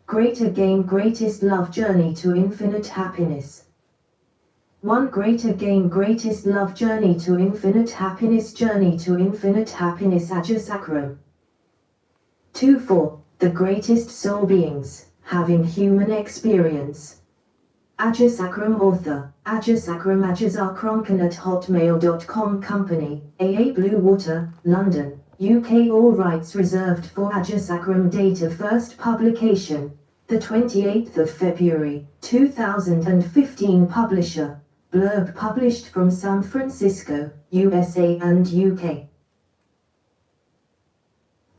Greater gain, greatest love, journey to infinite happiness. 1. Greater gain, greatest love, journey to infinite happiness, journey to infinite happiness, Ajaz Akram. 2. 4. The greatest soul beings, having human experience. Ajaz Akram, author, Ajaz Akram, Ajaz Akram@hotmail.com, company, AA Blue Water, London, UK. All rights reserved for Ajaz Akram. Date of first publication, the 28th of February, 2015. Publisher, Blurb, published from San Francisco, USA and UK.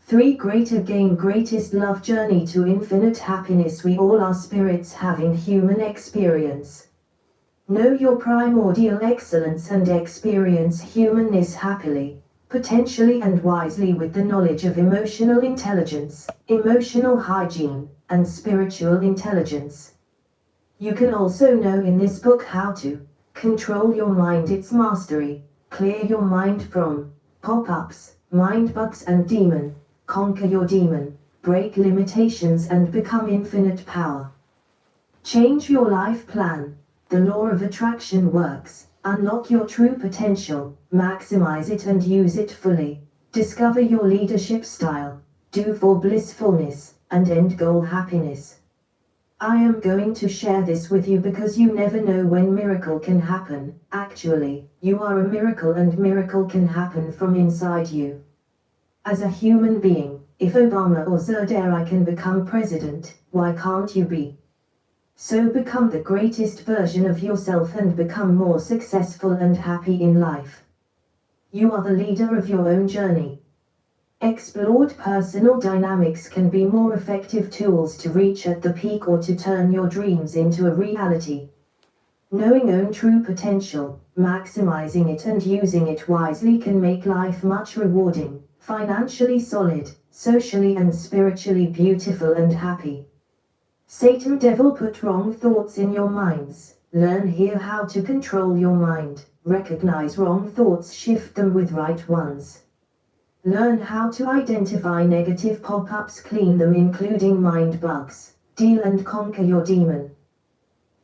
3. Greater gain, greatest love, journey to infinite happiness. We all are spirits having human experience. Know your primordial excellence and experience humanness happily, potentially and wisely with the knowledge of emotional intelligence, emotional hygiene, and spiritual intelligence. You can also know in this book how to control your mind, its mastery, clear your mind from pop-ups, mind bugs and demon, conquer your demon, break limitations and become infinite power. Change your life plan. The law of attraction works. Unlock your true potential, maximize it and use it fully. Discover your leadership style. Do for blissfulness, and end goal happiness. I am going to share this with you because you never know when miracle can happen. Actually, you are a miracle and miracle can happen from inside you. As a human being, if Obama or Zerdari can become president, why can't you be? So become the greatest version of yourself and become more successful and happy in life. You are the leader of your own journey. Explored personal dynamics can be more effective tools to reach at the peak or to turn your dreams into a reality. Knowing own true potential, maximizing it and using it wisely can make life much rewarding, financially solid, socially and spiritually beautiful and happy. Satan devil put wrong thoughts in your minds. Learn here how to control your mind, recognize wrong thoughts, shift them with right ones. Learn how to identify negative pop-ups, clean them including mind bugs, deal and conquer your demon.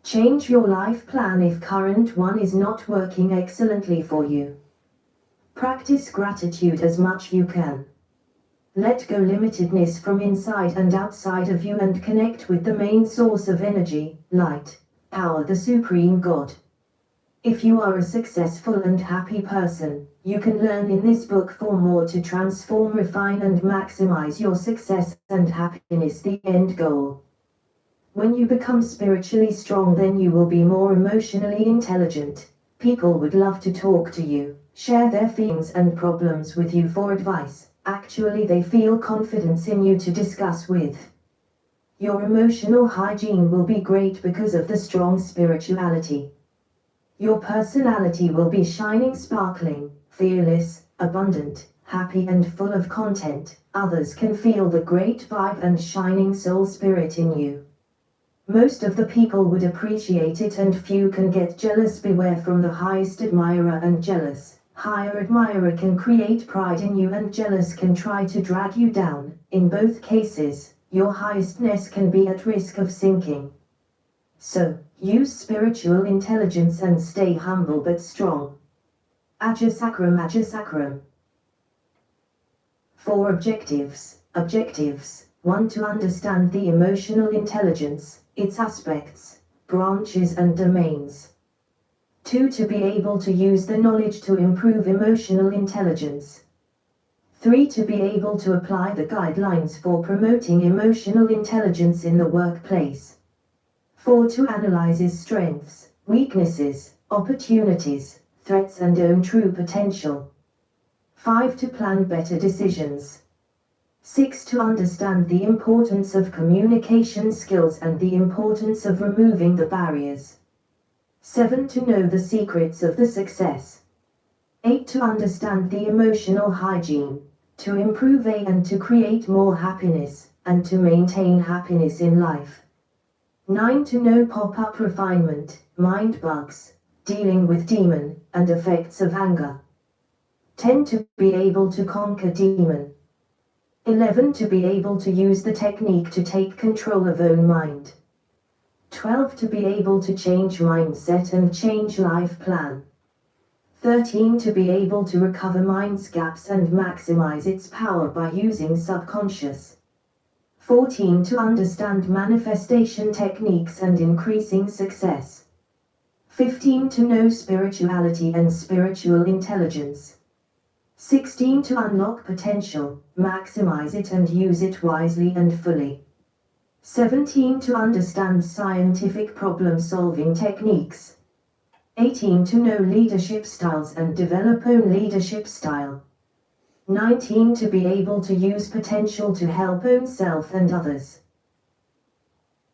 Change your life plan if current one is not working excellently for you. Practice gratitude as much you can. Let go limitedness from inside and outside of you and connect with the main source of energy, light, power, the Supreme God. If you are a successful and happy person, you can learn in this book for more to transform, refine and maximize your success and happiness, the end goal. When you become spiritually strong, then you will be more emotionally intelligent. People would love to talk to you, share their feelings and problems with you for advice. Actually, they feel confidence in you to discuss with. Your emotional hygiene will be great because of the strong spirituality. Your personality will be shining, sparkling, fearless, abundant, happy and full of content. Others can feel the great vibe and shining soul spirit in you. Most of the people would appreciate it and few can get jealous. Beware from the highest admirer and jealous. Higher admirer can create pride in you and jealous can try to drag you down. In both cases, your highestness can be at risk of sinking. So, use spiritual intelligence and stay humble but strong. Ajaz Akram, Ajaz Akram. 4 objectives. Objectives. 1. To understand the emotional intelligence, its aspects, branches and domains. 2. To be able to use the knowledge to improve emotional intelligence. 3. To be able to apply the guidelines for promoting emotional intelligence in the workplace. 4. To analyze his strengths, weaknesses, opportunities, threats and own true potential. 5. To plan better decisions. 6. To understand the importance of communication skills and the importance of removing the barriers. 7. To know the secrets of the success. 8. To understand the emotional hygiene, to improve and to create more happiness, and to maintain happiness in life. 9. To know pop-up refinement, mind bugs, dealing with demon, and effects of anger. 10. To be able to conquer demon. 11 to be able to use the technique to take control of own mind. 12 to be able to change mindset and change life plan. 13 to be able to recover mind's gaps and maximize its power by using subconscious. 14 to understand manifestation techniques and increasing success. 15 to know spirituality and spiritual intelligence. 16 to unlock potential, maximize it and use it wisely and fully. 17 to understand scientific problem-solving techniques. 18 to know leadership styles and develop own leadership style. 19 to be able to use potential to help own self and others.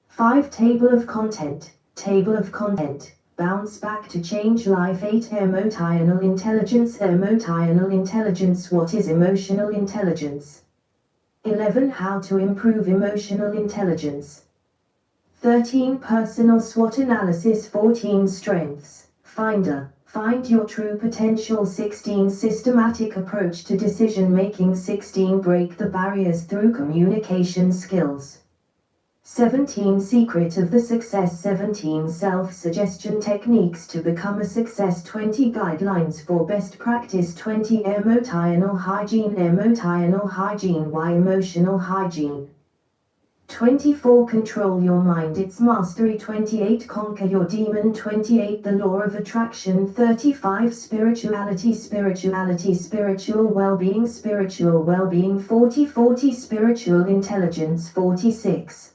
5 Table of content. Bounce back to change life. 8 Emotional intelligence. What is emotional intelligence? 11 How to improve emotional intelligence. 13 Personal SWOT analysis. 14 Strengths Finder. Find your true potential. 16 Systematic approach to decision making. 16 Break the barriers through communication skills. 17 Secret of the success. 17 Self-suggestion techniques to become a success. 20 Guidelines for best practice. 20 Emotional hygiene. Why emotional hygiene? 24 Control your mind, its mastery. 28 Conquer your demon. 28 The law of attraction. 35 Spirituality. Spiritual well-being. 40 Spiritual intelligence. 46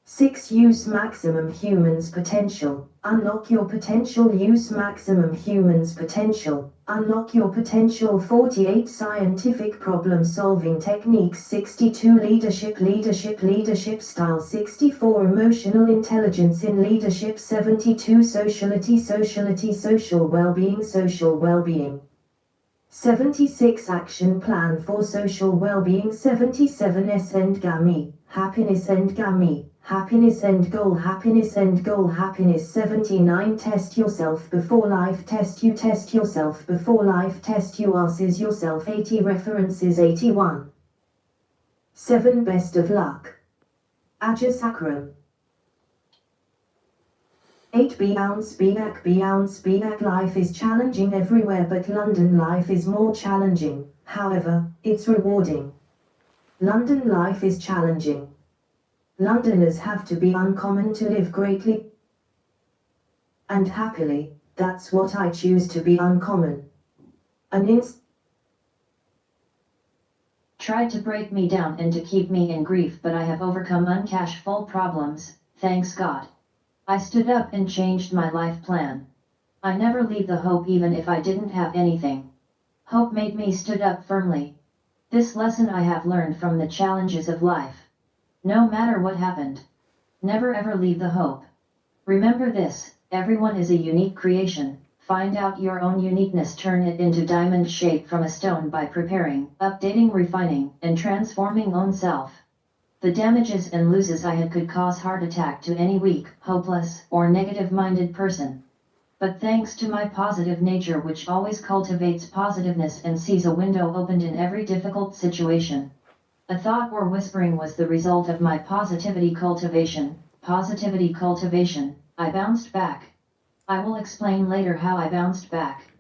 6 Use maximum humans potential. Unlock your potential. Use maximum humans potential. Unlock your potential. 48 Scientific problem solving techniques. 62 Leadership style. 64 Emotional intelligence in leadership. 72 Sociality. Social well-being. 76 Action plan for social well-being. 77 Endgame. Happiness end goal. 79 Test yourself before life. Test yourself before life. Test you asks yourself. 80 References. 81 7 Best of luck. Ajaz Akram. 8 Bounce back. Life is challenging everywhere, but London life is more challenging. However, it's rewarding. London life is challenging. Londoners have to be uncommon to live greatly and happily. That's what I choose, to be uncommon. Tried to break me down and to keep me in grief, but I have overcome uncashful problems, thanks God. I stood up and changed my life plan. I never leave the hope even if I didn't have anything. Hope made me stood up firmly. This lesson I have learned from the challenges of life. No matter what happened, never ever leave the hope. Remember this, everyone is a unique creation. Find out your own uniqueness, turn it into diamond shape from a stone by preparing, updating, refining, and transforming own self. The damages and losses I had could cause heart attack to any weak, hopeless, or negative-minded person. But thanks to my positive nature, which always cultivates positiveness and sees a window opened in every difficult situation. A thought or whispering was the result of my positivity cultivation. I bounced back. I will explain later how I bounced back.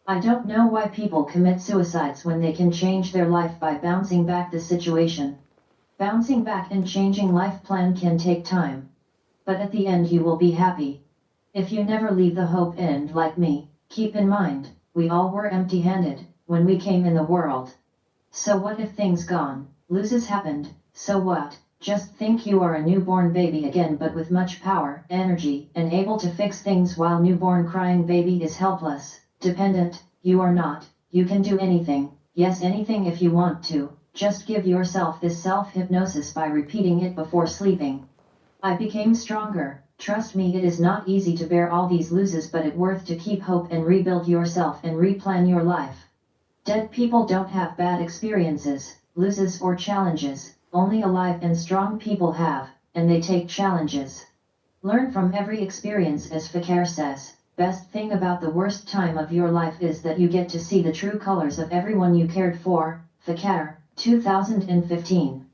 I don't know why people commit suicides when they can change their life by bouncing back the situation. Bouncing back and changing life plan can take time. But at the end you will be happy. If you never leave the hope end like me, keep in mind, we all were empty-handed when we came in the world. So what if things gone? Losses happened, so what? Just think you are a newborn baby again, but with much power, energy, and able to fix things, while newborn crying baby is helpless, dependent. You are not. You can do anything, yes, anything if you want to. Just give yourself this self-hypnosis by repeating it before sleeping. I became stronger. Trust me, it is not easy to bear all these losses, but it worth to keep hope and rebuild yourself and replan your life. Dead people don't have bad experiences, losses or challenges, only alive and strong people have, and they take challenges. Learn from every experience, as Fakir says. Best thing about the worst time of your life is that you get to see the true colors of everyone you cared for. Fakir, 2015.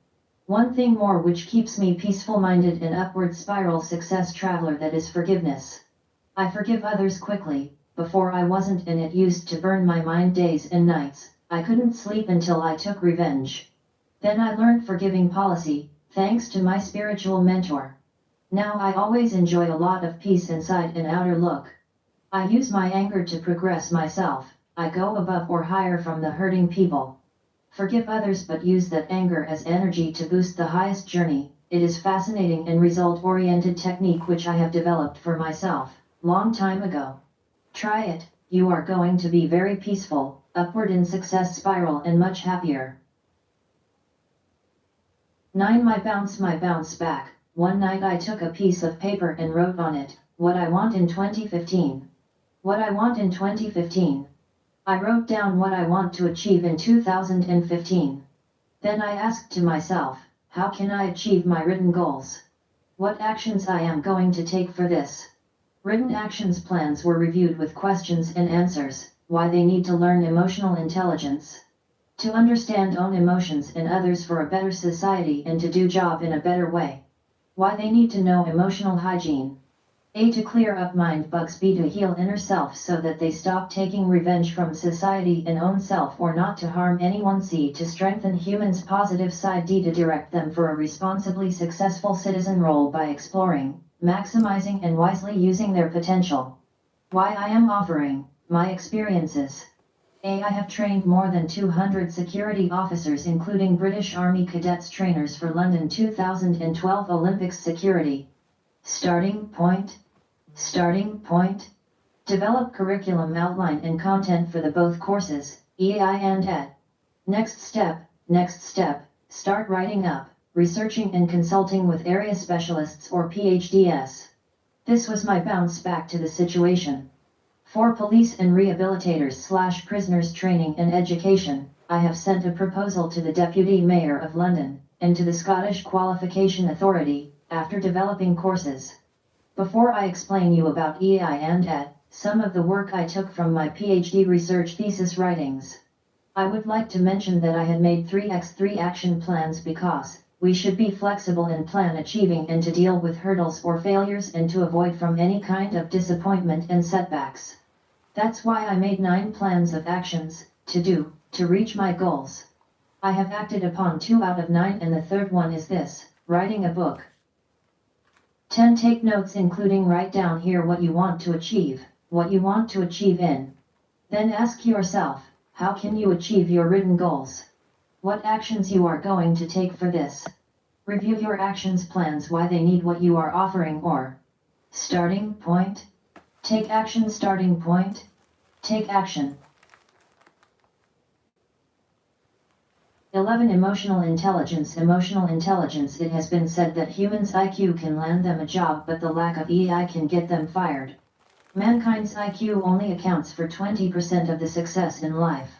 One thing more which keeps me peaceful-minded and upward spiral success traveler, that is forgiveness. I forgive others quickly. Before I wasn't, and it used to burn my mind days and nights. I couldn't sleep until I took revenge. Then I learned forgiving policy, thanks to my spiritual mentor. Now I always enjoy a lot of peace inside and outer look. I use my anger to progress myself. I go above or higher from the hurting people. Forgive others but use that anger as energy to boost the highest journey. It is fascinating and result-oriented technique which I have developed for myself, long time ago. Try it, you are going to be very peaceful, upward in success spiral and much happier. 9. My bounce back. One night I took a piece of paper and wrote on it, what I want in 2015. What I want in 2015. I wrote down what I want to achieve in 2015. Then I asked to myself, how can I achieve my written goals? What actions I am going to take for this? Written actions plans were reviewed with questions and answers, why they need to learn emotional intelligence. To understand own emotions and others for a better society and to do job in a better way. Why they need to know emotional hygiene. A. To clear up mind bugs. B. To heal inner self so that they stop taking revenge from society and own self or not to harm anyone. C. To strengthen humans' positive side. D. To direct them for a responsibly successful citizen role by exploring, maximizing and wisely using their potential. Why I am offering my experiences. A. I have trained more than 200 security officers including British Army cadets trainers for London 2012 Olympics security. Starting point. Develop curriculum outline and content for the both courses, EI and ED. Next step, start writing up, researching and consulting with area specialists or PhDs. This was my bounce back to the situation. For police and rehabilitators / prisoners training and education, I have sent a proposal to the Deputy Mayor of London, and to the Scottish Qualification Authority, after developing courses. Before I explain you about EI and ED, some of the work I took from my PhD research thesis writings. I would like to mention that I had made 3x3 action plans because we should be flexible and plan achieving and to deal with hurdles or failures and to avoid from any kind of disappointment and setbacks. That's why I made 9 plans of actions to do to reach my goals. I have acted upon 2 out of 9 and the third one is this, writing a book. 10. Take notes including write down here what you want to achieve, what you want to achieve in. Then ask yourself, how can you achieve your written goals? What actions you are going to take for this? Review your actions plans why they need what you are offering or starting point. Take action. Starting point. Take action. 11. Emotional intelligence. Emotional intelligence. It has been said that humans' IQ can land them a job but the lack of EI can get them fired. Mankind's IQ only accounts for 20% of the success in life.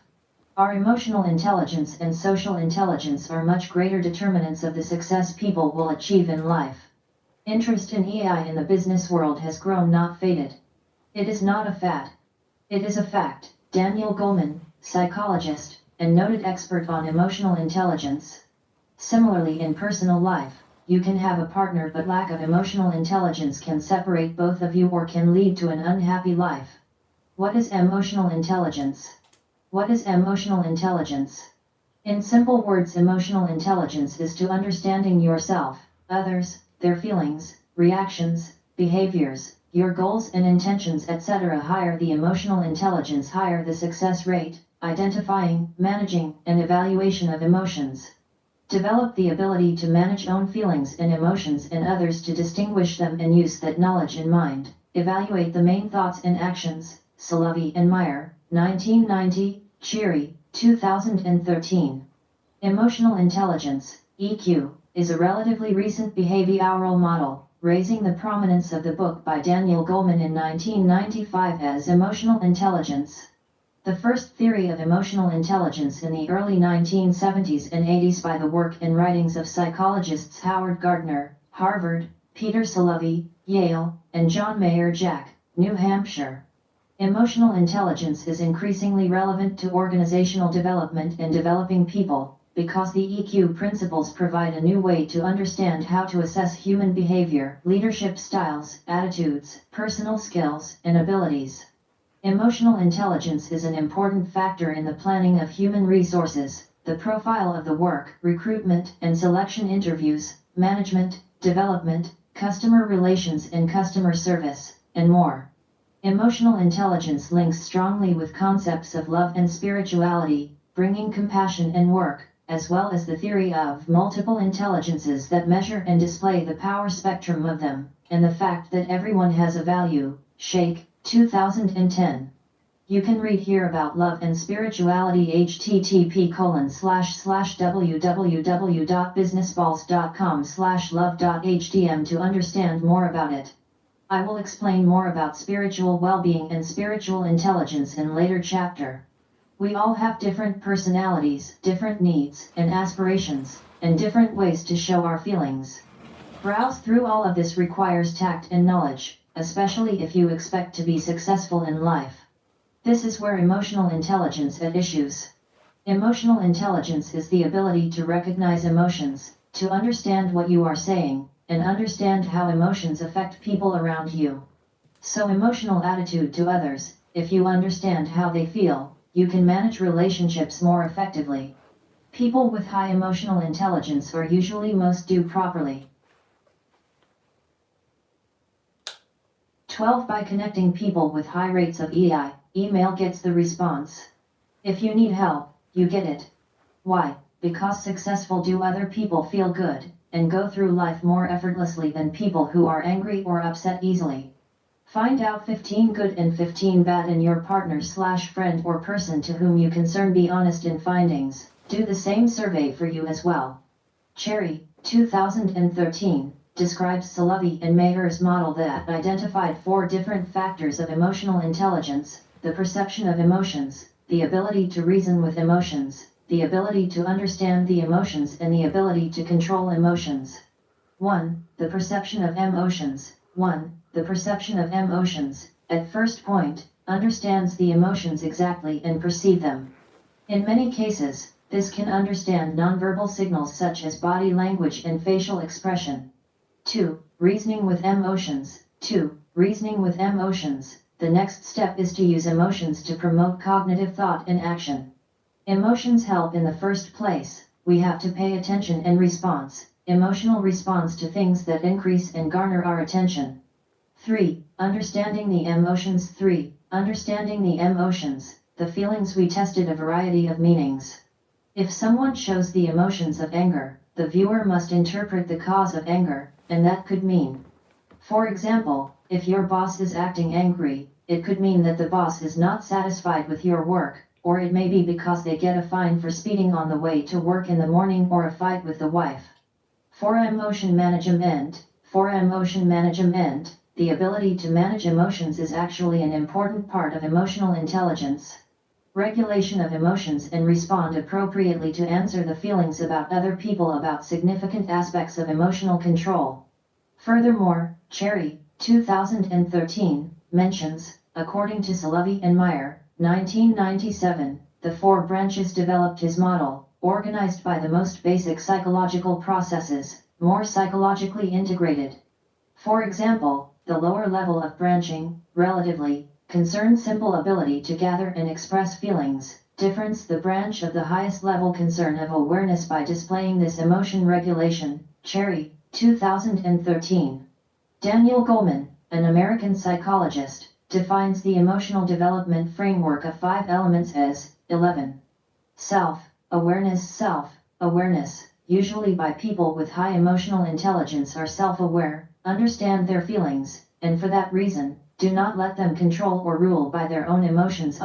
Our emotional intelligence and social intelligence are much greater determinants of the success people will achieve in life. Interest in EI in the business world has grown, not faded. It is not a fad. It is a fact. Daniel Goleman, psychologist, and noted expert on emotional intelligence. Similarly, in personal life, you can have a partner but lack of emotional intelligence can separate both of you or can lead to an unhappy life. What is emotional intelligence? What is emotional intelligence? In simple words, emotional intelligence is to understanding yourself, others, their feelings, reactions, behaviors, your goals and intentions, etc. Higher the emotional intelligence, higher the success rate. Identifying, managing, and evaluation of emotions. Develop the ability to manage own feelings and emotions and others to distinguish them and use that knowledge in mind. Evaluate the main thoughts and actions. Salovey and Meyer, 1990, Cheery, 2013. Emotional intelligence, EQ, is a relatively recent behavioral model, raising the prominence of the book by Daniel Goleman in 1995 as emotional intelligence. The first theory of emotional intelligence in the early 1970s and 80s by the work and writings of psychologists Howard Gardner, Harvard, Peter Salovey, Yale, and John Mayer Jack, New Hampshire. Emotional intelligence is increasingly relevant to organizational development and developing people. because the EQ principles provide a new way to understand how to assess human behavior, leadership styles, attitudes, personal skills, and abilities. Emotional intelligence is an important factor in the planning of human resources, the profile of the work, recruitment and selection interviews, management, development, customer relations and customer service, and more. Emotional intelligence links strongly with concepts of love and spirituality, bringing compassion and work, as well as the theory of multiple intelligences that measure and display the power spectrum of them, and the fact that everyone has a value. Shake, 2010. You can read here about love and spirituality http://www.businessballs.com/love.htm to understand more about it. I will explain more about spiritual well-being and spiritual intelligence in later chapter. We all have different personalities, different needs and aspirations, and different ways to show our feelings. Browse through all of this requires tact and knowledge, especially if you expect to be successful in life. This is where emotional intelligence at issues. Emotional intelligence is the ability to recognize emotions, to understand what you are saying, and understand how emotions affect people around you. So emotional attitude to others, if you understand how they feel, you can manage relationships more effectively. People with high emotional intelligence are usually most do properly. 12. By connecting people with high rates of EI, email gets the response. If you need help, you get it. Why? Because successful do other people feel good, and go through life more effortlessly than people who are angry or upset easily. Find out 15 good and 15 bad in your partner/friend or person to whom you concern. Be honest in findings. Do the same survey for you as well. Cherry, 2013, describes Salovey and Mayer's model that identified 4 different factors of emotional intelligence: the perception of emotions, the ability to reason with emotions, the ability to understand the emotions, and the ability to control emotions. 1. The perception of emotions. 1. The perception of emotions, at first point, understands the emotions exactly and perceive them. In many cases, this can understand nonverbal signals such as body language and facial expression. 2. Reasoning with emotions. 2. Reasoning with emotions. The next step is to use emotions to promote cognitive thought and action. Emotions help in the first place. We have to pay attention and response, emotional response to things that increase and garner our attention. 3. Understanding the emotions. 3. Understanding the emotions, the feelings. We tested a variety of meanings. If someone shows the emotions of anger, the viewer must interpret the cause of anger, and that could mean, for example, if your boss is acting angry, it could mean that the boss is not satisfied with your work, or it may be because they get a fine for speeding on the way to work in the morning, or a fight with the wife. For emotion management, the ability to manage emotions is actually an important part of emotional intelligence. Regulation of emotions and respond appropriately to answer the feelings about other people about significant aspects of emotional control. Furthermore, Cherry, 2013, mentions, according to Salovey and Meyer, 1997, the 4 branches developed his model, organized by the most basic psychological processes, more psychologically integrated. For example, the lower level of branching, relatively, concerns simple ability to gather and express feelings. Difference: the branch of the highest level concern of awareness by displaying this emotion regulation. Cherry, 2013. Daniel Goleman, an American psychologist, defines the emotional development framework of 5 elements as 11. Self-awareness. Self-awareness, usually by people with high emotional intelligence, are self-aware, understand their feelings, and for that reason, do not let them control or rule by their own emotions.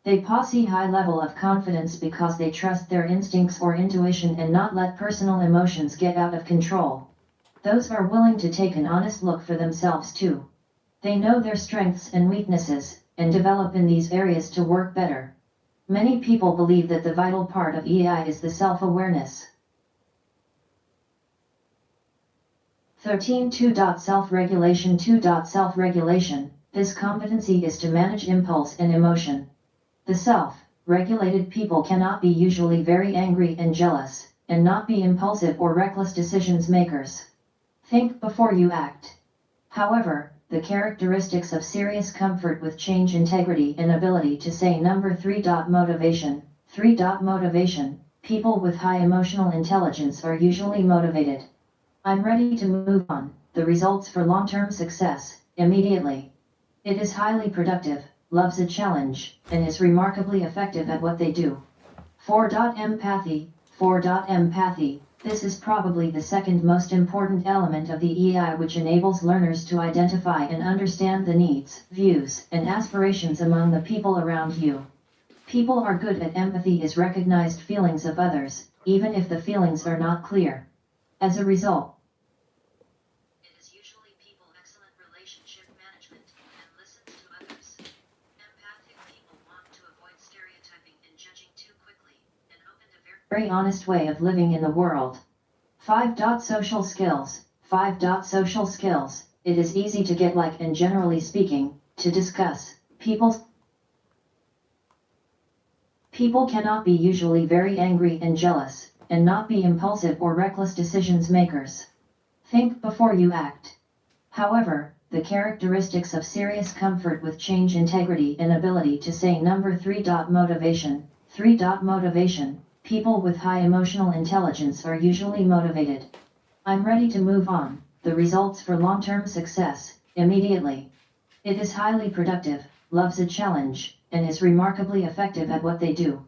They possess high level of confidence because they trust their instincts or intuition and not let personal emotions get out of control. Those are willing to take an honest look for themselves too. They know their strengths and weaknesses, and develop in these areas to work better. Many people believe that the vital part of EI is the self-awareness. 13.2. Self-regulation. 2. Self-regulation. This competency is to manage impulse and emotion. The self, regulated people cannot be usually very angry and jealous, and not be impulsive or reckless decisions makers. Think before you act. However, the characteristics of serious comfort with change, integrity and ability to say number 3. Motivation. 3. Motivation. People with high emotional intelligence are usually motivated. I'm ready to move on. The results for long-term success, immediately. It is highly productive, loves a challenge, and is remarkably effective at what they do. 4. Empathy. 4. Empathy. This is probably the second most important element of the EI, which enables learners to identify and understand the needs, views, and aspirations among the people around you. People are good at empathy is recognized feelings of others, even if the feelings are not clear. As a result, it is usually people excellent relationship management and listens to others. Empathic people want to avoid stereotyping and judging too quickly, and open to very honest way of living in the world. 5. Social skills. 5. Social skills. It is easy to get like and generally speaking, to discuss, People cannot be usually very angry and jealous, and not be impulsive or reckless decisions makers. Think before you act. However, the characteristics of serious comfort with change, integrity and ability to say number 3. Motivation. 3. Motivation. People with high emotional intelligence are usually motivated. I'm ready to move on. The results for long-term success, immediately. It is highly productive, loves a challenge, and is remarkably effective at what they do.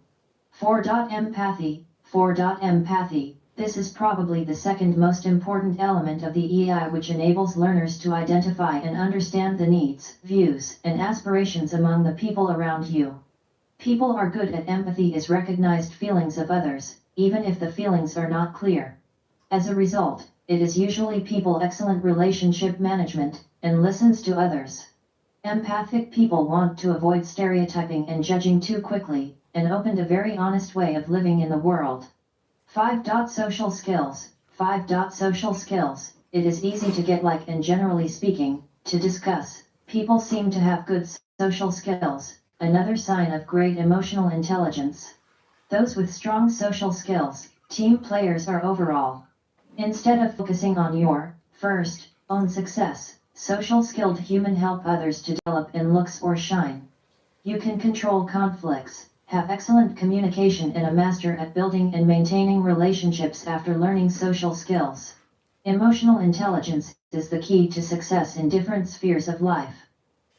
4. Empathy. 4. Empathy. This is probably the second most important element of the EI, which enables learners to identify and understand the needs, views, and aspirations among the people around you. People are good at empathy is recognized feelings of others, even if the feelings are not clear. As a result, it is usually people excellent relationship management, and listens to others. Empathic people want to avoid stereotyping and judging too quickly, and open to very honest way of living in the world. 5. Social skills. 5. Social skills. It is easy to get like and generally speaking, to discuss, people seem to have good social skills, another sign of great emotional intelligence. Those with strong social skills, team players are overall. Instead of focusing on your, first, own success, social skilled human help others to develop in looks or shine. You can control conflicts, have excellent communication and a master at building and maintaining relationships after learning social skills. Emotional intelligence is the key to success in different spheres of life.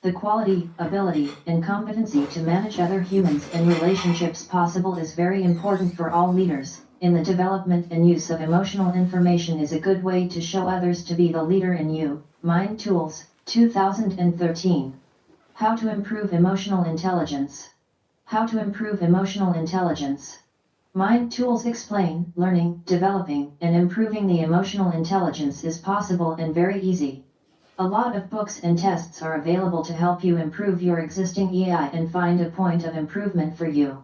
The quality, ability, and competency to manage other humans and relationships possible is very important for all leaders. In the development and use of emotional information is a good way to show others to be the leader in you. Mind Tools, 2013. How to improve emotional intelligence. How to improve emotional intelligence. Mind Tools explain, learning, developing, and improving the emotional intelligence is possible and very easy. A lot of books and tests are available to help you improve your existing EI and find a point of improvement for you.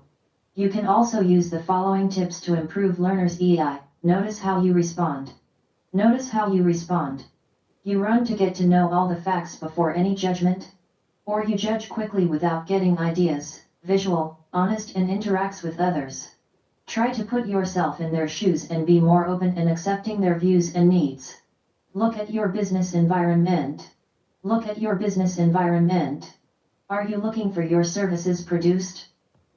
You can also use the following tips to improve learners' EI. Notice how you respond. Notice how you respond. You run to get to know all the facts before any judgment? Or you judge quickly without getting ideas, visual, honest and interacts with others. Try to put yourself in their shoes and be more open and accepting their views and needs. Look at your business environment. Look at your business environment. Are you looking for your services produced?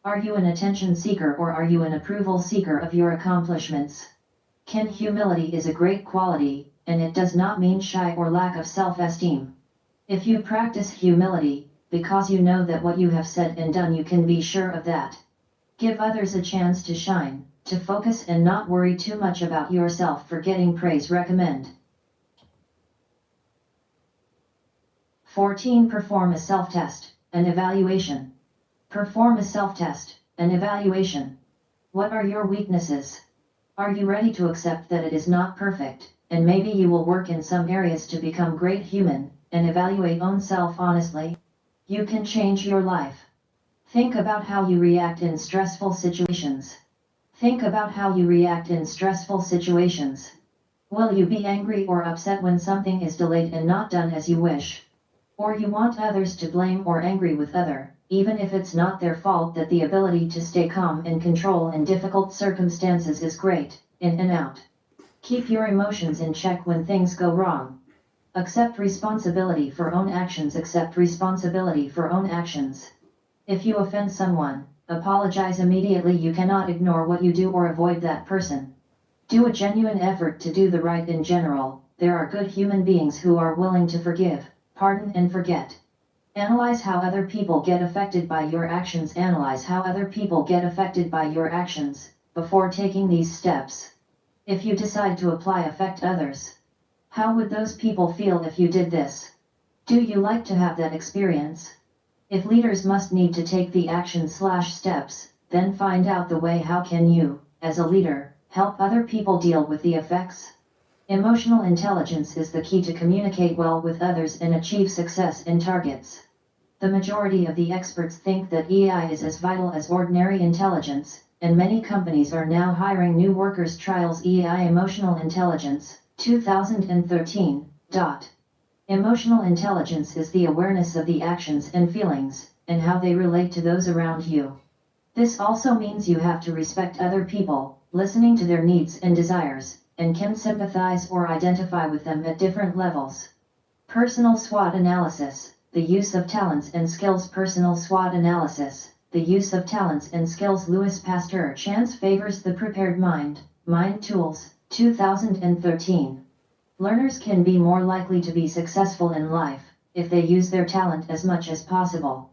Are you an attention seeker or are you an approval seeker of your accomplishments? Humility is a great quality, and it does not mean shy or lack of self-esteem. If you practice humility, because you know that what you have said and done you can be sure of that. Give others a chance to shine, to focus and not worry too much about yourself for getting praise. Recommend. 14. Perform a self-test, an evaluation. Perform a self-test, an evaluation. What are your weaknesses? Are you ready to accept that it is not perfect, and maybe you will work in some areas to become great human, and evaluate own self honestly? You can change your life. Think about how you react in stressful situations. Think about how you react in stressful situations. Will you be angry or upset when something is delayed and not done as you wish? Or you want others to blame or angry with other, even if it's not their fault, that the ability to stay calm and control in difficult circumstances is great, in and out. Keep your emotions in check when things go wrong. Accept responsibility for own actions. Accept responsibility for own actions. If you offend someone, apologize immediately. You cannot ignore what you do or avoid that person. Do a genuine effort to do the right. In general, there are good human beings who are willing to forgive, pardon and forget. Analyze how other people get affected by your actions. Analyze how other people get affected by your actions, before taking these steps. If you decide to affect others, how would those people feel if you did this? Do you like to have that experience? If leaders must need to take the action/steps, then find out the way. How can you, as a leader, help other people deal with the effects? Emotional intelligence is the key to communicate well with others and achieve success in targets. The majority of the experts think that EI is as vital as ordinary intelligence, and many companies are now hiring new workers. Trials EI Emotional Intelligence, 2013. Emotional intelligence is the awareness of the actions and feelings, and how they relate to those around you. This also means you have to respect other people, listening to their needs and desires, and can sympathize or identify with them at different levels. Personal SWOT analysis, the use of talents and skills. Personal SWOT analysis, the use of talents and skills. Louis Pasteur. Chance favors the prepared mind. Mind Tools, 2013. Learners can be more likely to be successful in life if they use their talent as much as possible.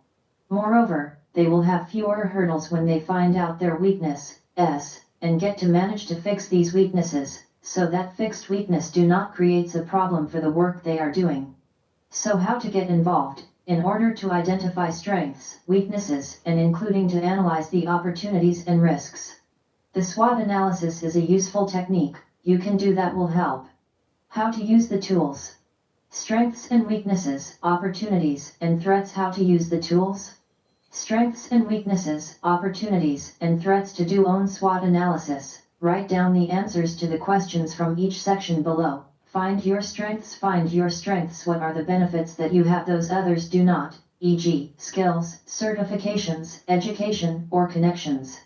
Moreover, they will have fewer hurdles when they find out their weaknesses, and get to manage to fix these weaknesses, so that fixed weakness do not creates a problem for the work they are doing. So how to get involved? In order to identify strengths, weaknesses, and including to analyze the opportunities and risks. The SWOT analysis is a useful technique you can do that will help. How to use the tools. Strengths and weaknesses, opportunities and threats. How to use the tools. Strengths and weaknesses, opportunities and threats. To do own SWOT analysis, write down the answers to the questions from each section below. Find your strengths. Find your strengths. What are the benefits that you have those others do not, e.g., skills, certifications, education, or connections?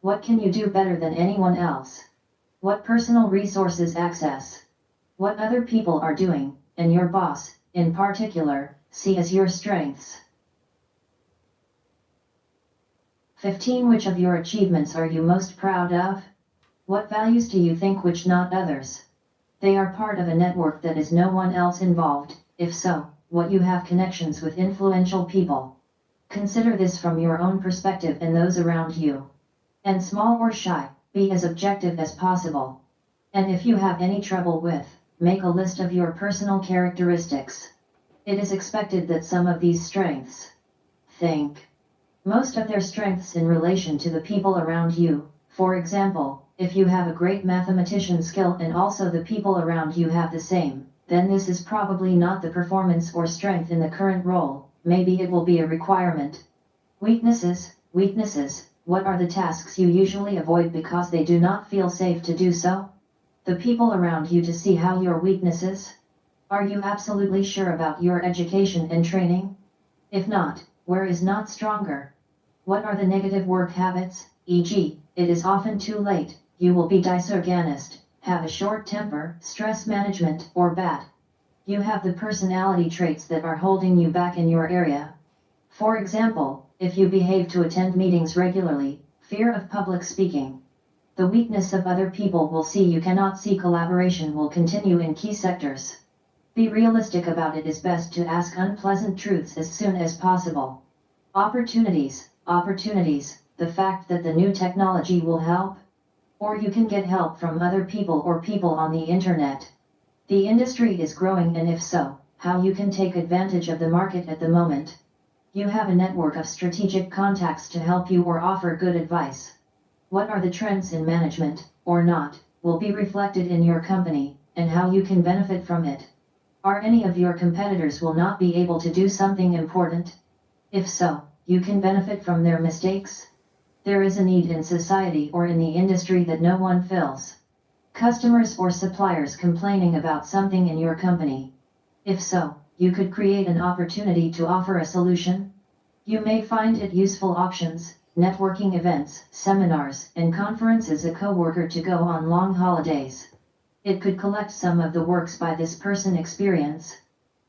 What can you do better than anyone else? What personal resources access? What other people are doing, and your boss, in particular, see as your strengths. 15. Which of your achievements are you most proud of? What values do you think which not others? They are part of a network that is no one else involved. If so, what you have connections with influential people. Consider this from your own perspective and those around you. And small or shy, be as objective as possible. And if you have any trouble with, make a list of your personal characteristics. It is expected that some of these strengths. Think. Most of their strengths in relation to the people around you. For example, if you have a great mathematician skill and also the people around you have the same, then this is probably not the performance or strength in the current role. Maybe it will be a requirement. Weaknesses. Weaknesses. What are the tasks you usually avoid because they do not feel safe to do so? The people around you to see how your weaknesses? Are you absolutely sure about your education and training? If not, where is not stronger? What are the negative work habits, e.g., it is often too late, you will be disorganized, have a short temper, stress management, or bad? You have the personality traits that are holding you back in your area. For example, if you behave to attend meetings regularly, fear of public speaking. The weakness of other people will see you cannot see collaboration will continue in key sectors. Be realistic about it. Is best to ask unpleasant truths as soon as possible. Opportunities. Opportunities, the fact that the new technology will help. Or you can get help from other people or people on the internet. The industry is growing, and if so, how you can take advantage of the market at the moment. You have a network of strategic contacts to help you or offer good advice. What are the trends in management, or not, will be reflected in your company, and how you can benefit from it. Are any of your competitors will not be able to do something important? If so, you can benefit from their mistakes. There is a need in society or in the industry that no one fills. Customers or suppliers complaining about something in your company. If so, you could create an opportunity to offer a solution. You may find it useful options, networking events, seminars, and conferences a coworker to go on long holidays. It could collect some of the works by this person experience.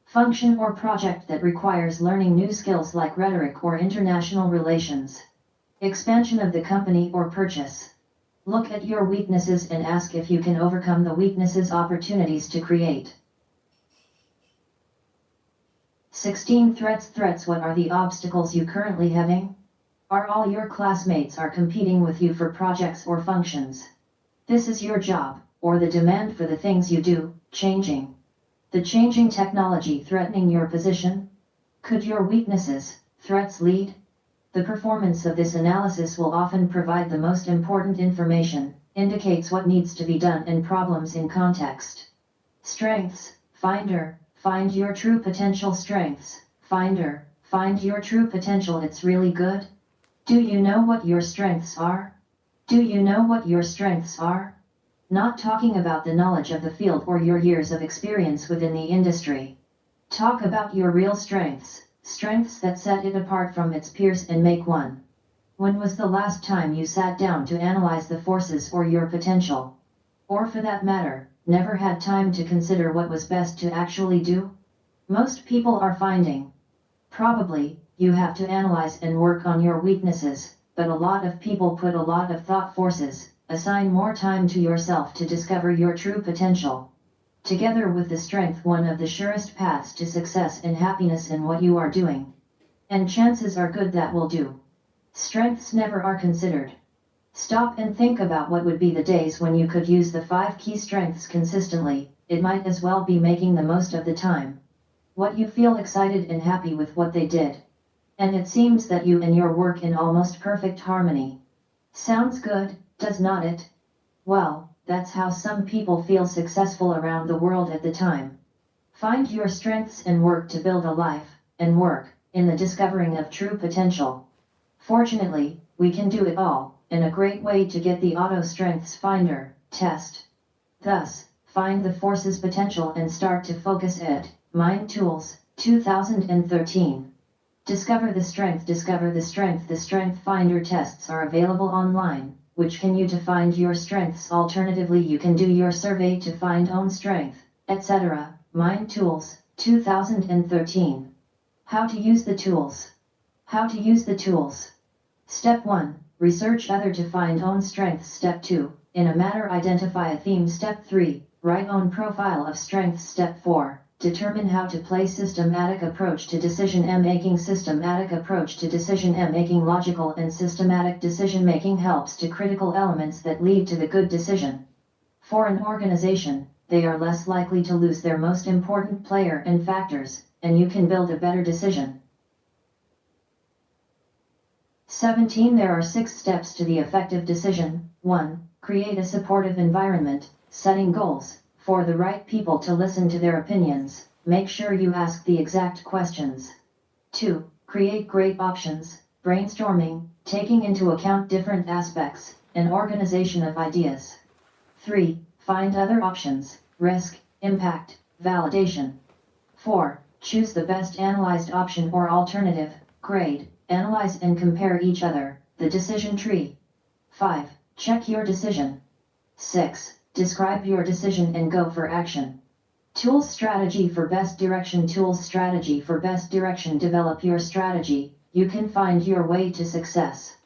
Function or project that requires learning new skills like rhetoric or international relations. Expansion of the company or purchase. Look at your weaknesses and ask if you can overcome the weaknesses. Opportunities to create. 16 Threats. What are the obstacles you currently having? Are all your classmates are competing with you for projects or functions? This is your job, or the demand for the things you do, changing. The changing technology threatening your position? Could your weaknesses, threats lead? The performance of this analysis will often provide the most important information, indicates what needs to be done and problems in context. Strengths, Finder. Find your true potential. Strengths, Finder. Find your true potential. It's really good. Do you know what your strengths are? Do you know what your strengths are? Not talking about the knowledge of the field or your years of experience within the industry. Talk about your real strengths, strengths that set it apart from its peers and make one. When was the last time you sat down to analyze the forces or your potential? Or for that matter, never had time to consider what was best to actually do? Most people are finding. Probably, you have to analyze and work on your weaknesses, but a lot of people put a lot of thought forces, assign more time to yourself to discover your true potential. Together with the strength, one of the surest paths to success and happiness in what you are doing. And chances are good that will do. Strengths never are considered. Stop and think about what would be the days when you could use the 5 key strengths consistently. It might as well be making the most of the time. What you feel excited and happy with what they did. And it seems that you and your work in almost perfect harmony. Sounds good, does not it? Well, that's how some people feel successful around the world at the time. Find your strengths and work to build a life, and work, in the discovering of true potential. Fortunately, we can do it all, and a great way to get the Auto Strengths Finder test. Thus, find the force's potential and start to focus it. Mind Tools, 2013. Discover the strength. Discover the strength. The Strength Finder tests are available online, which can you to find your strengths. Alternatively, you can do your survey to find own strength, etc. Mind Tools, 2013. How to use the tools. How to use the tools. Step 1. Research other to find own strengths. Step 2. In a matter identify a theme. Step 3. Write own profile of strengths. Step 4. Determine how to play systematic approach to decision making. Systematic approach to decision making. Logical and systematic decision making helps to critical elements that lead to the good decision. For an organization, they are less likely to lose their most important player and factors, and you can build a better decision. 17. There are 6 steps to the effective decision. 1. Create a supportive environment, setting goals, for the right people to listen to their opinions. Make sure you ask the exact questions. 2. Create great options, brainstorming, taking into account different aspects, and organization of ideas. 3. Find other options, risk, impact, validation. 4. Choose the best analyzed option or alternative, grade, analyze and compare each other, the decision tree. 5. Check your decision. 6. Describe your decision and go for action. Tools strategy for best direction. Tools strategy for best direction. Develop your strategy, you can find your way to success.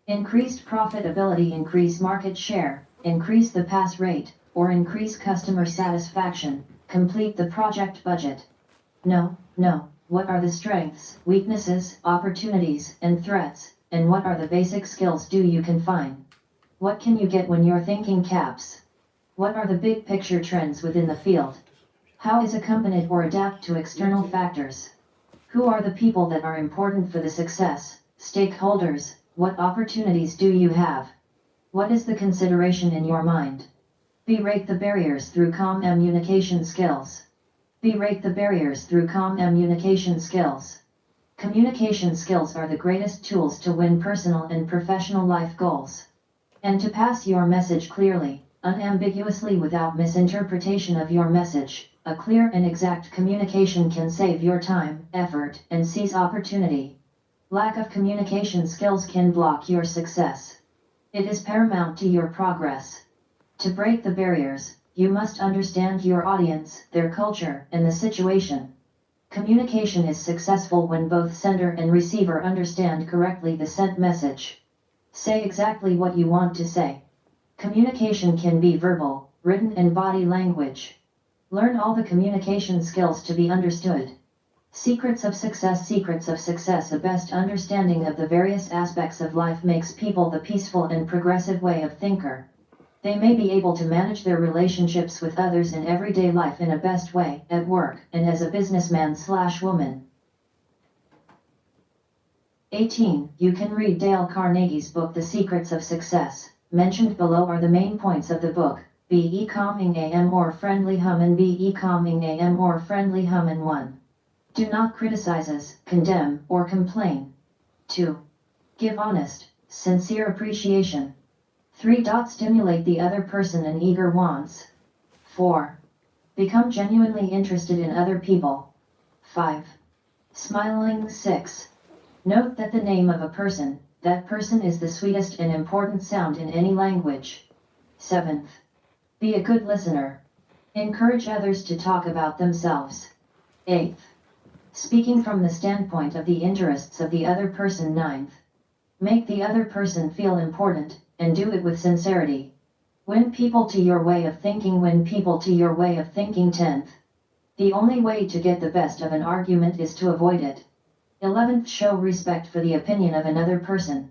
Increased profitability, increase market share, increase the pass rate, or increase customer satisfaction, complete the project budget. No. What are the strengths, weaknesses, opportunities, and threats, and what are the basic skills do you confine? What can you get when you're thinking caps? What are the big picture trends within the field? How is accompanied or adapt to external factors? Who are the people that are important for the success, stakeholders, what opportunities do you have? What is the consideration in your mind? Break the barriers through calm communication skills. Break the barriers through calm communication skills. Communication skills are the greatest tools to win personal and professional life goals. And to pass your message clearly, unambiguously without misinterpretation of your message, a clear and exact communication can save your time, effort, and seize opportunity. Lack of communication skills can block your success. It is paramount to your progress. To break the barriers, you must understand your audience, their culture, and the situation. Communication is successful when both sender and receiver understand correctly the sent message. Say exactly what you want to say. Communication can be verbal, written, and body language. Learn all the communication skills to be understood. Secrets of success. Secrets of success. A best understanding of the various aspects of life makes people the peaceful and progressive way of thinker. They may be able to manage their relationships with others in everyday life in a best way, at work, and as a businessman/woman. 18. You can read Dale Carnegie's book The Secrets of Success. Mentioned below are the main points of the book. Be calming am or friendly hum and be calming am or friendly hum and 1. Do not criticize us, condemn, or complain. 2. Give honest, sincere appreciation. 3. Stimulate the other person and eager wants. 4. Become genuinely interested in other people. 5. Smiling. 6. Note that the name of a person, that person is the sweetest and important sound in any language. 7th. Be a good listener. Encourage others to talk about themselves. 8th. Speaking from the standpoint of the interests of the other person. 9th. Make the other person feel important, and do it with sincerity. Win people to your way of thinking. Win people to your way of thinking. 10th. The only way to get the best of an argument is to avoid it. 11th. Show respect for the opinion of another person.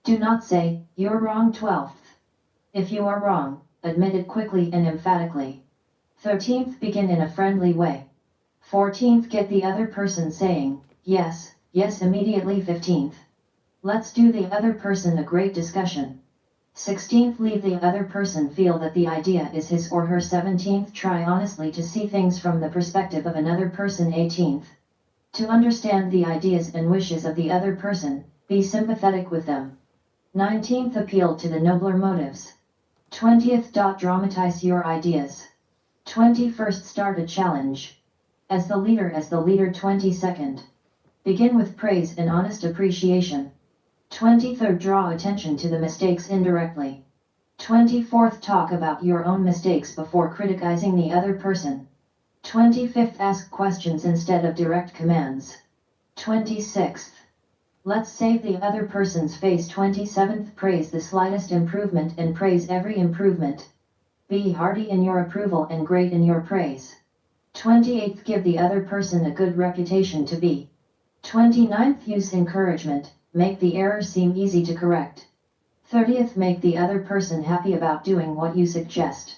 Do not say, "You're wrong." 12th. If you are wrong, admit it quickly and emphatically. 13th. Begin in a friendly way. 14th. Get the other person saying, "Yes, yes," immediately. 15th. Let's do the other person a great discussion. 16th. Leave the other person feel that the idea is his or her. 17th. Try honestly to see things from the perspective of another person. 18th. To understand the ideas and wishes of the other person, be sympathetic with them. 19th. Appeal to the nobler motives. 20th. Dramatize your ideas. 21st. Start a challenge. As the leader. 22nd. Begin with praise and honest appreciation. 23rd. Draw attention to the mistakes indirectly. 24th. Talk about your own mistakes before criticizing the other person. 25th. Ask questions instead of direct commands. 26th. Let's save the other person's face. 27th. Praise the slightest improvement and praise every improvement. Be hearty in your approval and great in your praise. 28th. Give the other person a good reputation to be. 29th. Use encouragement. Make the error seem easy to correct. 30th. Make the other person happy about doing what you suggest.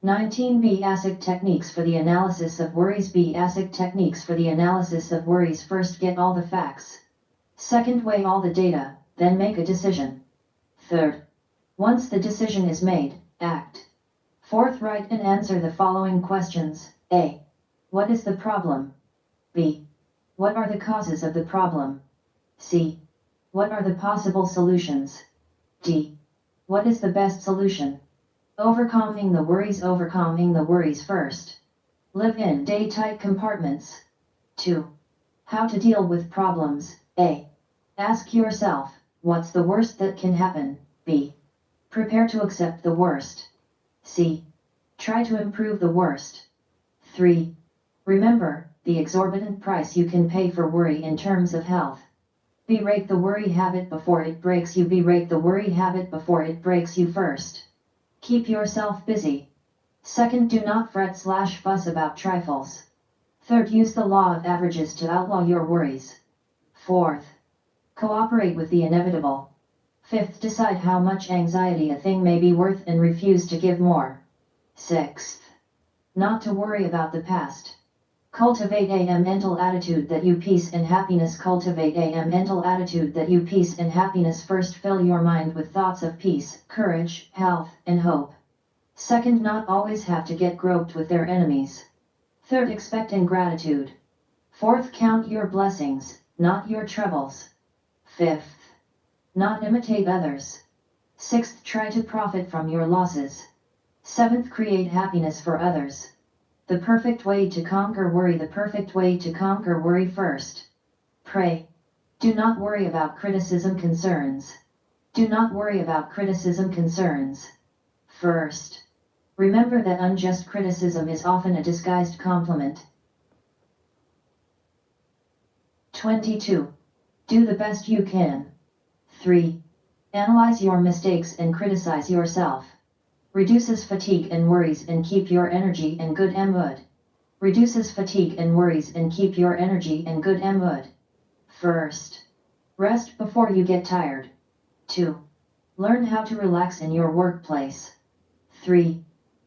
19. Basic techniques for the analysis of worries. Basic techniques for the analysis of worries. First, get all the facts. Second, weigh all the data, then make a decision. Third, once the decision is made, act. Fourth, write and answer the following questions. A. What is the problem? B. What are the causes of the problem? C. What are the possible solutions? D. What is the best solution? Overcoming the worries. Overcoming the worries. First, live in day-tight compartments. 2. How to deal with problems. A. Ask yourself, what's the worst that can happen? B. Prepare to accept the worst. C. Try to improve the worst. 3. Remember, the exorbitant price you can pay for worry in terms of health. Break the worry habit before it breaks you. Break the worry habit before it breaks you. First, keep yourself busy. Second, do not fret/fuss about trifles. Third, use the law of averages to outlaw your worries. Fourth, cooperate with the inevitable. Fifth, decide how much anxiety a thing may be worth and refuse to give more. Sixth, not to worry about the past. Cultivate a mental attitude that you peace and happiness. Cultivate a mental attitude that you peace and happiness. First, fill your mind with thoughts of peace, courage, health, and hope. Second, not always have to get groped with their enemies. Third, expect ingratitude. Fourth, count your blessings, not your troubles. Fifth, not imitate others. Sixth, try to profit from your losses. Seventh, create happiness for others. The perfect way to conquer worry. The perfect way to conquer worry. First, Pray. Do not worry about criticism concerns. Do not worry about criticism concerns. First. Remember that unjust criticism is often a disguised compliment. 22. Do the best you can. 3. Analyze your mistakes and criticize yourself. Reduces fatigue and worries and keep your energy and good mood. Reduces fatigue and worries and keep your energy and good mood. First. Rest before you get tired. 2. Learn how to relax in your workplace. 3.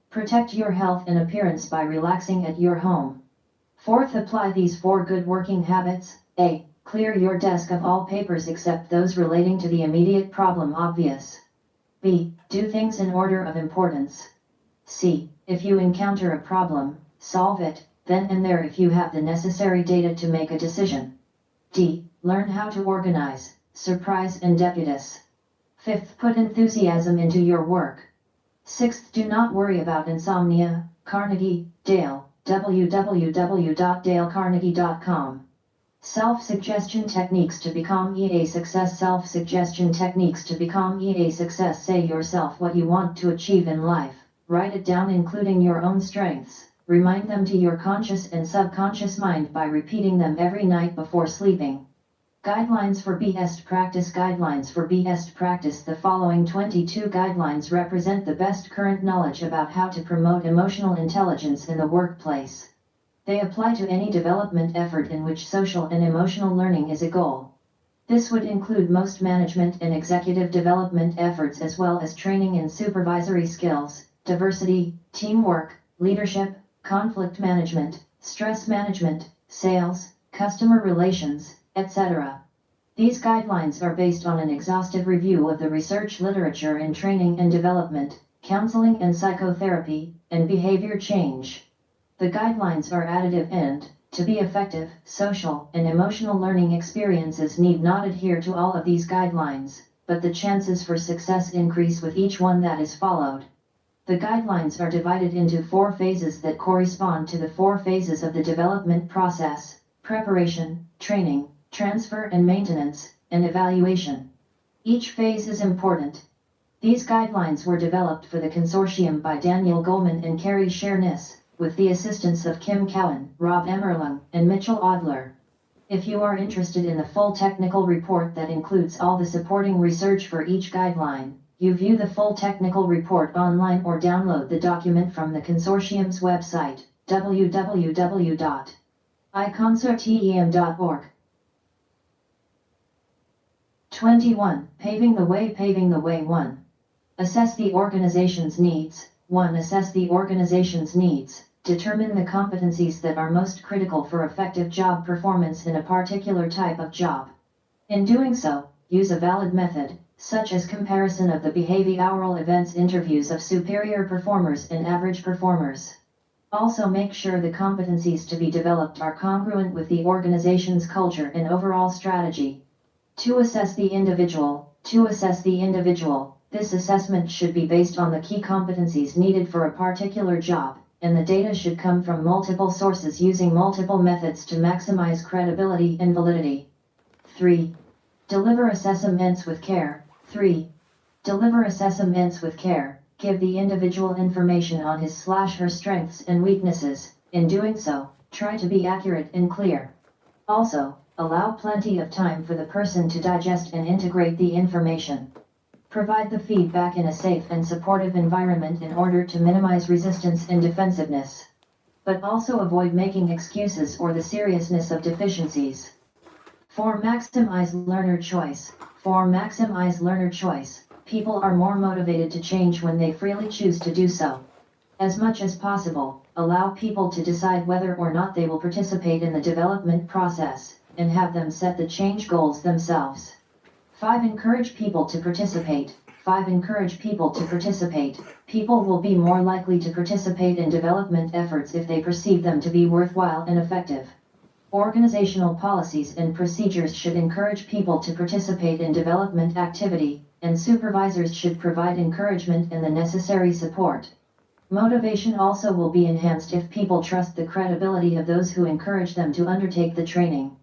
Protect your health and appearance by relaxing at your home. Fourth, apply these 4 good working habits. A. Clear your desk of all papers except those relating to the immediate problem obvious. B. Do things in order of importance. C. If you encounter a problem, solve it, then and there if you have the necessary data to make a decision. D. Learn how to organize, surprise and deputize. Fifth, put enthusiasm into your work. Sixth, do not worry about insomnia. Carnegie, Dale, www.dalecarnegie.com. Self-suggestion techniques to become a success. Self-suggestion techniques to become a success. Say yourself what you want to achieve in life. Write it down including your own strengths. Remind them to your conscious and subconscious mind by repeating them every night before sleeping. Guidelines for best practice. Guidelines for best practice. The following 22 guidelines represent the best current knowledge about how to promote emotional intelligence in the workplace. They apply to any development effort in which social and emotional learning is a goal. This would include most management and executive development efforts as well as training in supervisory skills, diversity, teamwork, leadership, conflict management, stress management, sales, customer relations, etc. These guidelines are based on an exhaustive review of the research literature in training and development, counseling and psychotherapy, and behavior change. The guidelines are additive and, to be effective, social and emotional learning experiences need not adhere to all of these guidelines, but the chances for success increase with each one that is followed. The guidelines are divided into 4 phases that correspond to the 4 phases of the development process: preparation, training, transfer and maintenance, and evaluation. Each phase is important. These guidelines were developed for the consortium by Daniel Goleman and Carrie Sherniss, with the assistance of Kim Cowan, Rob Emmerling, and Mitchell Adler. If you are interested in the full technical report that includes all the supporting research for each guideline, you view the full technical report online or download the document from the consortium's website, www.iconsortium.org. 21. Paving the way. Paving the way. 1. Assess the organization's needs. 1. Assess the organization's needs. Determine the competencies that are most critical for effective job performance in a particular type of job. In doing so, use a valid method, such as comparison of the behavioral events interviews of superior performers and average performers. Also make sure the competencies to be developed are congruent with the organization's culture and overall strategy. To assess the individual. To assess the individual, this assessment should be based on the key competencies needed for a particular job, and the data should come from multiple sources using multiple methods to maximize credibility and validity. 3. Deliver assessments with care. 3. Deliver assessments with care. Give the individual information on his/her strengths and weaknesses. In doing so, try to be accurate and clear. Also, allow plenty of time for the person to digest and integrate the information. Provide the feedback in a safe and supportive environment in order to minimize resistance and defensiveness. But also avoid making excuses or the seriousness of deficiencies. 4. Maximize learner choice. 4. Maximize learner choice. People are more motivated to change when they freely choose to do so. As much as possible, allow people to decide whether or not they will participate in the development process, and have them set the change goals themselves. 5. Encourage people to participate. 5. Encourage people to participate. People will be more likely to participate in development efforts if they perceive them to be worthwhile and effective. Organizational policies and procedures should encourage people to participate in development activity, and supervisors should provide encouragement and the necessary support. Motivation also will be enhanced if people trust the credibility of those who encourage them to undertake the training.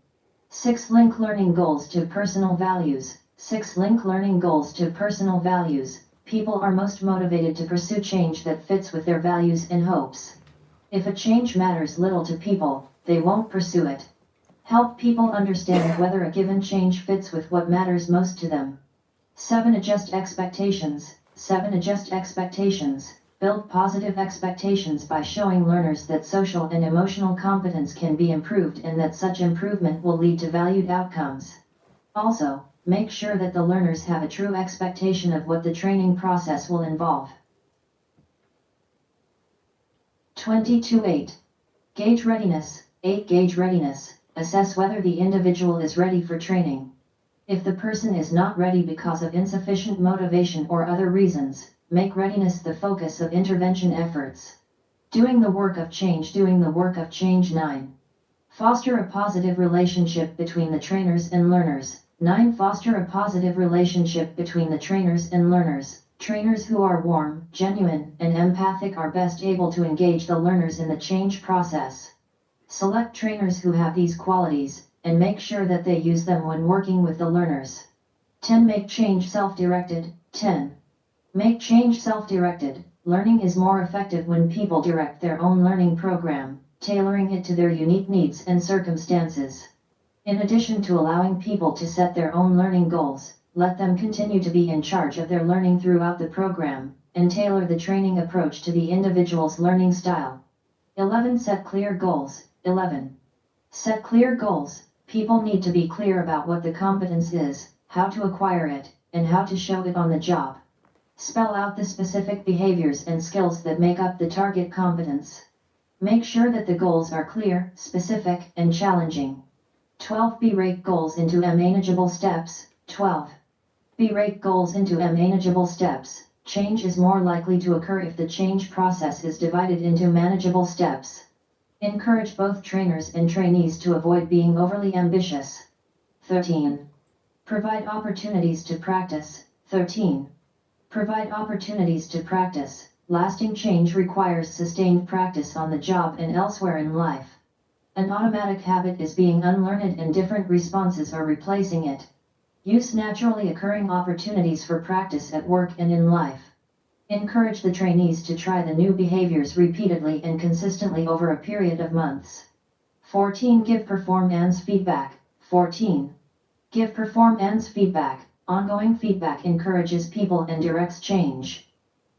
6. Link learning goals to personal values. 6. Link learning goals to personal values. People are most motivated to pursue change that fits with their values and hopes. If a change matters little to people, they won't pursue it. Help people understand whether a given change fits with what matters most to them. 7. Adjust expectations. 7. Adjust expectations. Build positive expectations by showing learners that social and emotional competence can be improved and that such improvement will lead to valued outcomes. Also, make sure that the learners have a true expectation of what the training process will involve. 22.8. Gauge readiness. 8. Gauge readiness. Assess whether the individual is ready for training. If the person is not ready because of insufficient motivation or other reasons, make readiness the focus of intervention efforts. Doing the work of change. Doing the work of change. 9. Foster a positive relationship between the trainers and learners. 9. Foster a positive relationship between the trainers and learners. Trainers who are warm, genuine, and empathic are best able to engage the learners in the change process. Select trainers who have these qualities, and make sure that they use them when working with the learners. 10. Make change self-directed. 10. Make change self-directed. Learning is more effective when people direct their own learning program, tailoring it to their unique needs and circumstances. In addition to allowing people to set their own learning goals, let them continue to be in charge of their learning throughout the program, and tailor the training approach to the individual's learning style. 11. Set clear goals. 11. Set clear goals. People need to be clear about what the competence is, how to acquire it, and how to show it on the job. Spell out the specific behaviors and skills that make up the target competence. Make sure that the goals are clear, specific, and challenging. 12. Break goals into manageable steps. 12. Break goals into manageable steps. Change is more likely to occur if the change process is divided into manageable steps. Encourage both trainers and trainees to avoid being overly ambitious. 13. Provide opportunities to practice. 13. Provide opportunities to practice. Lasting change requires sustained practice on the job and elsewhere in life. An automatic habit is being unlearned and different responses are replacing it. Use naturally occurring opportunities for practice at work and in life. Encourage the trainees to try the new behaviors repeatedly and consistently over a period of months. 14. Give performance feedback. 14. Give performance feedback. Ongoing feedback encourages people and directs change.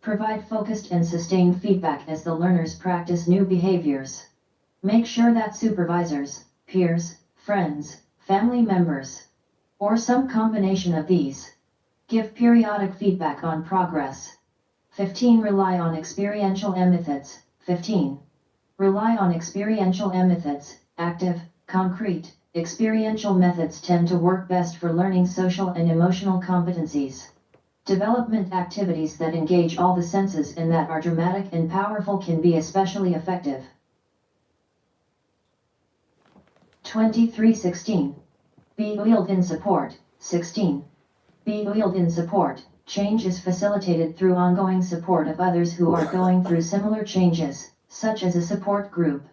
Provide focused and sustained feedback as the learners practice new behaviors. Make sure that supervisors, peers, friends, family members, or some combination of these, give periodic feedback on progress. 15. Rely on experiential methods. 15. Rely on experiential methods. Active, concrete, experiential methods tend to work best for learning social and emotional competencies. Development activities that engage all the senses and that are dramatic and powerful can be especially effective. 23:16. Be loyal in support. 16. Be loyal in support. Change is facilitated through ongoing support of others who are going through similar changes, such as a support group.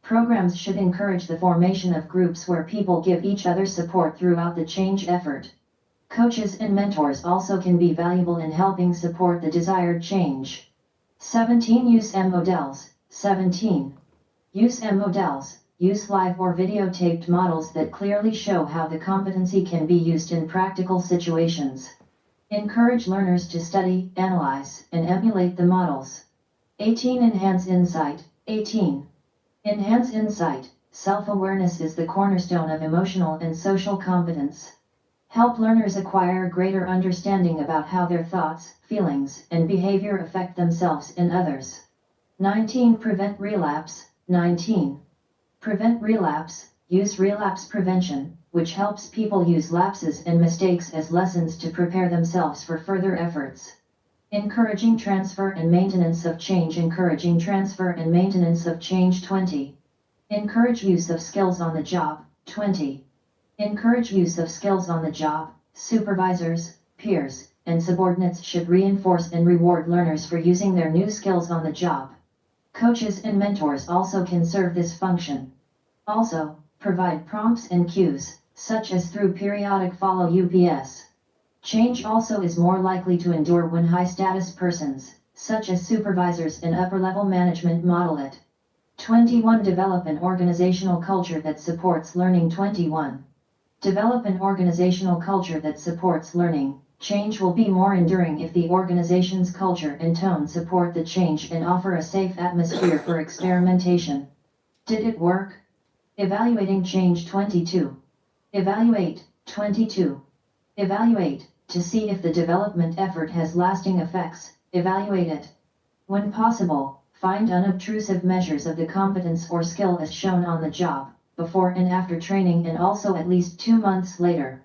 Programs should encourage the formation of groups where people give each other support throughout the change effort. Coaches and mentors also can be valuable in helping support the desired change. 17. Use models. 17. Use models. Use live or videotaped models that clearly show how the competency can be used in practical situations. Encourage learners to study, analyze, and emulate the models. 18. Enhance insight. 18. Enhance insight. Self-awareness is the cornerstone of emotional and social competence. Help learners acquire greater understanding about how their thoughts, feelings, and behavior affect themselves and others. 19. Prevent relapse. 19. Prevent relapse. Use relapse prevention, which helps people use lapses and mistakes as lessons to prepare themselves for further efforts. Encouraging transfer and maintenance of change. Encouraging transfer and maintenance of change. 20. Encourage use of skills on the job. 20. Encourage use of skills on the job. Supervisors, peers, and subordinates should reinforce and reward learners for using their new skills on the job. Coaches and mentors also can serve this function. Also, Provide prompts and cues, such as through periodic follow UPS. Change also is more likely to endure when high-status persons, such as supervisors and upper-level management, model it. 21. Develop an organizational culture that supports learning. 21. Develop an organizational culture that supports learning. Change will be more enduring if the organization's culture and tone support the change and offer a safe atmosphere for experimentation. Did it work? Evaluating change. 22. Evaluate. 22. Evaluate, to see if the development effort has lasting effects. Evaluate it. When possible, find unobtrusive measures of the competence or skill as shown on the job, before and after training, and also at least 2 months later.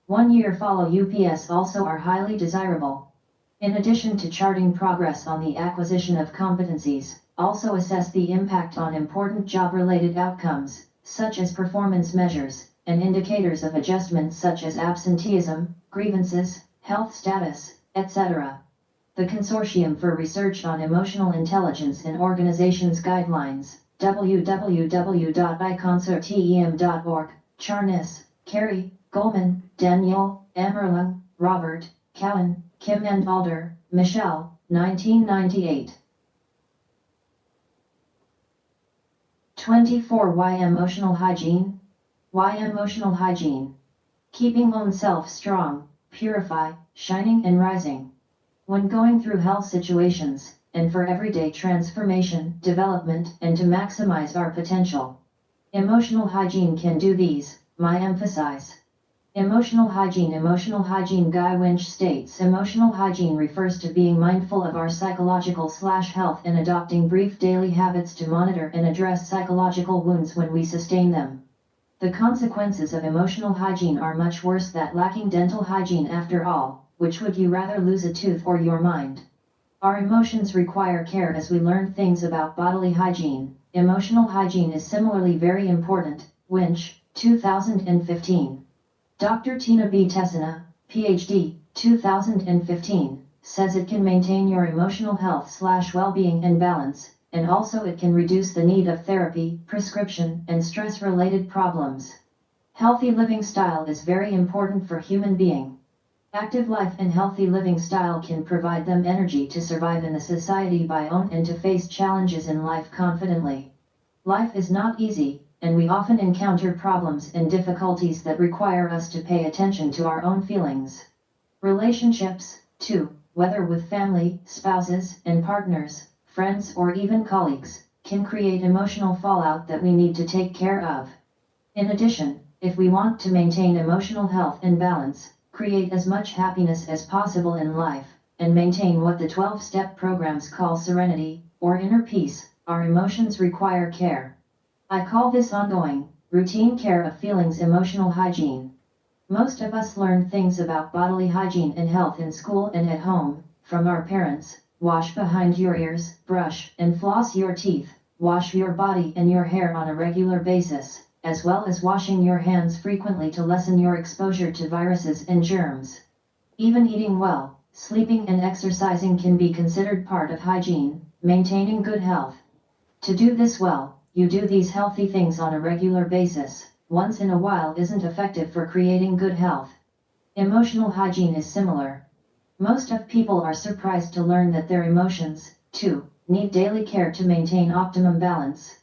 1 year follow UPS also are highly desirable. In addition to charting progress on the acquisition of competencies, also assess the impact on important job-related outcomes, such as performance measures, and indicators of adjustment such as absenteeism, grievances, health status, etc. The Consortium for Research on Emotional Intelligence in Organizations Guidelines, www.iconsortem.org, Charnes, Carey, Goldman, Daniel, Emerling, Robert, Cowan, Kim and Alder, Michelle, 1998. 24. Why emotional hygiene? Why emotional hygiene? Keeping oneself strong, purify, shining and rising. When going through health situations, and for everyday transformation, development, and to maximize our potential. Emotional hygiene can do these, my emphasize. Emotional hygiene. Emotional hygiene. Guy Winch states emotional hygiene refers to being mindful of our psychological/health and adopting brief daily habits to monitor and address psychological wounds when we sustain them. The consequences of emotional hygiene are much worse than lacking dental hygiene. After all, which would you rather, lose a tooth or your mind? Our emotions require care as we learn things about bodily hygiene. Emotional hygiene is similarly very important. Winch, 2015. Dr. Tina B. Tessina, Ph.D., 2015, says it can maintain your emotional health/well-being and balance, and also it can reduce the need of therapy, prescription, and stress-related problems. Healthy living style is very important for human being. Active life and healthy living style can provide them energy to survive in the society by own and to face challenges in life confidently. Life is not easy, and we often encounter problems and difficulties that require us to pay attention to our own feelings. Relationships, too, whether with family, spouses, and partners, friends or even colleagues, can create emotional fallout that we need to take care of. In addition, if we want to maintain emotional health and balance, create as much happiness as possible in life, and maintain what the 12-step programs call serenity, or inner peace, our emotions require care. I call this ongoing, routine care of feelings emotional hygiene. Most of us learn things about bodily hygiene and health in school and at home, from our parents: wash behind your ears, brush and floss your teeth, wash your body and your hair on a regular basis, as well as washing your hands frequently to lessen your exposure to viruses and germs. Even eating well, sleeping and exercising can be considered part of hygiene, maintaining good health. To do this well, you do these healthy things on a regular basis. Once in a while isn't effective for creating good health. Emotional hygiene is similar. Most of people are surprised to learn that their emotions, too, need daily care to maintain optimum balance.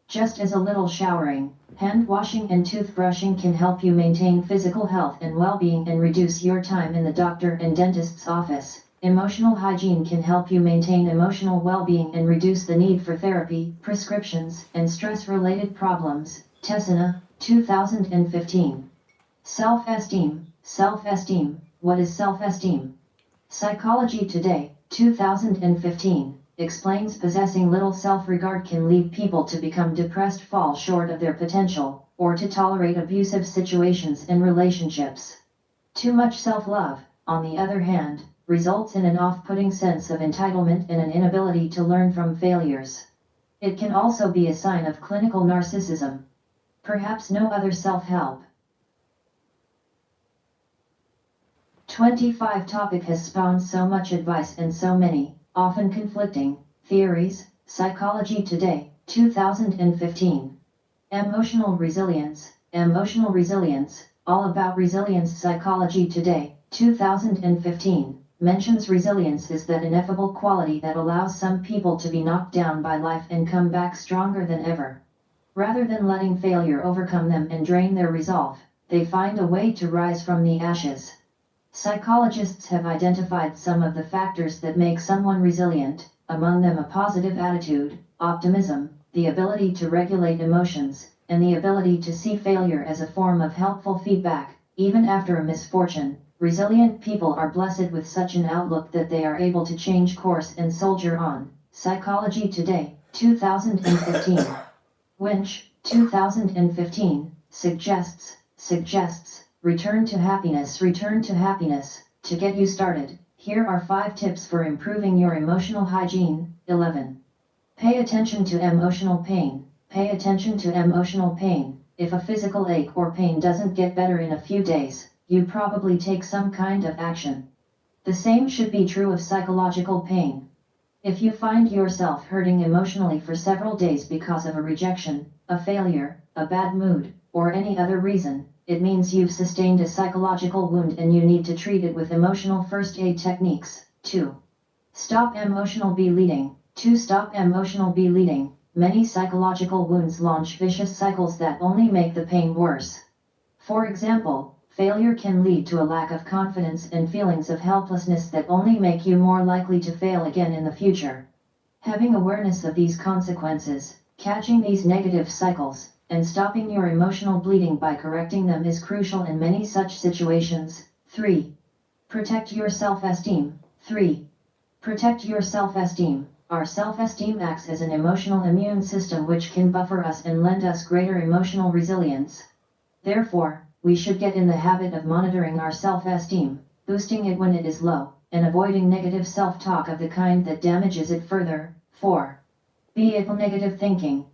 Just as a little showering, hand washing and toothbrushing can help you maintain physical health and well-being and reduce your time in the doctor and dentist's office, emotional hygiene can help you maintain emotional well-being and reduce the need for therapy, prescriptions, and stress-related problems. Tessina, 2015. Self-esteem. Self-esteem. What is self-esteem? Psychology Today, 2015, explains possessing little self-regard can lead people to become depressed, fall short of their potential, or to tolerate abusive situations and relationships. Too much self-love, on the other hand, results in an off-putting sense of entitlement and an inability to learn from failures. It can also be a sign of clinical narcissism. Perhaps no other self-help. 25 topic has spawned so much advice and so many, often conflicting, theories. Psychology Today, 2015. Emotional resilience. Emotional resilience, all about resilience. Psychology Today, 2015, mentions resilience is that ineffable quality that allows some people to be knocked down by life and come back stronger than ever. Rather than letting failure overcome them and drain their resolve, they find a way to rise from the ashes. Psychologists have identified some of the factors that make someone resilient, among them a positive attitude, optimism, the ability to regulate emotions, and the ability to see failure as a form of helpful feedback. Even after a misfortune, resilient people are blessed with such an outlook that they are able to change course and soldier on. Psychology Today, 2015. Winch, 2015, suggests, return to happiness. To get you started, here are 5 tips for improving your emotional hygiene. 11. Pay attention to emotional pain. Pay attention to emotional pain. If a physical ache or pain doesn't get better in a few days, you probably take some kind of action. The same should be true of psychological pain. If you find yourself hurting emotionally for several days because of a rejection, a failure, a bad mood, or any other reason, it means you've sustained a psychological wound and you need to treat it with emotional first aid techniques. 2. Stop emotional bleeding. To stop emotional bleeding, many psychological wounds launch vicious cycles that only make the pain worse. For example, failure can lead to a lack of confidence and feelings of helplessness that only make you more likely to fail again in the future. Having awareness of these consequences, catching these negative cycles, and stopping your emotional bleeding by correcting them is crucial in many such situations. 3. Protect your self-esteem. 3. Protect your self-esteem. Our self-esteem acts as an emotional immune system which can buffer us and lend us greater emotional resilience. Therefore, we should get in the habit of monitoring our self-esteem, boosting it when it is low, and avoiding negative self-talk of the kind that damages it further. 4. Be able negative thinking.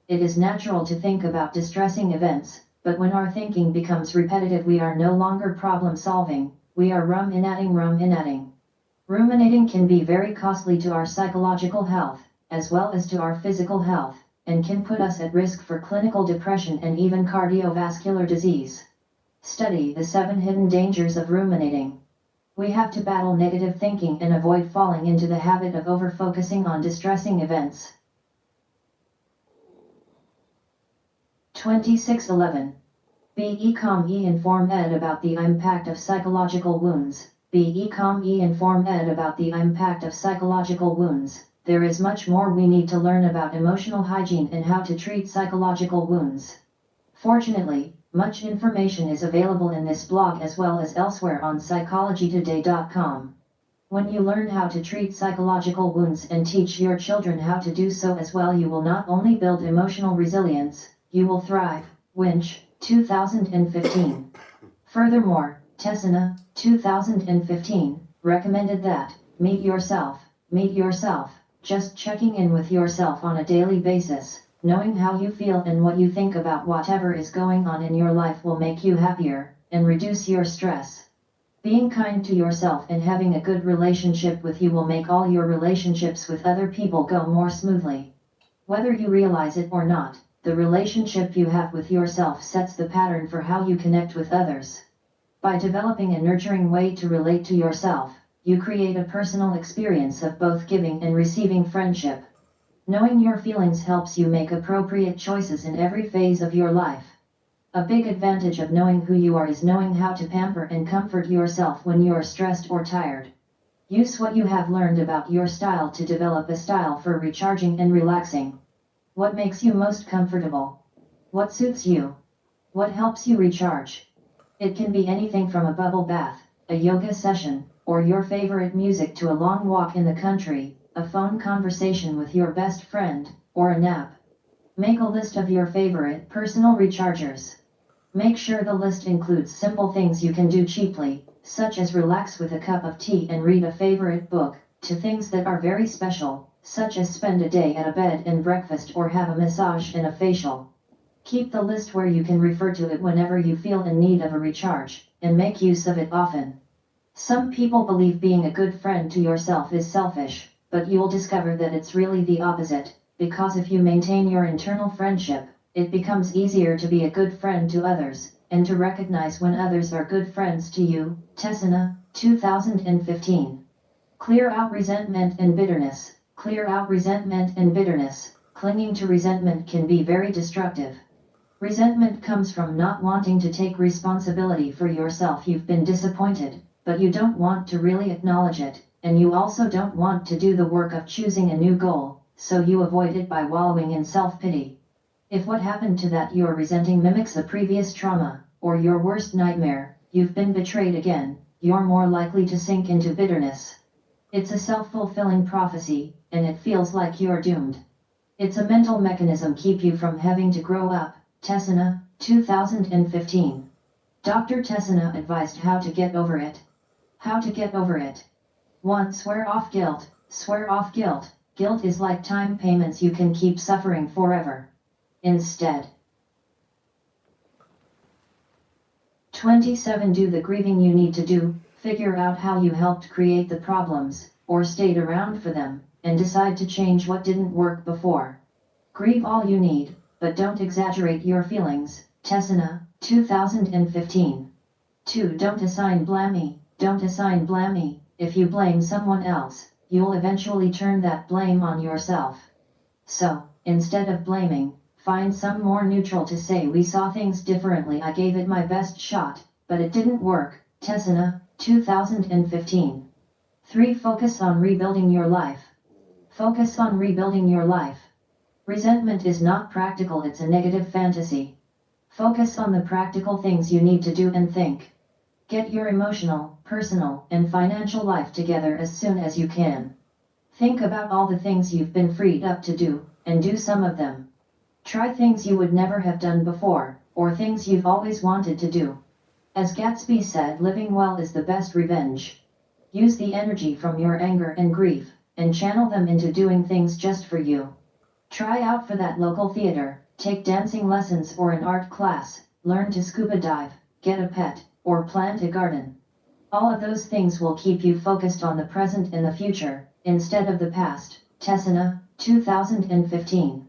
It is natural to think about distressing events, but when our thinking becomes repetitive we are no longer problem solving, we are ruminating. Ruminating can be very costly to our psychological health, as well as to our physical health, and can put us at risk for clinical depression and even cardiovascular disease. Study the 7 hidden dangers of ruminating. We have to battle negative thinking and avoid falling into the habit of over-focusing on distressing events. 2611. Be informed about the impact of psychological wounds. Be informed about the impact of psychological wounds. There is much more we need to learn about emotional hygiene and how to treat psychological wounds. Fortunately, much information is available in this blog as well as elsewhere on psychologytoday.com. When you learn how to treat psychological wounds and teach your children how to do so as well, you will not only build emotional resilience, you will thrive. Winch, 2015. Furthermore, Tessina, 2015, recommended that, meet yourself, just checking in with yourself on a daily basis, knowing how you feel and what you think about whatever is going on in your life will make you happier, and reduce your stress. Being kind to yourself and having a good relationship with you will make all your relationships with other people go more smoothly. Whether you realize it or not, the relationship you have with yourself sets the pattern for how you connect with others. By developing a nurturing way to relate to yourself, you create a personal experience of both giving and receiving friendship. Knowing your feelings helps you make appropriate choices in every phase of your life. A big advantage of knowing who you are is knowing how to pamper and comfort yourself when you are stressed or tired. Use what you have learned about your style to develop a style for recharging and relaxing. What makes you most comfortable? What suits you? What helps you recharge? It can be anything from a bubble bath, a yoga session, or your favorite music to a long walk in the country, a phone conversation with your best friend, or a nap. Make a list of your favorite personal rechargers. Make sure the list includes simple things you can do cheaply, such as relax with a cup of tea and read a favorite book, to things that are very special, such as spend a day at a bed and breakfast or have a massage and a facial. Keep the list where you can refer to it whenever you feel in need of a recharge, and make use of it often. Some people believe being a good friend to yourself is selfish, but you'll discover that it's really the opposite. because if you maintain your internal friendship, it becomes easier to be a good friend to others, and to recognize when others are good friends to you. Tessina, 2015. Clear out resentment and bitterness. Clear out resentment and bitterness. Clinging to resentment can be very destructive. Resentment comes from not wanting to take responsibility for yourself. You've been disappointed, but you don't want to really acknowledge it, and you also don't want to do the work of choosing a new goal, so you avoid it by wallowing in self-pity. If what happened to that you're resenting mimics a previous trauma, or your worst nightmare, you've been betrayed again, you're more likely to sink into bitterness. It's a self-fulfilling prophecy, and it feels like you're doomed. It's a mental mechanism keep you from having to grow up. Tessina, 2015. Dr. Tessina advised how to get over it. How to get over it. 1. Swear off guilt. Swear off guilt. Guilt is like time payments you can keep suffering forever. Instead. 27. Do the grieving you need to do. Figure out how you helped create the problems, or stayed around for them, and decide to change what didn't work before. Grieve all you need, but don't exaggerate your feelings. Tessina, 2015. 2. Don't assign blame. Don't assign blame. If you blame someone else, you'll eventually turn that blame on yourself. So, instead of blaming, find some more neutral to say. We saw things differently. I gave it my best shot, but it didn't work. Tessina, 2015. 3. Focus on rebuilding your life. Focus on rebuilding your life. Resentment is not practical, it's a negative fantasy. Focus on the practical things you need to do and think. Get your emotional, personal, and financial life together as soon as you can. Think about all the things you've been freed up to do, and do some of them. Try things you would never have done before, or things you've always wanted to do. As Gatsby said, living well is the best revenge. Use the energy from your anger and grief, and channel them into doing things just for you. Try out for that local theater, take dancing lessons or an art class, learn to scuba dive, get a pet, or plant a garden. All of those things will keep you focused on the present and the future, instead of the past. Tessina, 2015.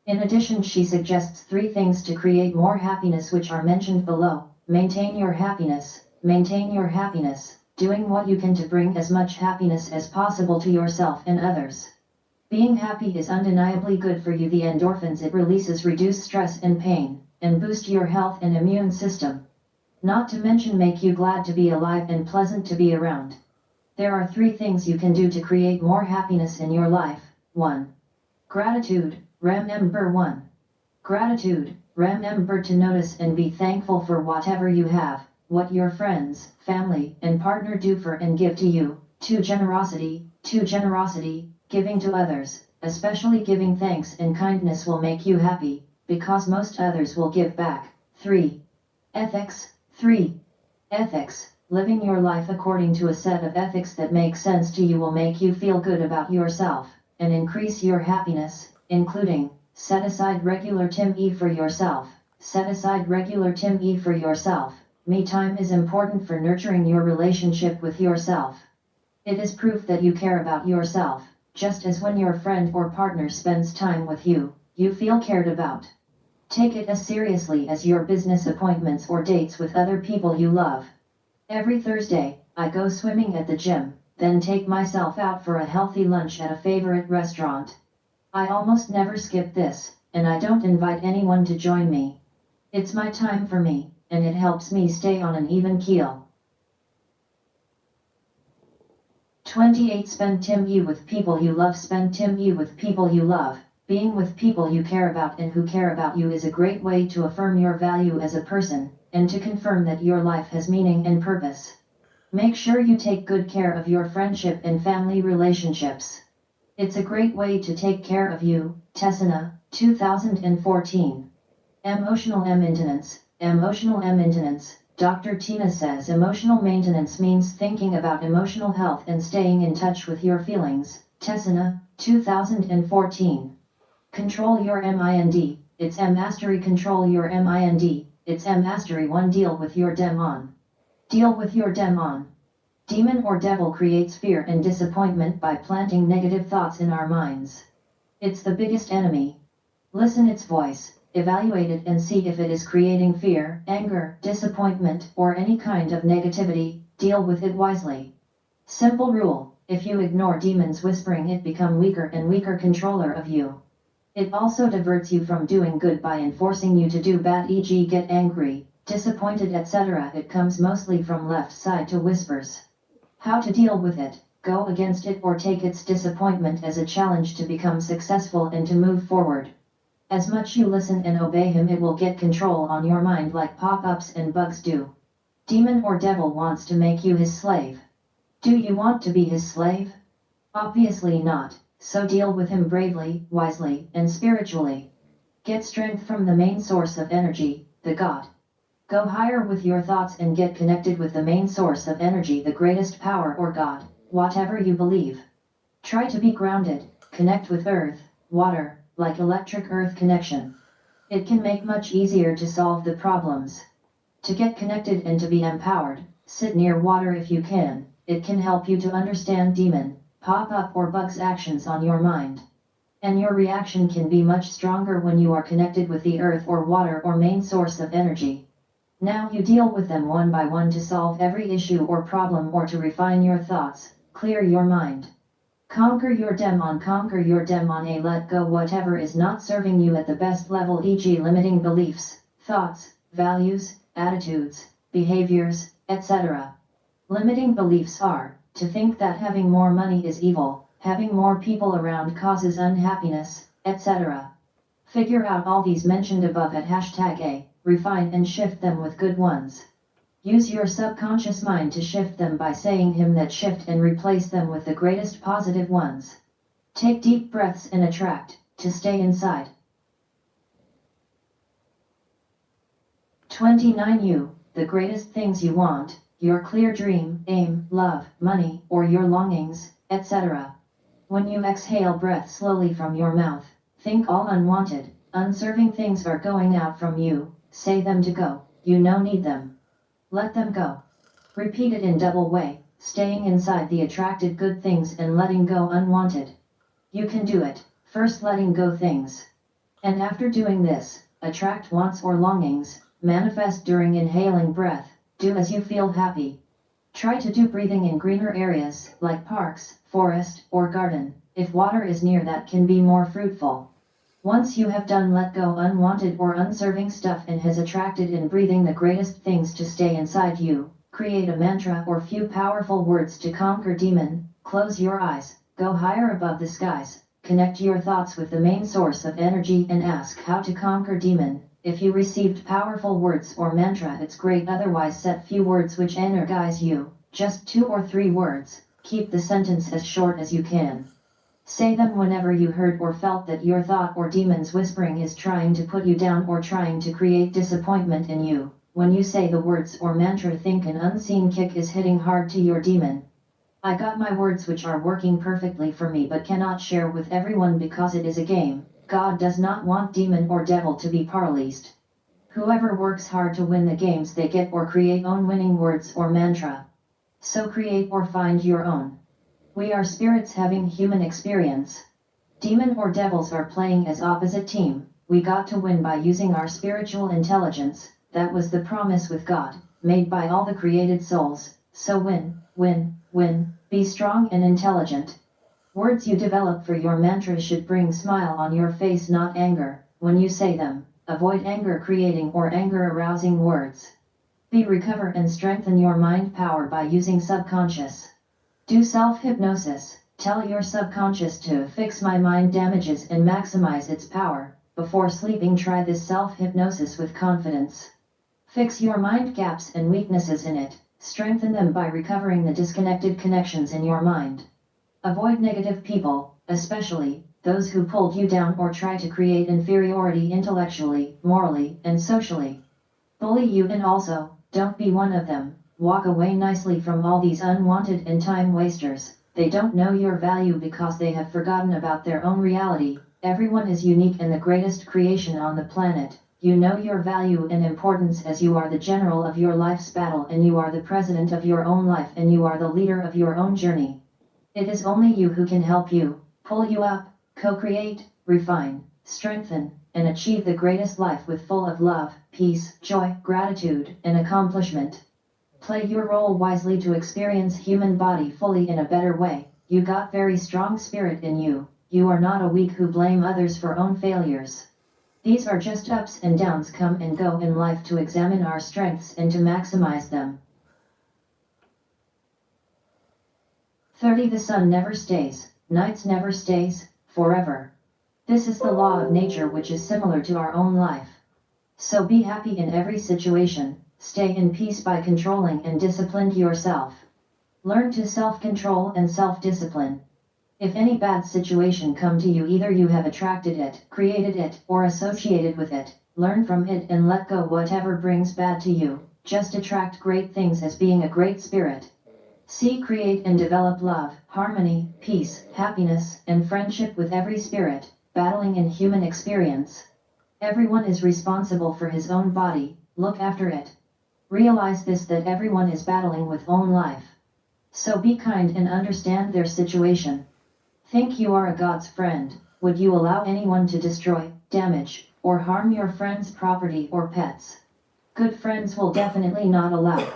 In addition, she suggests 3 things to create more happiness, which are mentioned below. Maintain your happiness. Maintain your happiness, doing what you can to bring as much happiness as possible to yourself and others. Being happy is undeniably good for you. The endorphins it releases reduce stress and pain, and boost your health and immune system. Not to mention make you glad to be alive and pleasant to be around. There are 3 things you can do to create more happiness in your life. 1. Gratitude. Remember 1. Gratitude. Remember to notice and be thankful for whatever you have, what your friends, family, and partner do for and give to you. 2. Generosity. 2. Generosity. Giving to others, especially giving thanks and kindness, will make you happy, because most others will give back. 3. Ethics. 3. Ethics. Living your life according to a set of ethics that make sense to you will make you feel good about yourself, and increase your happiness, including, set aside regular time for yourself. Set aside regular time for yourself. Me time is important for nurturing your relationship with yourself. It is proof that you care about yourself. Just as when your friend or partner spends time with you, you feel cared about. Take it as seriously as your business appointments or dates with other people you love. Every Thursday, I go swimming at the gym, then take myself out for a healthy lunch at a favorite restaurant. I almost never skip this, and I don't invite anyone to join me. It's my time for me, and it helps me stay on an even keel. 28. Spend time with people you love. Spend time with people you love. Being with people you care about and who care about you is a great way to affirm your value as a person, and to confirm that your life has meaning and purpose. Make sure you take good care of your friendship and family relationships. It's a great way to take care of you. Tessina, 2014. Emotional maintenance. Emotional maintenance. Dr. Tina says emotional maintenance means thinking about emotional health and staying in touch with your feelings. Tessina, 2014. Control your mind. It's mastery. Control your mind. It's mastery. 1. Deal with your demon. Deal with your demon. Demon or devil creates fear and disappointment by planting negative thoughts in our minds. It's the biggest enemy. Listen its voice, evaluate it and see if it is creating fear, anger, disappointment, or any kind of negativity. Deal with it wisely. Simple rule: if you ignore demons whispering, it become weaker and weaker controller of you. It also diverts you from doing good by enforcing you to do bad, e.g. get angry, disappointed, etc. It comes mostly from left side to whispers. How to deal with it: go against it or take its disappointment as a challenge to become successful and to move forward. As much you listen and obey him, it will get control on your mind like pop-ups and bugs do. Demon or devil wants to make you his slave. Do you want to be his slave? Obviously not, so deal with him bravely, wisely, and spiritually. Get strength from the main source of energy, the God. Go higher with your thoughts and get connected with the main source of energy, the greatest power or God, whatever you believe. Try to be grounded, connect with earth, water, like electric earth connection. It can make much easier to solve the problems. To get connected and to be empowered, sit near water if you can. It can help you to understand demon, pop-up or bugs actions on your mind. And your reaction can be much stronger when you are connected with the earth or water or main source of energy. Now you deal with them one by one to solve every issue or problem or to refine your thoughts, clear your mind. Conquer your demon, let go whatever is not serving you at the best level, e.g. limiting beliefs, thoughts, values, attitudes, behaviors, etc. Limiting beliefs are, to think that having more money is evil, having more people around causes unhappiness, etc. Figure out all these mentioned above at #A, refine and shift them with good ones. Use your subconscious mind to shift them by saying him that shift and replace them with the greatest positive ones. Take deep breaths and attract, to stay inside. 29. You, the greatest things you want, your clear dream, aim, love, money, or your longings, etc. When you exhale breath slowly from your mouth, think all unwanted, unserving things are going out from you, say them to go, you no need them. Let them go. Repeat it in double way, staying inside the attracted good things and letting go unwanted. You can do it, first letting go things. And after doing this, attract wants or longings, manifest during inhaling breath, do as you feel happy. Try to do breathing in greener areas, like parks, forest, or garden, if water is near that can be more fruitful. Once you have done let go unwanted or unserving stuff and has attracted in breathing the greatest things to stay inside you, create a mantra or few powerful words to conquer demon, close your eyes, go higher above the skies, connect your thoughts with the main source of energy and ask how to conquer demon. If you received powerful words or mantra, it's great, otherwise set few words which energize you, just 2 or 3 words, keep the sentence as short as you can. Say them whenever you heard or felt that your thought or demon's whispering is trying to put you down or trying to create disappointment in you. When you say the words or mantra, think an unseen kick is hitting hard to your demon. I got my words which are working perfectly for me but cannot share with everyone because it is a game. God does not want demon or devil to be paralysed. Whoever works hard to win the games they get or create own winning words or mantra. So create or find your own. We are spirits having human experience. Demon or devils are playing as opposite team. We got to win by using our spiritual intelligence. That was the promise with God, made by all the created souls. So win, win, win, be strong and intelligent. Words you develop for your mantra should bring smile on your face, not anger, when you say them. Avoid anger creating or anger arousing words. Recover and strengthen your mind power by using subconscious. Do self-hypnosis, tell your subconscious to fix my mind damages and maximize its power. Before sleeping, try this self-hypnosis with confidence. Fix your mind gaps and weaknesses in it, strengthen them by recovering the disconnected connections in your mind. Avoid negative people, especially those who pulled you down or try to create inferiority intellectually, morally, and socially. Bully you, and also, don't be one of them. Walk away nicely from all these unwanted and time wasters. They don't know your value because they have forgotten about their own reality. Everyone is unique and the greatest creation on the planet. You know your value and importance as you are the general of your life's battle and you are the president of your own life and you are the leader of your own journey. It is only you who can help you, pull you up, co-create, refine, strengthen, and achieve the greatest life with full of love, peace, joy, gratitude, and accomplishment. Play your role wisely to experience human body fully in a better way. You got very strong spirit in you. You are not a weak who blame others for own failures. These are just ups and downs come and go in life to examine our strengths and to maximize them. 30. The sun never stays, nights never stays, forever. This is the law of nature which is similar to our own life. So be happy in every situation, stay in peace by controlling and disciplined yourself. Learn to self-control and self-discipline. If any bad situation come to you, either you have attracted it, created it, or associated with it, learn from it and let go whatever brings bad to you. Just attract great things as being a great spirit. See, create and develop love, harmony, peace, happiness, and friendship with every spirit, battling in human experience. Everyone is responsible for his own body, look after it. Realize this, that everyone is battling with own life. So be kind and understand their situation. Think you are a God's friend. Would you allow anyone to destroy, damage, or harm your friend's property or pets? Good friends will definitely not allow.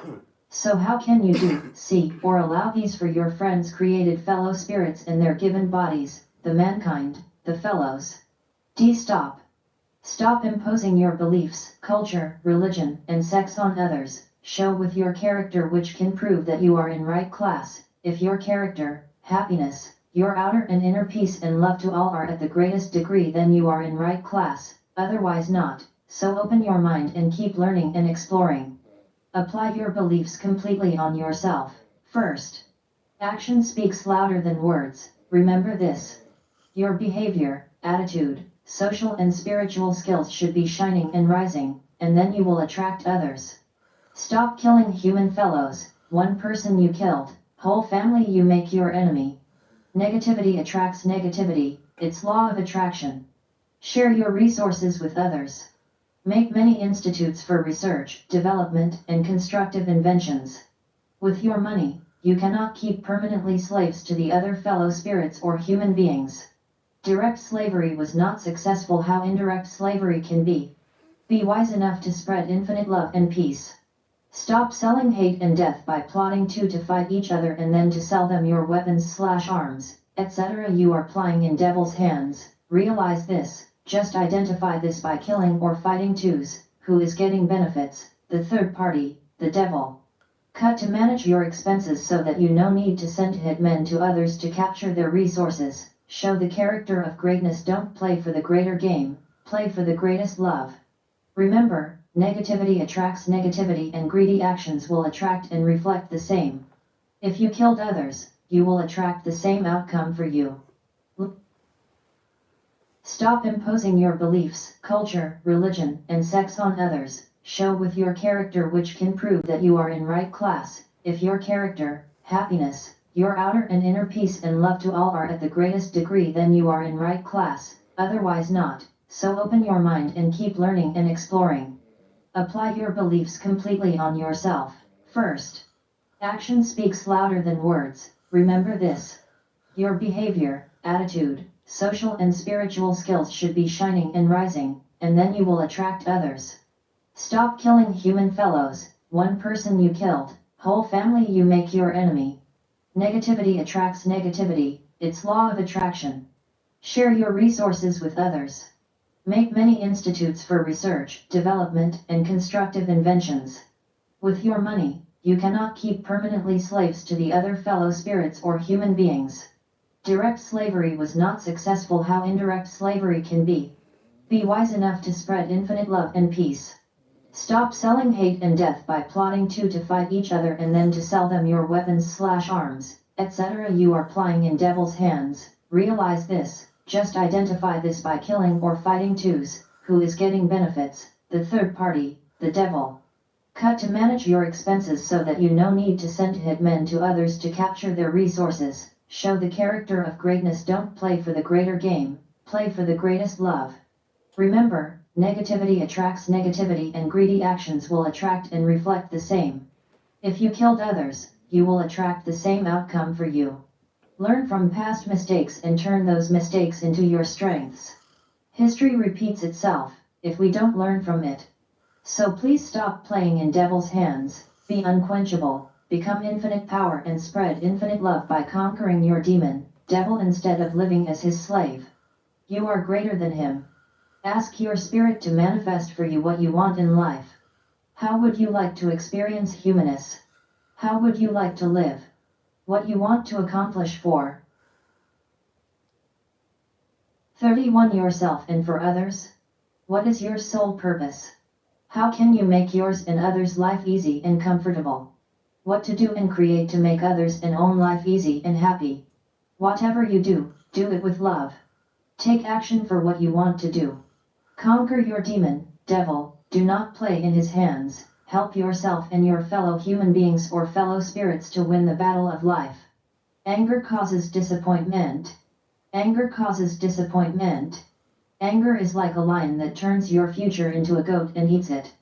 So how can you do, see, or allow these for your friends' created fellow spirits in their given bodies, the mankind, the fellows? Stop. Stop imposing your beliefs, culture, religion, and sex on others. Show with your character which can prove that you are in right class. If your character, happiness, your outer and inner peace and love to all are at the greatest degree, then you are in right class, otherwise not. So open your mind and keep learning and exploring. Apply your beliefs completely on yourself. First, action speaks louder than words. Remember this. Your behavior, attitude, social and spiritual skills should be shining and rising, and then you will attract others. Stop killing human fellows. One person you killed, whole family you make your enemy. Negativity attracts negativity, it's law of attraction. Share your resources with others. Make many institutes for research, development, and constructive inventions. With your money, you cannot keep permanently slaves to the other fellow spirits or human beings. Direct slavery was not successful. How indirect slavery can be. Be wise enough to spread infinite love and peace. Stop selling hate and death by plotting to fight each other and then to sell them your weapons/arms, etc. You are playing in devil's hands. Realize this. Just identify this by killing or fighting twos. Who is getting benefits? The third party, the devil. Cut to manage your expenses so that you no need to send hitmen to others to capture their resources. Show the character of greatness. Don't play for the greater game, play for the greatest love. Remember, negativity attracts negativity and greedy actions will attract and reflect the same. If you killed others, you will attract the same outcome for you. Stop imposing your beliefs, culture, religion, and sex on others. Show with your character which can prove that you are in right class. If your character, happiness, your outer and inner peace and love to all are at the greatest degree, then you are in right class, otherwise not. So open your mind and keep learning and exploring. Apply your beliefs completely on yourself. First, action speaks louder than words. Remember this. Your behavior, attitude, social and spiritual skills should be shining and rising, and then you will attract others. Stop killing human fellows. One person you killed, whole family you make your enemy. Negativity attracts negativity, it's law of attraction. Share your resources with others. Make many institutes for research, development, and constructive inventions. With your money, you cannot keep permanently slaves to the other fellow spirits or human beings. Direct slavery was not successful. How indirect slavery can be. Be wise enough to spread infinite love and peace. Stop selling hate and death by plotting to fight each other and then to sell them your weapons/arms, etc. You are playing in devil's hands. Realize this. Just identify this by killing or fighting twos. Who is getting benefits? The third party, the devil. Cut to manage your expenses so that you no need to send hitmen to others to capture their resources. Show the character of greatness. Don't play for the greater game, play for the greatest love. Remember, negativity attracts negativity and greedy actions will attract and reflect the same. If you killed others, you will attract the same outcome for you. Learn from past mistakes and turn those mistakes into your strengths. History repeats itself, if we don't learn from it. So please stop playing in devil's hands, be unquenchable, become infinite power and spread infinite love by conquering your demon, devil, instead of living as his slave. You are greater than him. Ask your spirit to manifest for you what you want in life. How would you like to experience humanness? How would you like to live? What you want to accomplish for 31 yourself and for others? What is your sole purpose? How can you make yours and others' life easy and comfortable? What to do and create to make others and own life easy and happy? Whatever you do, do it with love. Take action for what you want to do. Conquer your demon, devil, do not play in his hands, help yourself and your fellow human beings or fellow spirits to win the battle of life. Anger causes disappointment. Anger causes disappointment. Anger is like a lion that turns your future into a goat and eats it.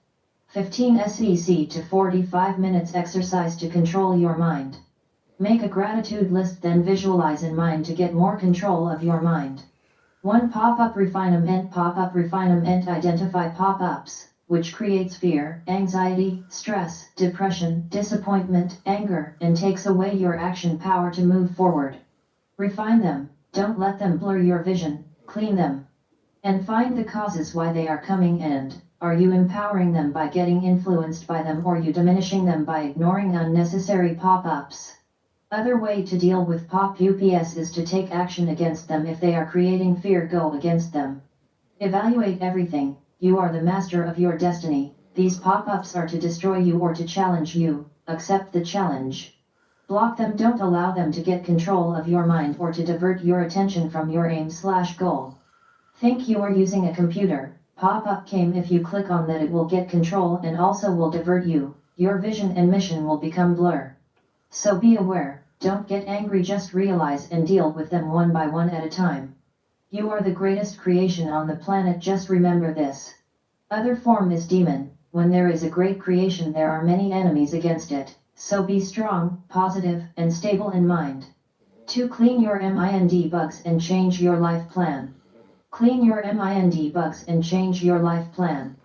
15 sec to 45 minutes exercise to control your mind. Make a gratitude list, then visualize in mind to get more control of your mind. 1 pop-up refinement. Pop-up refinement. Identify pop-ups, which creates fear, anxiety, stress, depression, disappointment, anger, and takes away your action power to move forward. Refine them, don't let them blur your vision, clean them. And find the causes why they are coming, and are you empowering them by getting influenced by them, or you diminishing them by ignoring unnecessary pop-ups? Other way to deal with pop-ups is to take action against them. If they are creating fear, go against them. Evaluate everything. You are the master of your destiny. These pop-ups are to destroy you or to challenge you. Accept the challenge. Block them. Don't allow them to get control of your mind or to divert your attention from your aim/goal. Think you are using a computer. Pop-up came. If you click on that, it will get control and also will divert you. Your vision and mission will become blur. So be aware. Don't get angry, just realize and deal with them one by one at a time. You are the greatest creation on the planet, just remember this. Other form is demon. When there is a great creation, there are many enemies against it, so be strong, positive, and stable in mind. 2. Clean your mind bugs and change your life plan. Clean your mind bugs and change your life plan.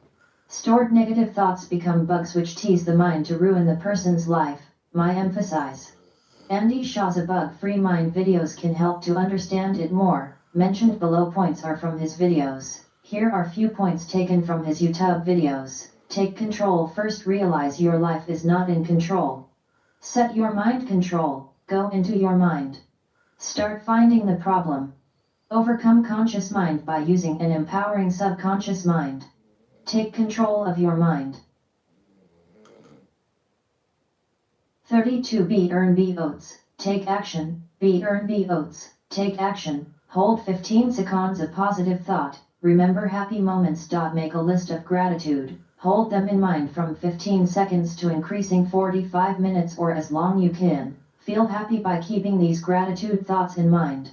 Stored negative thoughts become bugs which tease the mind to ruin the person's life. My emphasize. Andy Shaw's A Bug-Free Mind videos can help to understand it more. Mentioned below points are from his videos. Here are few points taken from his YouTube videos. Take control first. Realize your life is not in control. Set your mind control. Go into your mind. Start finding the problem. Overcome conscious mind by using an empowering subconscious mind. Take control of your mind. 32. Be earn be oats. Take action. Be earn be oats. Take action. Hold 15 seconds of positive thought. Remember happy moments. Make a list of gratitude. Hold them in mind from 15 seconds to increasing 45 minutes or as long you can. Feel happy by keeping these gratitude thoughts in mind.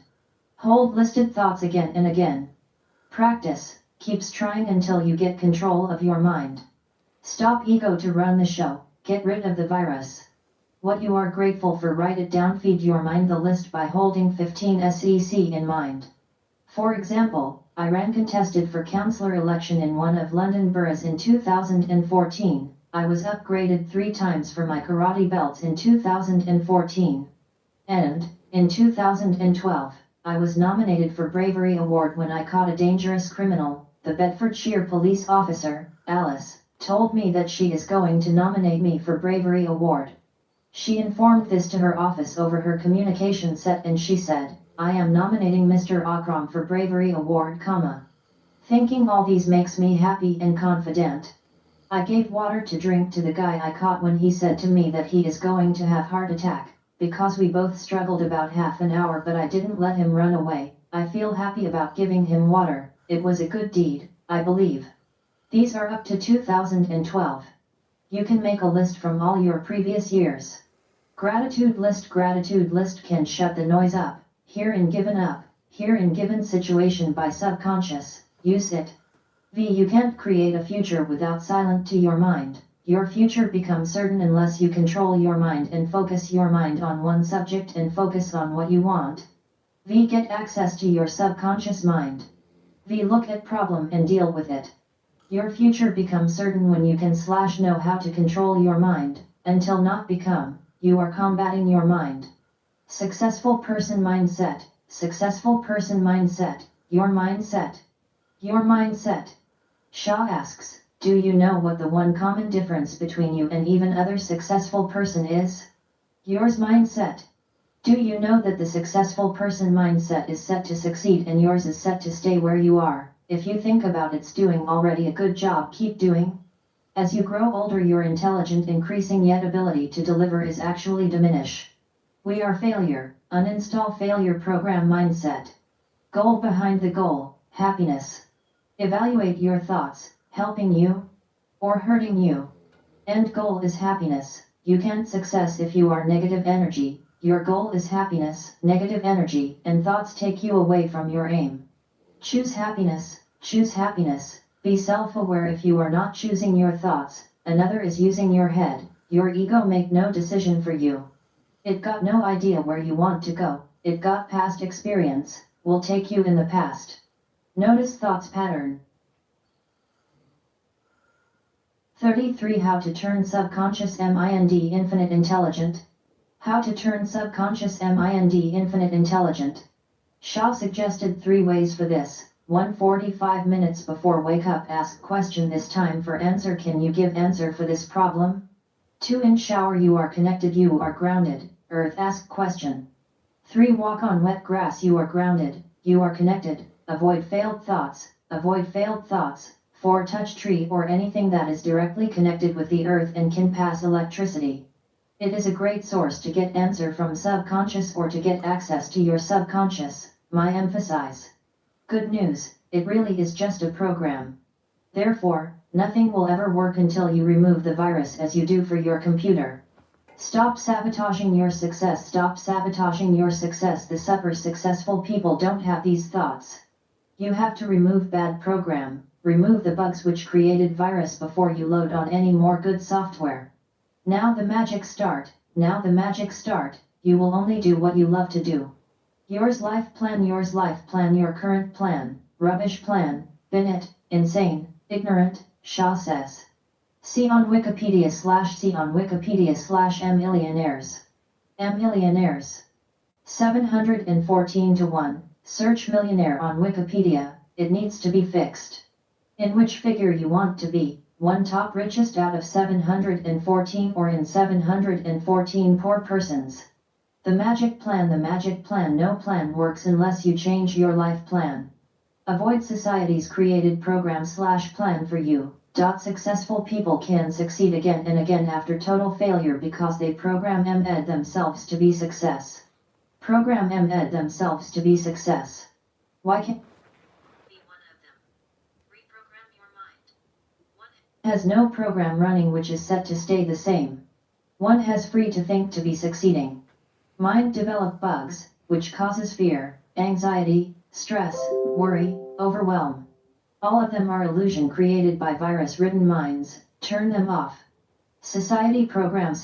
Hold listed thoughts again and again. Practice. Keeps trying until you get control of your mind. Stop ego to run the show. Get rid of the virus. What you are grateful for, write it down. Feed your mind the list by holding 15 sec in mind. For example, I ran contested for councillor election in one of London boroughs in 2014. I was upgraded 3 times for my karate belts in 2014. And, in 2012, I was nominated for Bravery Award when I caught a dangerous criminal. The Bedfordshire police officer, Alice, told me that she is going to nominate me for Bravery Award. She informed this to her office over her communication set, and she said, I am nominating Mr. Akram for Bravery Award, Thinking all these makes me happy and confident. I gave water to drink to the guy I caught when he said to me that he is going to have heart attack, because we both struggled about half an hour, but I didn't let him run away. I feel happy about giving him water. It was a good deed, I believe. These are up to 2012. You can make a list from all your previous years. Gratitude list can shut the noise up. Here in given situation by subconscious. Use it. You can't create a future without silent to your mind. your future becomes certain unless you control your mind and focus your mind on one subject and focus on what you want. V. Get access to your subconscious mind. V. Look at problem and deal with it. Your future becomes certain when you can / know how to control your mind, until not become, you are combating your mind. Successful person mindset, successful person mindset, your mindset. Your mindset. Shah asks, do you know what the one common difference between you and even other successful person is? Yours mindset. Do you know that the successful person mindset is set to succeed and yours is set to stay where you are? If you think about it's doing already a good job, keep doing. As you grow older, your intelligent increasing yet ability to deliver is actually diminish. We are failure, uninstall failure program mindset. Goal behind the goal, happiness. Evaluate your thoughts, helping you or hurting you. End goal is happiness. You can't success if you are negative energy. Your goal is happiness, negative energy, and thoughts take you away from your aim. Choose happiness, be self-aware. If you are not choosing your thoughts, another is using your head, your ego make no decision for you. It got no idea where you want to go, it got past experience, will take you in the past. Notice thoughts pattern. 33. How to turn subconscious mind infinite intelligent. How to turn subconscious mind infinite intelligent. Shah suggested 3 ways for this. 1. 45 minutes before wake up, ask question, this time for answer. Can you give answer for this problem? 2. In shower, you are connected, you are grounded, earth, ask question. 3. Walk on wet grass, you are grounded, you are connected, avoid failed thoughts, 4. Touch tree or anything that is directly connected with the earth and can pass electricity. It is a great source to get answer from subconscious or to get access to your subconscious. My emphasize. Good news, it really is just a program. Therefore, nothing will ever work until you remove the virus as you do for your computer. Stop sabotaging your success, stop sabotaging your success. The super successful people don't have these thoughts. You have to remove bad program, remove the bugs which created virus before you load on any more good software. Now the magic start, you will only do what you love to do. Yours life plan, your current plan, rubbish plan, bin it, insane, ignorant, Shah says. See on Wikipedia /millionaires. Millionaires. 714 to 1, search millionaire on Wikipedia, it needs to be fixed. In which figure you want to be, 1 top richest out of 714 or in 714 poor persons. The magic plan, no plan works unless you change your life plan. Avoid society's created program / plan for you. Successful people can succeed again and again after total failure because they program themselves to be success. Program themselves to be success. Why can't be one of them? Reprogram your mind. One has no program running which is set to stay the same. One has free to think to be succeeding. Mind develop bugs, which causes fear, anxiety, stress, worry, overwhelm. All of them are illusion created by virus-ridden minds, turn them off. Society program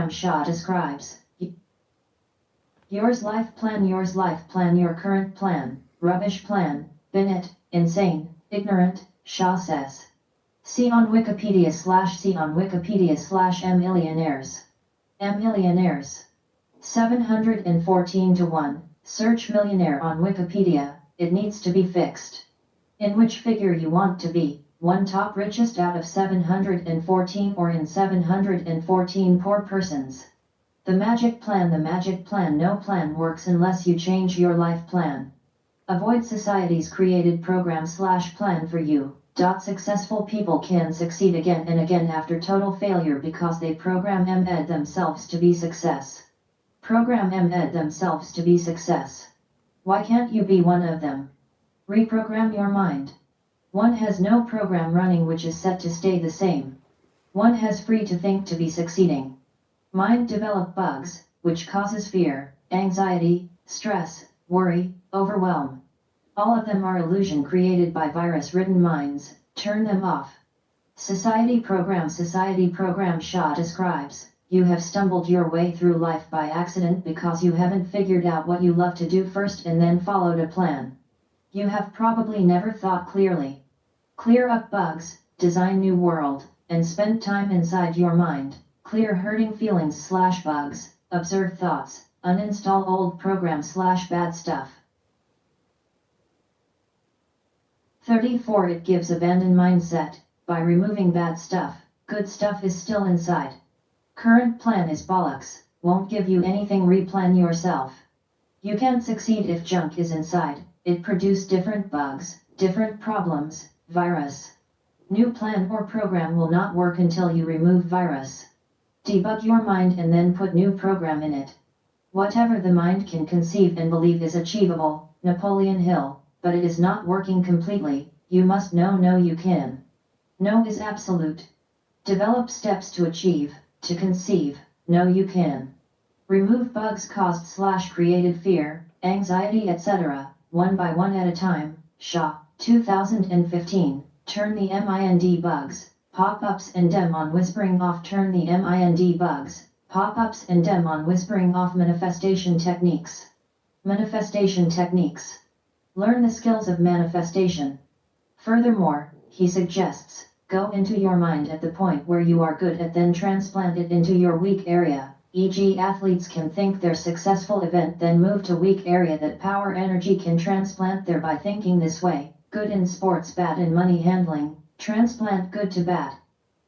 Shah describes. Yours life plan, your current plan, rubbish plan, bin it, insane, ignorant, Shah says. See on Wikipedia /millionaires. Millionaires. 714 to 1, search millionaire on Wikipedia, it needs to be fixed. In which figure you want to be, 1 top richest out of 714 or in 714 poor persons. The magic plan, no plan works unless you change your life plan. Avoid society's created program / plan for you. Successful people can succeed again and again after total failure because they program themselves to be success. Program themselves to be success. Why can't you be one of them? Reprogram your mind. One has no program running which is set to stay the same. One has free to think to be succeeding. Mind develop bugs, which causes fear, anxiety, stress, worry, overwhelm. All of them are illusion created by virus-ridden minds, turn them off. Society program Shah describes, you have stumbled your way through life by accident because you haven't figured out what you love to do first and then followed a plan. You have probably never thought clearly. Clear up bugs, design new world, and spend time inside your mind. Clear hurting feelings / bugs, observe thoughts, uninstall old programs / bad stuff. 34 It gives abandoned mindset. By removing bad stuff, good stuff is still inside. Current plan is bollocks, won't give you anything. Replan yourself. You can't succeed if junk is inside, it produce different bugs, different problems, virus. New plan or program will not work until you remove virus. Debug your mind and then put new program in it. Whatever the mind can conceive and believe is achievable, Napoleon Hill, but it is not working completely. You must know you can. No is absolute. Develop steps to achieve, to conceive, know you can. Remove bugs caused / created fear, anxiety etc., one by one at a time. Shah, 2015, turn the mind bugs, pop-ups and dem on whispering off. Turn the mind bugs, pop-ups and dem on whispering off. Manifestation techniques. Manifestation techniques. Learn the skills of manifestation. Furthermore, he suggests, go into your mind at the point where you are good at, then transplant it into your weak area, e.g. athletes can think their successful event then move to weak area that power energy can transplant there by thinking this way, good in sports, bad in money handling, transplant good to bad.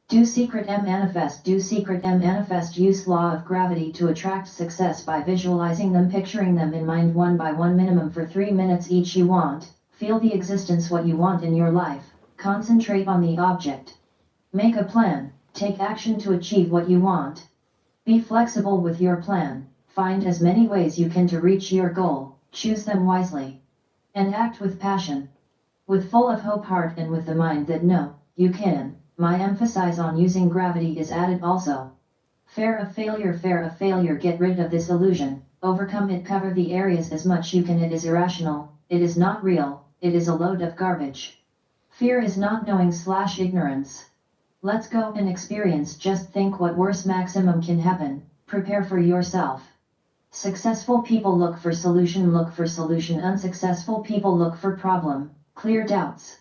Do secret M manifest. Do secret M manifest. Use law of gravity to attract success by visualizing them, picturing them in mind one by one, minimum for 3 minutes each. You want, feel the existence what you want in your life, concentrate on the object. Make a plan, take action to achieve what you want. Be flexible with your plan, find as many ways you can to reach your goal, choose them wisely. And act with passion. With full of hope heart and with the mind that no, you can. My emphasis on using gravity is added also. Fear of failure. Get rid of this illusion, overcome it, cover the areas as much you can. It is irrational, it is not real, it is a load of garbage. Fear is not knowing / ignorance. Let's go and experience. Just think what worst maximum can happen, prepare for yourself. Successful people look for solution. Unsuccessful people look for problem, clear doubts.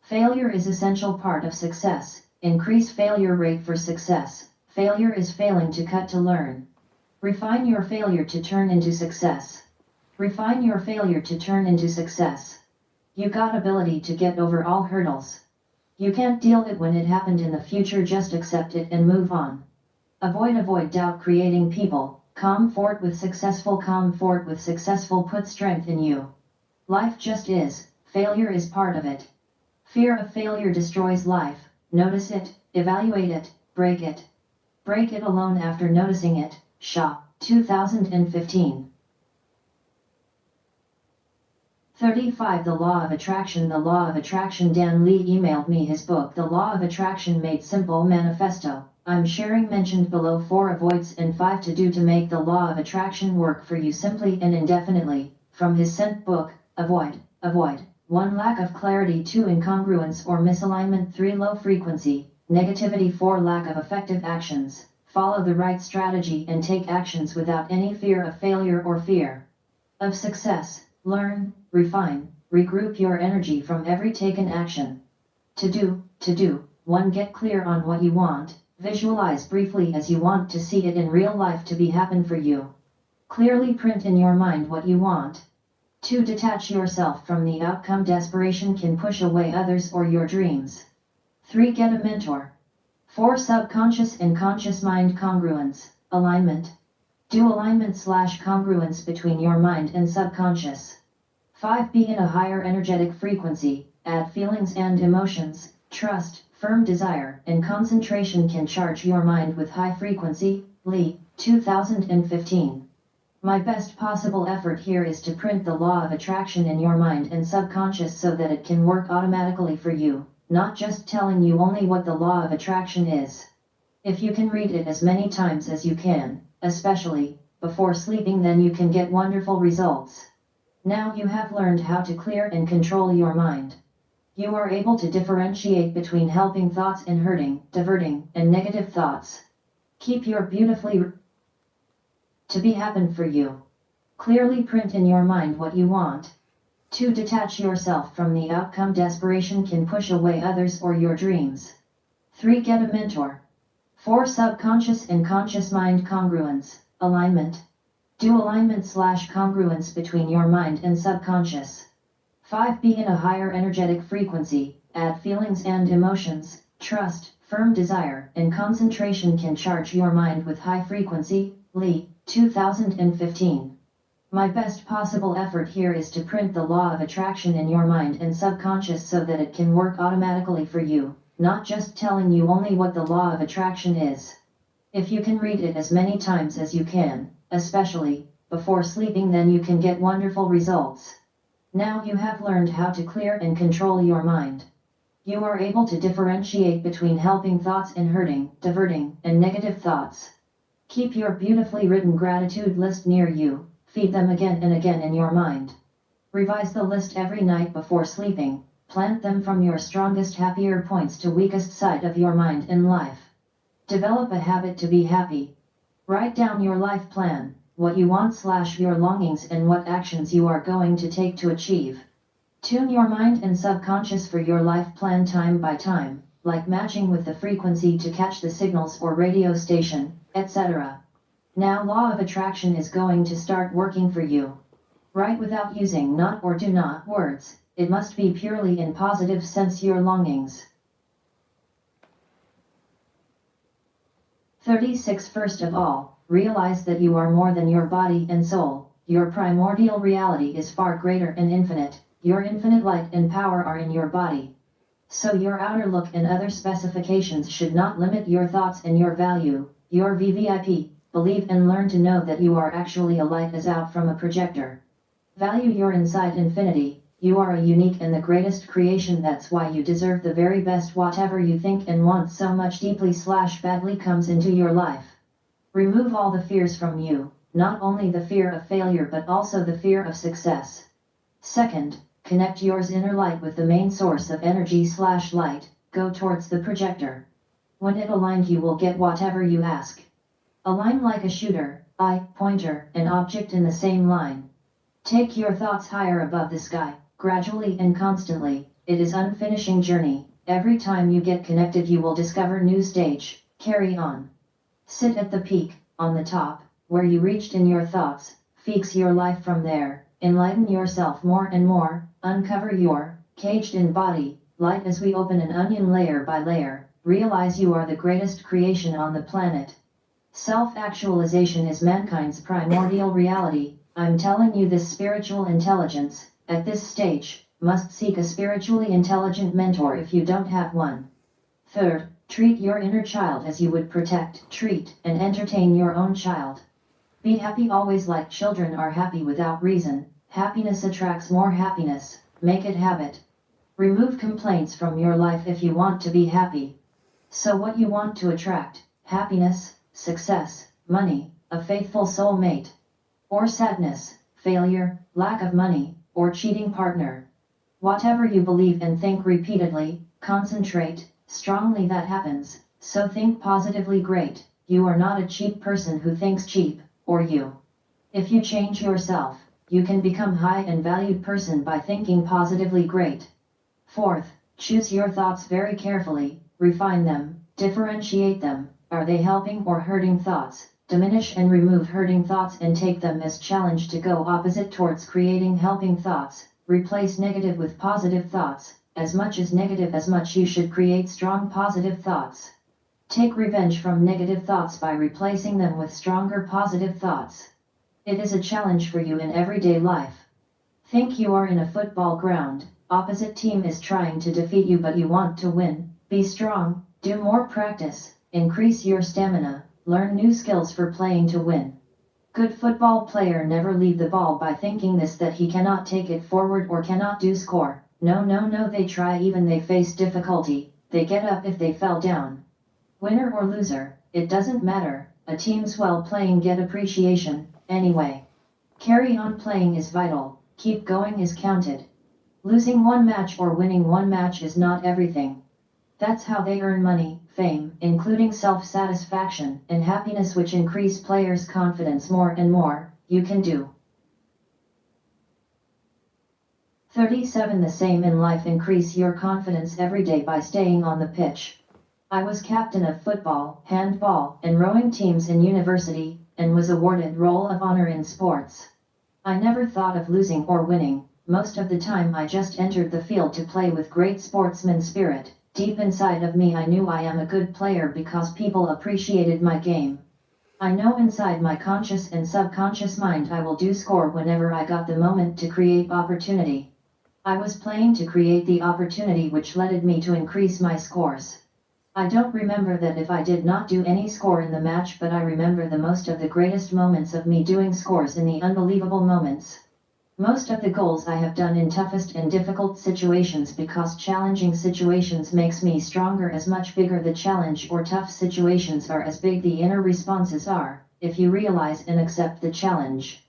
Failure is essential part of success. Increase failure rate for success. Failure is failing to cut to learn. Refine your failure to turn into success. Refine your failure to turn into success. You got ability to get over all hurdles. You can't deal it when it happened in the future, just accept it and move on. Avoid doubt. Creating people, comfort with successful put strength in you. Life just is, failure is part of it. Fear of failure destroys life, notice it, evaluate it, break it. Break it alone after noticing it. Shah, 2015. 35 The Law of Attraction. The Law of Attraction. Dan Lee emailed me his book The Law of Attraction Made Simple Manifesto. I'm sharing mentioned below 4 avoids and 5 to do to make the Law of Attraction work for you simply and indefinitely. From his sent book, Avoid. 1. Lack of clarity. 2. Incongruence or misalignment. 3. Low frequency, negativity. 4. Lack of effective actions. Follow the right strategy and take actions without any fear of failure or fear of success. Learn, refine, regroup your energy from every taken action. To do. 1. Get clear on what you want. Visualize briefly as you want to see it in real life to be happen for you. Clearly print in your mind what you want. 2. Detach yourself from the outcome. Desperation can push away others or your dreams. 3. Get a mentor. 4. Subconscious and conscious mind congruence, alignment. Do alignment / congruence between your mind and subconscious. 5. Be in a higher energetic frequency, add feelings and emotions, trust, firm desire, and concentration can charge your mind with high frequency. Lee, 2015. My best possible effort here is to print the law of attraction in your mind and subconscious so that it can work automatically for you, not just telling you only what the law of attraction is. If you can read it as many times as you can, especially before sleeping, then you can get wonderful results. Now you have learned how to clear and control your mind. You are able to differentiate between helping thoughts and hurting, diverting, and negative thoughts. Keep your beautifully to be happen for you. Clearly print in your mind what you want. To detach yourself from the outcome. Desperation can push away others or your dreams. 3. Get a mentor. 4. Subconscious and conscious mind congruence, alignment. Do alignment/congruence between your mind and subconscious. 5. Be in a higher energetic frequency, add feelings and emotions, trust, firm desire, and concentration can charge your mind with high frequency. Lee, 2015. My best possible effort here is to print the law of attraction in your mind and subconscious so that it can work automatically for you, not just telling you only what the law of attraction is. If you can read it as many times as you can, especially before sleeping, then you can get wonderful results. Now you have learned how to clear and control your mind. You are able to differentiate between helping thoughts and hurting, diverting, and negative thoughts. Keep your beautifully written gratitude list near you, feed them again and again in your mind. Revise the list every night before sleeping, plant them from your strongest happier points to weakest side of your mind and life. Develop a habit to be happy. Write down your life plan, what you want/your longings and what actions you are going to take to achieve. Tune your mind and subconscious for your life plan time by time, like matching with the frequency to catch the signals or radio station, etc. Now law of attraction is going to start working for you. Write without using not or do not words, it must be purely in positive sense your longings. 36. First of all, realize that you are more than your body and soul. Your primordial reality is far greater and infinite. Your infinite light and power are in your body. So your outer look and other specifications should not limit your thoughts and your value, your VVIP. Believe and learn to know that you are actually a light as out from a projector. Value your inside infinity. You are a unique and the greatest creation. That's why you deserve the very best. Whatever you think and want so much deeply/badly comes into your life. Remove all the fears from you, not only the fear of failure but also the fear of success. Second, connect yours inner light with the main source of energy/light, go towards the projector. When it aligned you will get whatever you ask. Align like a shooter, eye, pointer, and object in the same line. Take your thoughts higher above the sky, gradually and constantly. It is unfinishing journey. Every time you get connected you will discover new stage. Carry on. Sit at the peak, on the top, where you reached in your thoughts, fix your life from there, enlighten yourself more and more, uncover your caged-in body, light as we open an onion layer by layer, realize you are the greatest creation on the planet. Self-actualization is mankind's primordial reality. I'm telling you this spiritual intelligence, at this stage, must seek a spiritually intelligent mentor if you don't have one. Third, treat your inner child as you would protect, treat, and entertain your own child. Be happy always like children are happy without reason. Happiness attracts more happiness, make it habit. Remove complaints from your life if you want to be happy. So what you want to attract, happiness, success, money, a faithful soulmate. Or sadness, failure, lack of money, or cheating partner. Whatever you believe and think repeatedly, concentrate, strongly that happens, so think positively. Great, you are not a cheap person who thinks cheap, or you. If you change yourself, you can become high and valued person by thinking positively. Great. Fourth, choose your thoughts very carefully, refine them, differentiate them, are they helping or hurting thoughts? Diminish and remove hurting thoughts and take them as challenge to go opposite towards creating helping thoughts. Replace negative with positive thoughts, as much as negative as much you should create strong positive thoughts. Take revenge from negative thoughts by replacing them with stronger positive thoughts. It is a challenge for you in everyday life. Think you are in a football ground, opposite team is trying to defeat you but you want to win. Be strong, do more practice, increase your stamina. Learn new skills for playing to win. Good football player never leave the ball by thinking this that he cannot take it forward or cannot do score. No, they try even they face difficulty, they get up if they fell down. Winner or loser, it doesn't matter, a team's well playing get appreciation, anyway. Carry on playing is vital, keep going is counted. Losing one match or winning one match is not everything. That's how they earn money, fame, including self-satisfaction and happiness, which increase players' confidence more and more. You can do 37. The same in life. Increase your confidence every day by staying on the pitch. I was captain of football, handball, and rowing teams in university, and was awarded Roll of Honor in sports. I never thought of losing or winning. Most of the time I just entered the field to play with great sportsman spirit. Deep inside of me I knew I am a good player because people appreciated my game. I know inside my conscious and subconscious mind I will do score whenever I got the moment to create opportunity. I was playing to create the opportunity, which led me to increase my scores. I don't remember that if I did not do any score in the match, but I remember the most of the greatest moments of me doing scores in the unbelievable moments. Most of the goals I have done in toughest and difficult situations, because challenging situations makes me stronger. As much bigger the challenge or tough situations are, as big the inner responses are, if you realize and accept the challenge.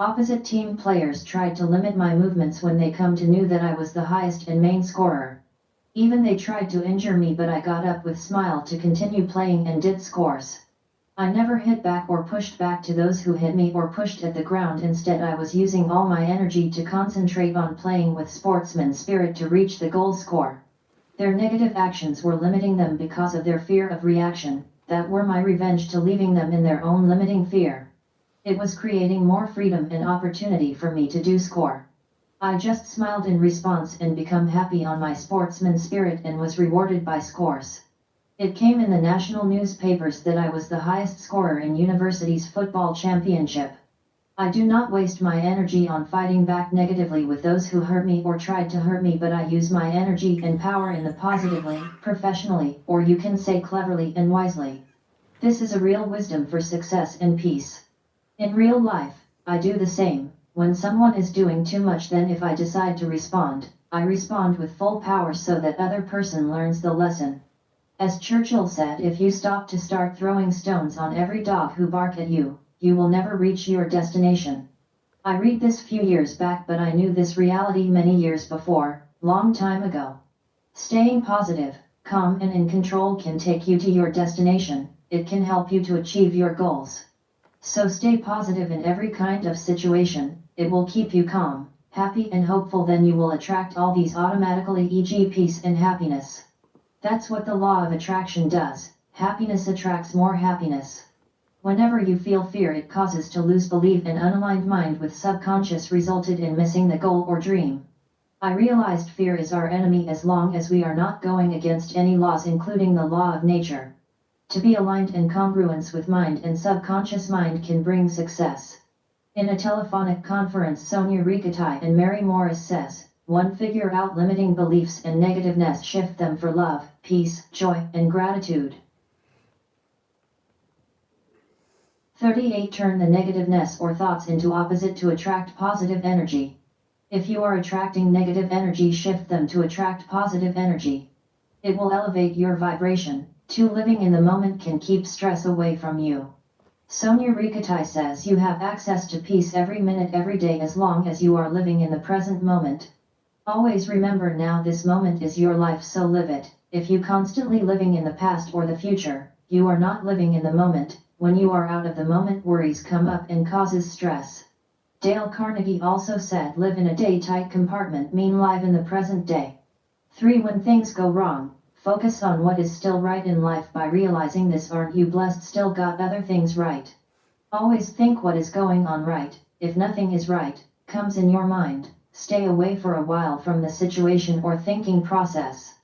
Opposite team players tried to limit my movements when they come to knew that I was the highest and main scorer. Even they tried to injure me, but I got up with smile to continue playing and did scores. I never hit back or pushed back to those who hit me or pushed at the ground. Instead I was using all my energy to concentrate on playing with sportsman spirit to reach the goal score. Their negative actions were limiting them because of their fear of reaction, that were my revenge to leaving them in their own limiting fear. It was creating more freedom and opportunity for me to do score. I just smiled in response and become happy on my sportsman spirit and was rewarded by scores. It came in the national newspapers that I was the highest scorer in university's football championship. I do not waste my energy on fighting back negatively with those who hurt me or tried to hurt me, but I use my energy and power in the positively, professionally, or you can say cleverly and wisely. This is a real wisdom for success and peace. In real life, I do the same. When someone is doing too much, then if I decide to respond, I respond with full power so that other person learns the lesson. As Churchill said, if you stop to start throwing stones on every dog who bark at you, you will never reach your destination. I read this few years back, but I knew this reality many years before, long time ago. Staying positive, calm and in control can take you to your destination. It can help you to achieve your goals. So stay positive in every kind of situation. It will keep you calm, happy and hopeful. Then you will attract all these automatically, e.g. peace and happiness. That's what the law of attraction does. Happiness attracts more happiness. Whenever you feel fear, it causes to lose belief, and unaligned mind with subconscious resulted in missing the goal or dream. I realized fear is our enemy as long as we are not going against any laws, including the law of nature. To be aligned in congruence with mind and subconscious mind can bring success. In a telephonic conference, Sonia Rikatai and Mary Morris says, 1. Figure out limiting beliefs and negativeness, shift them for love, peace, joy, and gratitude. 38. Turn the negativeness or thoughts into opposite to attract positive energy. If you are attracting negative energy, shift them to attract positive energy. It will elevate your vibration. 2. Living in the moment can keep stress away from you. Sonia Rikatai says you have access to peace every minute, every day, as long as you are living in the present moment. Always remember now this moment is your life, so live it. If you constantly living in the past or the future, you are not living in the moment. When you are out of the moment, worries come up and causes stress. Dale Carnegie also said, live in a day-tight compartment, mean live in the present day. 3. When things go wrong, focus on what is still right in life. By realizing this, aren't you blessed, still got other things right? Always think what is going on right. If nothing is right, comes in your mind, stay away for a while from the situation or thinking process.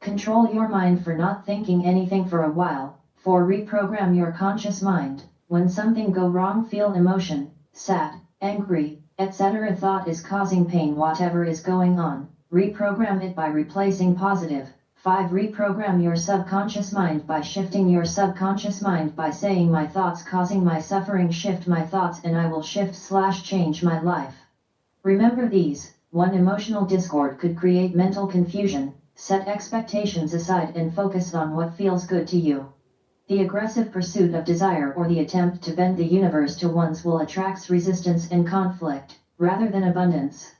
Control your mind for not thinking anything for a while. 4. Reprogram your conscious mind. When something go wrong, feel emotion, sad, angry, etc. Thought is causing pain. Whatever is going on, reprogram it by replacing positive. 5. Reprogram your subconscious mind by shifting your subconscious mind by saying, my thoughts causing my suffering, shift my thoughts and I will shift/change my life. Remember these. 1. Emotional discord could create mental confusion. Set expectations aside and focus on what feels good to you. The aggressive pursuit of desire or the attempt to bend the universe to one's will attracts resistance and conflict, rather than abundance.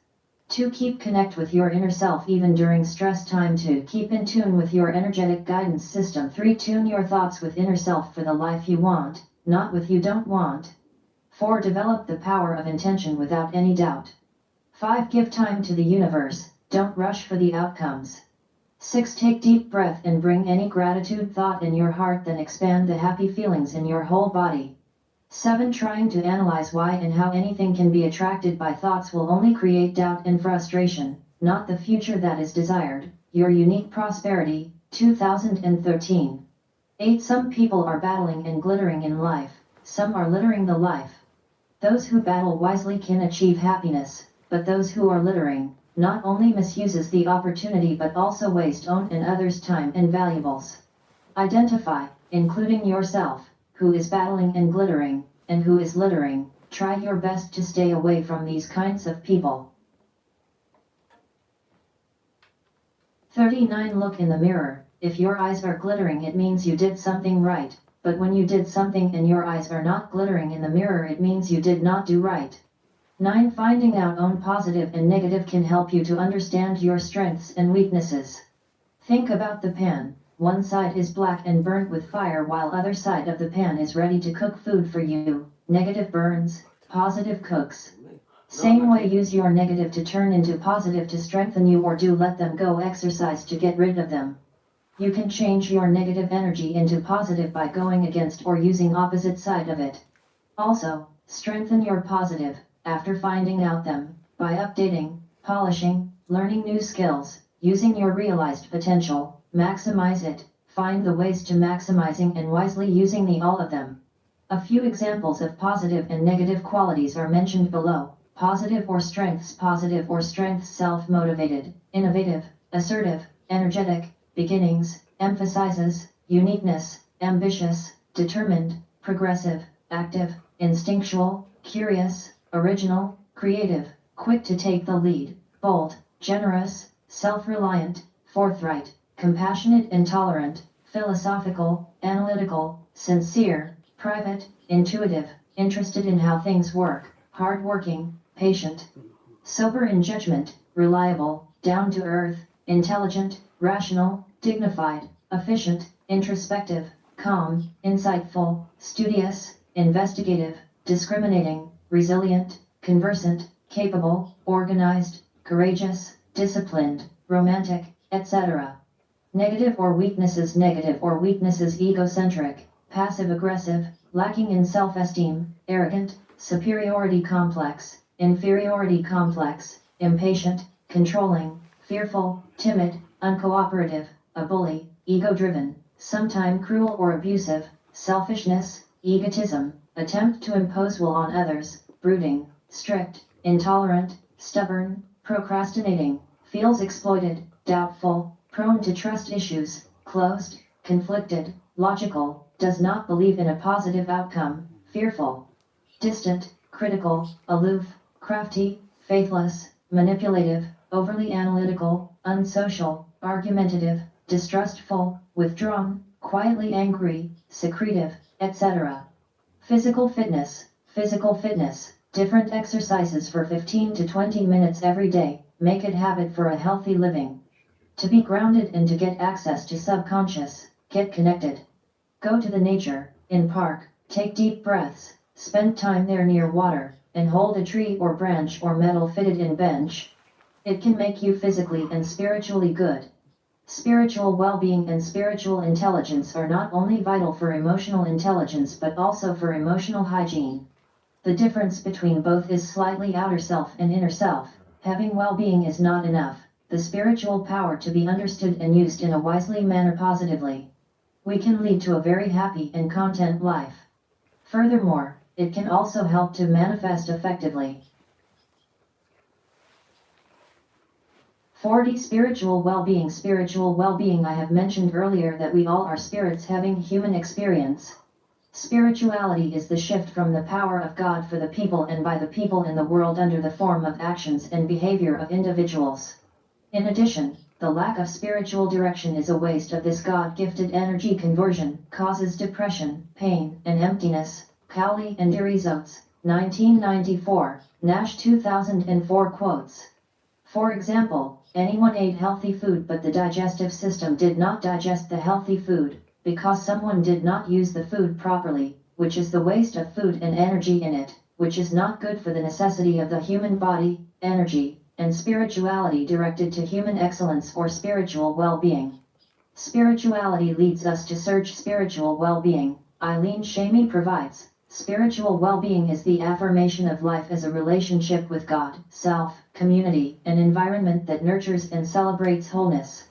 2. Keep connect with your inner self even during stress time. 2. Keep in tune with your energetic guidance system. 3. Tune your thoughts with inner self for the life you want, not with you don't want. 4. Develop the power of intention without any doubt. 5. Give time to the universe, don't rush for the outcomes. 6. Take deep breath and bring any gratitude thought in your heart, then expand the happy feelings in your whole body. 7. Trying to analyze why and how anything can be attracted by thoughts will only create doubt and frustration, not the future that is desired, your unique prosperity. 2013. 8. Some people are battling and glittering in life, some are littering the life. Those who battle wisely can achieve happiness, but those who are littering, not only misuses the opportunity but also waste own and others' time and valuables. Identify, including yourself, who is battling and glittering, and who is littering. Try your best to stay away from these kinds of people. 39. Look in the mirror. If your eyes are glittering, it means you did something right, but when you did something and your eyes are not glittering in the mirror, it means you did not do right. 9. Finding out own positive and negative can help you to understand your strengths and weaknesses. Think about the pan. One side is black and burnt with fire while other side of the pan is ready to cook food for you. Negative burns, positive cooks. Same way, use your negative to turn into positive to strengthen you, or do let them go, exercise to get rid of them. You can change your negative energy into positive by going against or using opposite side of it. Also, strengthen your positive, after finding out them, by updating, polishing, learning new skills, using your realized potential. Maximize it, find the ways to maximizing and wisely using all of them. A few examples of positive and negative qualities are mentioned below. Positive or strengths: self-motivated, innovative, assertive, energetic, beginnings, emphasizes, uniqueness, ambitious, determined, progressive, active, instinctual, curious, original, creative, quick to take the lead, bold, generous, self-reliant, forthright, compassionate and tolerant, philosophical, analytical, sincere, private, intuitive, interested in how things work, hardworking, patient, sober in judgment, reliable, down to earth, intelligent, rational, dignified, efficient, introspective, calm, insightful, studious, investigative, discriminating, resilient, conversant, capable, organized, courageous, disciplined, romantic, etc. Negative or weaknesses: egocentric, passive-aggressive, lacking in self-esteem, arrogant, superiority complex, inferiority complex, impatient, controlling, fearful, timid, uncooperative, a bully, ego-driven, sometime cruel or abusive, selfishness, egotism, attempt to impose will on others, brooding, strict, intolerant, stubborn, procrastinating, feels exploited, doubtful, prone to trust issues, closed, conflicted, logical, does not believe in a positive outcome, fearful, distant, critical, aloof, crafty, faithless, manipulative, overly analytical, unsocial, argumentative, distrustful, withdrawn, quietly angry, secretive, etc. Physical fitness: different exercises for 15 to 20 minutes every day, make it habit for a healthy living. To be grounded and to get access to subconscious, get connected. Go to the nature, in park, take deep breaths, spend time there near water, and hold a tree or branch or metal fitted in bench. It can make you physically and spiritually good. Spiritual well-being and spiritual intelligence are not only vital for emotional intelligence but also for emotional hygiene. The difference between both is slightly outer self and inner self. Having well-being is not enough. The spiritual power to be understood and used in a wisely manner positively. We can lead to a very happy and content life. Furthermore, it can also help to manifest effectively. 40. Spiritual well-being. I have mentioned earlier that we all are spirits having human experience. Spirituality is the shift from the power of God for the people and by the people in the world under the form of actions and behavior of individuals. In addition, the lack of spiritual direction is a waste of this God-gifted energy. Conversion causes depression, pain, and emptiness. Cowley and Dirizotes, 1994, Nash 2004 quotes. For example, anyone ate healthy food but the digestive system did not digest the healthy food, because someone did not use the food properly, which is the waste of food and energy in it, which is not good for the necessity of the human body, energy, and spirituality directed to human excellence or spiritual well-being. Spirituality leads us to search spiritual well-being. Eileen Shamey provides. Spiritual well-being is the affirmation of life as a relationship with God, self, community, and environment that nurtures and celebrates wholeness.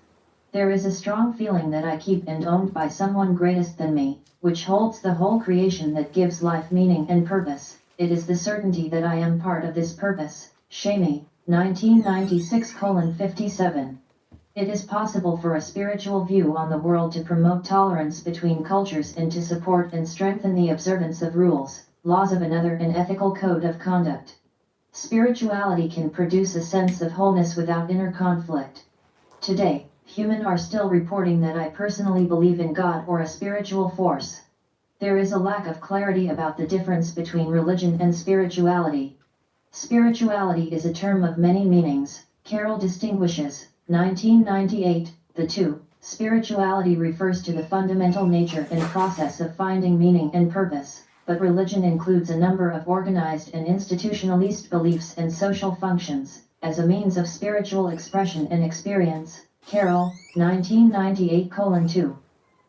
There is a strong feeling that I keep and owned by someone greatest than me, which holds the whole creation that gives life meaning and purpose. It is the certainty that I am part of this purpose. Shamey, 1996:57. It is possible for a spiritual view on the world to promote tolerance between cultures and to support and strengthen the observance of rules, laws of another and ethical code of conduct. Spirituality can produce a sense of wholeness without inner conflict. Today, humans are still reporting that I personally believe in God or a spiritual force. There is a lack of clarity about the difference between religion and spirituality. Spirituality is a term of many meanings. Carroll distinguishes, 1998, the two. Spirituality refers to the fundamental nature and process of finding meaning and purpose, but religion includes a number of organized and institutionalist beliefs and social functions, as a means of spiritual expression and experience. Carroll, 1998:2.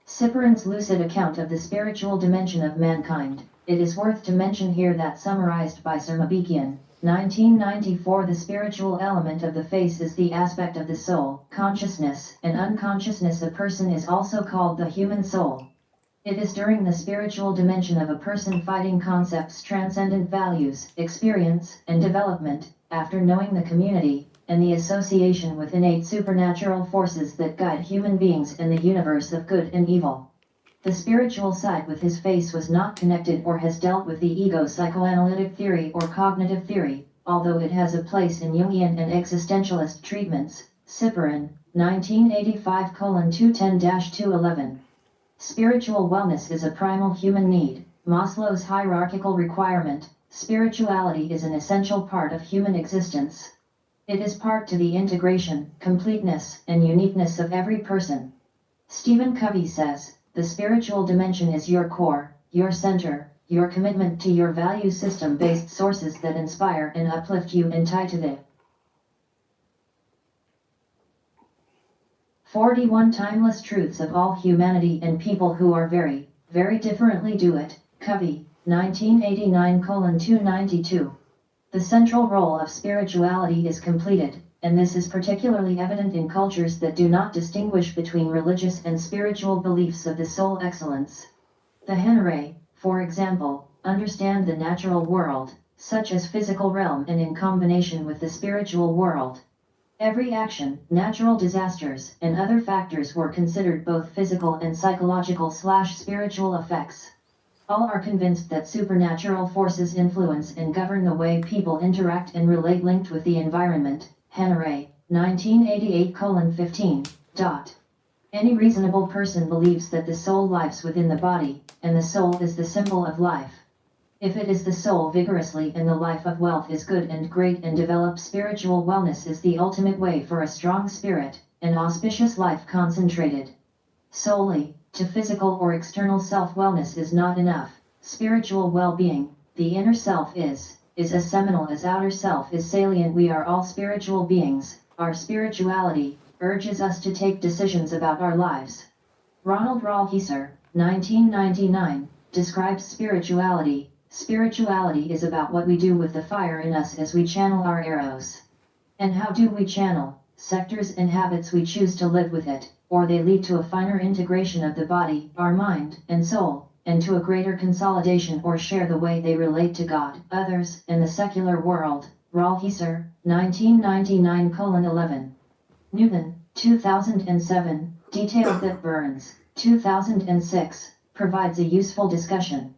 Ciperon's lucid account of the spiritual dimension of mankind. It is worth to mention here that summarized by Sir Mabekian, 1994, the spiritual element of the face is the aspect of the soul, consciousness, and unconsciousness. A person is also called the human soul. It is during the spiritual dimension of a person fighting concepts, transcendent values, experience, and development, after knowing the community, and the association with innate supernatural forces that guide human beings in the universe of good and evil. The spiritual side with his face was not connected or has dealt with the ego psychoanalytic theory or cognitive theory, although it has a place in Jungian and existentialist treatments. Ciperon, 1985:210-211. Spiritual wellness is a primal human need, Maslow's hierarchical requirement. Spirituality is an essential part of human existence. It is part to the integration, completeness, and uniqueness of every person. Stephen Covey says, the spiritual dimension is your core, your center, your commitment to your value system-based sources that inspire and uplift you and tie to the 41 timeless truths of all humanity and people who are very, very differently do it. Covey, 1989:292. The central role of spirituality is completed, and this is particularly evident in cultures that do not distinguish between religious and spiritual beliefs of the soul excellence. The Henare, for example, understand the natural world, such as physical realm, and in combination with the spiritual world. Every action, natural disasters, and other factors were considered both physical and psychological/spiritual effects. All are convinced that supernatural forces influence and govern the way people interact and relate, linked with the environment. Henare, 1988:15. Any reasonable person believes that the soul lives within the body, and the soul is the symbol of life. If it is the soul vigorously and the life of wealth is good and great and developed, spiritual wellness is the ultimate way for a strong spirit, an auspicious life concentrated solely to physical or external self-wellness is not enough. Spiritual well-being, the inner self is as seminal as outer self is salient. We are all spiritual beings. Our spirituality urges us to take decisions about our lives. Ronald Rolheiser, 1999, describes spirituality. Spirituality is about what we do with the fire in us as we channel our arrows. And how do we channel? Sectors and habits we choose to live with it, or they lead to a finer integration of the body, our mind, and soul, and to a greater consolidation or share the way they relate to God, others, and the secular world. Rolheiser, 1999:11. Newton, 2007, detailed that Burns, 2006, provides a useful discussion.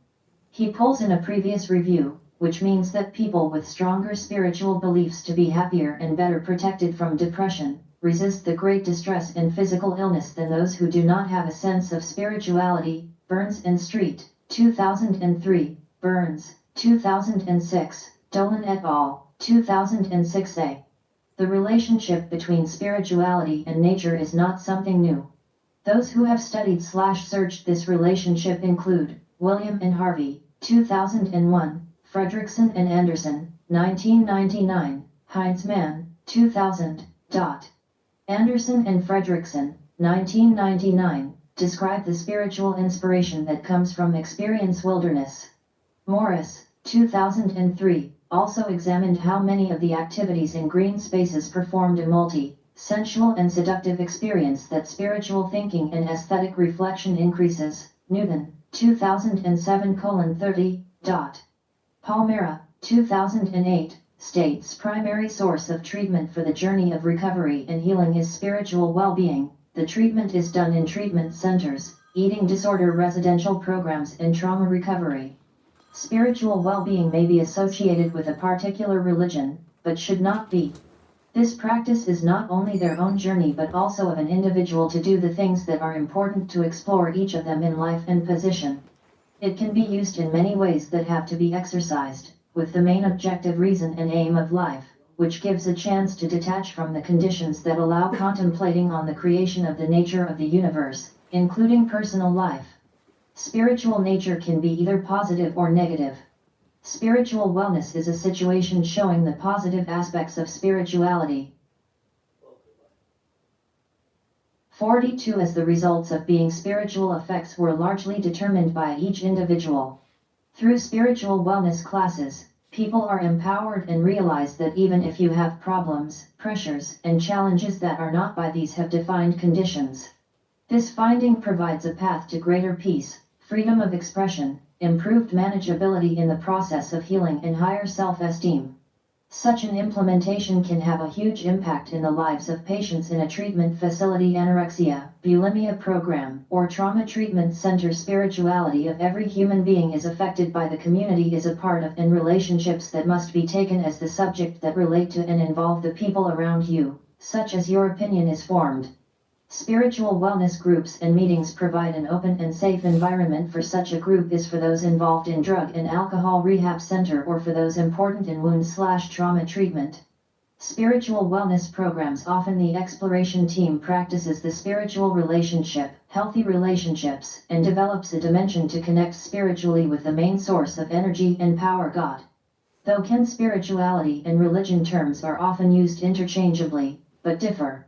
He pulls in a previous review, which means that people with stronger spiritual beliefs to be happier and better protected from depression, resist the great distress and physical illness than those who do not have a sense of spirituality. Burns and Street, 2003, Burns, 2006, Dolan et al., 2006a. The relationship between spirituality and nature is not something new. Those who have studied/searched this relationship include William and Harvey, 2001, Fredrickson and Anderson, 1999, Heinzmann, 2000. Anderson and Fredrickson, 1999, describe the spiritual inspiration that comes from experience wilderness. Morris, 2003, also examined how many of the activities in green spaces performed a sensual and seductive experience that spiritual thinking and aesthetic reflection increases. Newton, 2007:30. Palmera, 2008, states primary source of treatment for the journey of recovery and healing is spiritual well-being. The treatment is done in treatment centers, eating disorder residential programs and trauma recovery. Spiritual well-being may be associated with a particular religion, but should not be. This practice is not only their own journey but also of an individual to do the things that are important to explore each of them in life and position. It can be used in many ways that have to be exercised, with the main objective reason and aim of life, which gives a chance to detach from the conditions that allow contemplating on the creation of the nature of the universe, including personal life. Spiritual nature can be either positive or negative. Spiritual wellness is a situation showing the positive aspects of spirituality. 42 As the results of being spiritual effects were largely determined by each individual. Through spiritual wellness classes, people are empowered and realize that even if you have problems, pressures, and challenges that are not by these have defined conditions. This finding provides a path to greater peace, freedom of expression, improved manageability in the process of healing and higher self-esteem. Such an implementation can have a huge impact in the lives of patients in a treatment facility, anorexia, bulimia program, or trauma treatment center. Spirituality of every human being is affected by the community is a part of, and relationships that must be taken as the subject that relate to and involve the people around you, such as your opinion is formed. Spiritual wellness groups and meetings provide an open and safe environment. For such a group is for those involved in drug and alcohol rehab center or for those important in wound/trauma treatment. Spiritual wellness programs. Often the exploration team practices the spiritual relationship, healthy relationships, and develops a dimension to connect spiritually with the main source of energy and power, God. Though can spirituality and religion terms are often used interchangeably, but differ.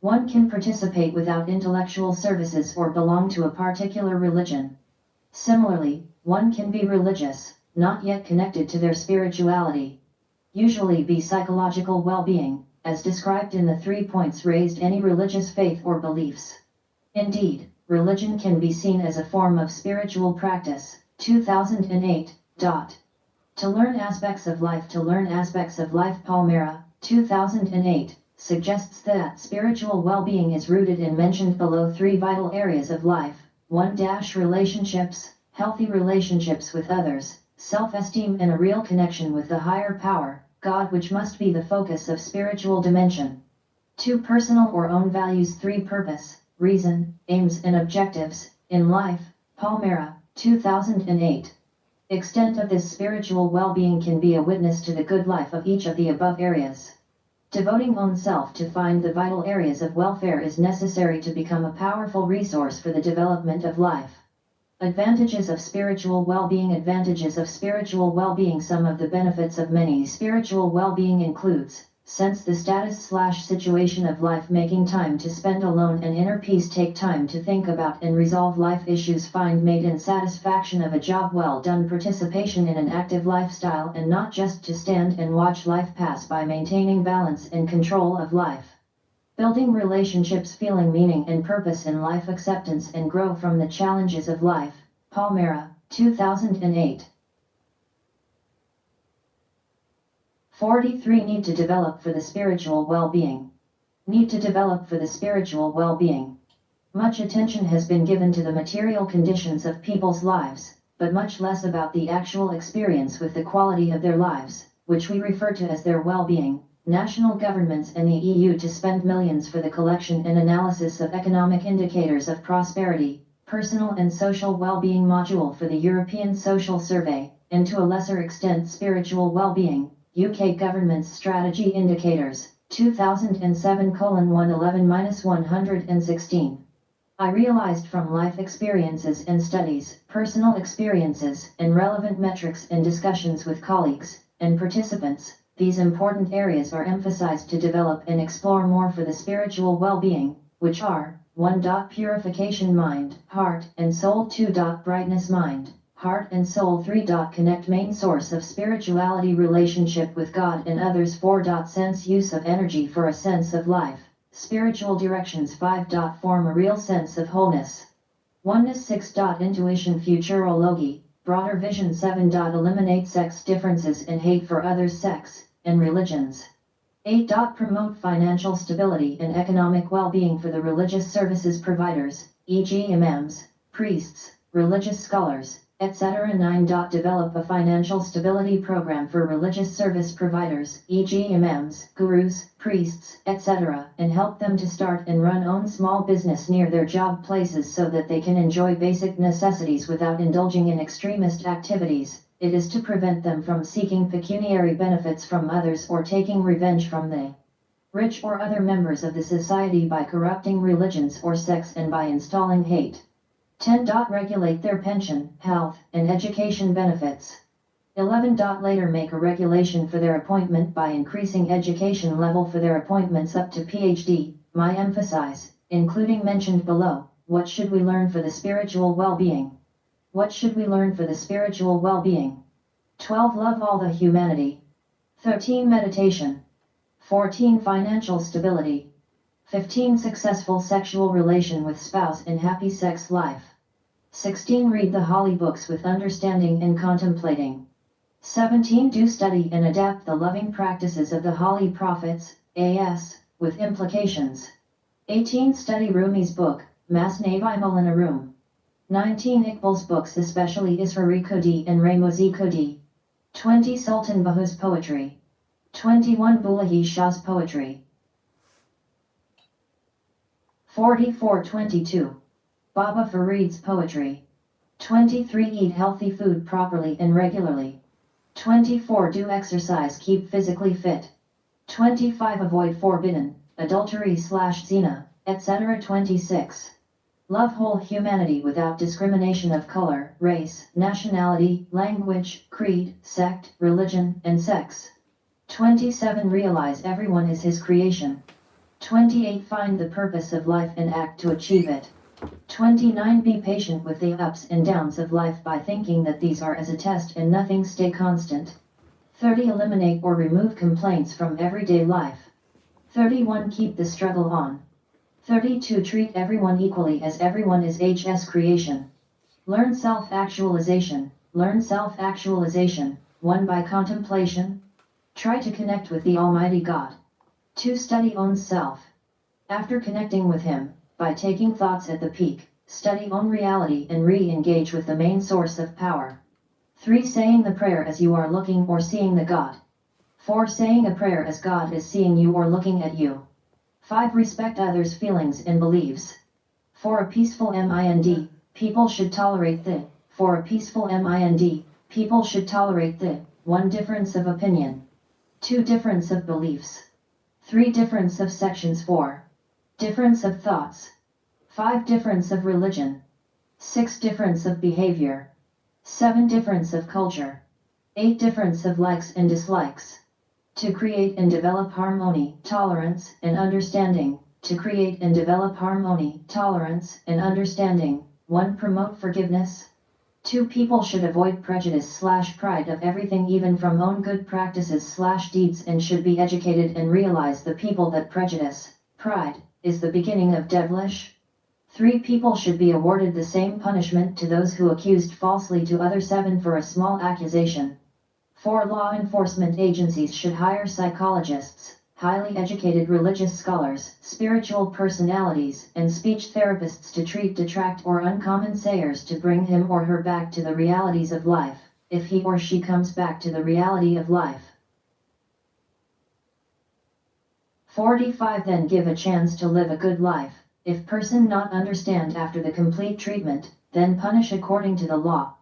One can participate without intellectual services or belong to a particular religion. Similarly, one can be religious, not yet connected to their spirituality. Usually be psychological well-being, as described in the 3 points raised, any religious faith or beliefs. Indeed, religion can be seen as a form of spiritual practice. 2008. To learn aspects of life. To learn aspects of life. Palmera, 2008. Suggests that spiritual well-being is rooted in mentioned below 3 vital areas of life. 1. Relationships, healthy relationships with others, self-esteem and a real connection with the higher power, God, which must be the focus of spiritual dimension. 2. Personal or own values. 3. Purpose, reason, aims and objectives, in life. Palmera, 2008. Extent of this spiritual well-being can be a witness to the good life of each of the above areas. Devoting oneself to find the vital areas of welfare is necessary to become a powerful resource for the development of life. Advantages of spiritual well-being. Advantages of spiritual well-being. Some of the benefits of many spiritual well-being includes: sense the status/situation of life, making time to spend alone and inner peace, take time to think about and resolve life issues, find mate and satisfaction of a job well done, participation in an active lifestyle and not just to stand and watch life pass by, maintaining balance and control of life. Building relationships, feeling meaning and purpose in life, acceptance and grow from the challenges of life. Palmera, 2008. 43. Need to develop for the spiritual well-being. Need to develop for the spiritual well-being. Much attention has been given to the material conditions of people's lives, but much less about the actual experience with the quality of their lives, which we refer to as their well-being. National governments and the EU to spend millions for the collection and analysis of economic indicators of prosperity, personal and social well-being module for the European Social Survey, and to a lesser extent spiritual well-being. UK government's strategy indicators, 2007:111-116. I realized from life experiences and studies, personal experiences, and relevant metrics and discussions with colleagues and participants, these important areas are emphasized to develop and explore more for the spiritual well-being, which are 1. Purification mind, heart, and soul. 2. Brightness mind, heart and soul. 3. Connect main source of spirituality relationship with God and others. 4. Sense use of energy for a sense of life. Spiritual directions. 5. Form a real sense of wholeness. Oneness. 6. Intuition futurology, broader vision. 7. Eliminate sex differences and hate for others, sex, and religions. 8. Promote financial stability and economic well-being for the religious services providers, e.g. imams, priests, religious scholars, etc. 9. Develop a financial stability program for religious service providers, e.g. imams, gurus, priests, etc., and help them to start and run own small business near their job places so that they can enjoy basic necessities without indulging in extremist activities. It is to prevent them from seeking pecuniary benefits from others or taking revenge from the rich or other members of the society by corrupting religions or sects and by installing hate. 10. Regulate their pension, health, and education benefits. 11. Later make a regulation for their appointment by increasing education level for their appointments up to PhD. My emphasize, including mentioned below, what should we learn for the spiritual well-being? What should we learn for the spiritual well-being? 12. Love all the humanity. 13. Meditation. 14. Financial stability. 15. Successful sexual relation with spouse and happy sex life. 16. Read the holy books with understanding and contemplating. 17. Do study and adapt the loving practices of the holy prophets, as, with implications. 18. Study Rumi's book, Masnavi Molinarum. 19. Iqbal's books, especially Isra Kodi and Ramozi Kodi. 20. Sultan Bahu's poetry. 21. Bulahi Shah's poetry. 44:22. Baba Farid's poetry. 23. Eat healthy food properly and regularly. 24. Do exercise, keep physically fit. 25. Avoid forbidden, adultery/zina, etc. 26. Love whole humanity without discrimination of color, race, nationality, language, creed, sect, religion, and sex. 27. Realize everyone is his creation. 28. Find the purpose of life and act to achieve it. 29. Be patient with the ups and downs of life by thinking that these are as a test and nothing stay constant. 30. Eliminate or remove complaints from everyday life. 31. Keep the struggle on. 32. Treat everyone equally as everyone is His creation. Learn self-actualization. Learn self-actualization. 1. By contemplation. Try to connect with the Almighty God. 2. Study own self. After connecting with Him, by taking thoughts at the peak, study own reality and re-engage with the main source of power. 3. Saying the prayer as you are looking or seeing the God. 4. Saying a prayer as God is seeing you or looking at you. 5. Respect others' feelings and beliefs. For a peaceful mind, people should tolerate the. For a peaceful mind, people should tolerate the. 1. Difference of opinion. 2. Difference of beliefs. 3. Difference of sections. 4. Difference of thoughts. 5. Difference of religion. 6. Difference of behavior. 7. Difference of culture. 8. Difference of likes and dislikes. To create and develop harmony, tolerance, and understanding. To create and develop harmony, tolerance, and understanding. 1. Promote forgiveness. 2. People should avoid prejudice/pride of everything, even from own good practices/deeds, and should be educated and realize the people that prejudice, pride, is the beginning of devilish. 3. People should be awarded the same punishment to those who accused falsely to others. 7. For a small accusation. 4. Law enforcement agencies should hire psychologists, highly educated religious scholars, spiritual personalities, and speech therapists to treat detract or uncommon sayers to bring him or her back to the realities of life, if he or she comes back to the reality of life. 45. Then give a chance to live a good life. If person not understand after the complete treatment, then punish according to the law.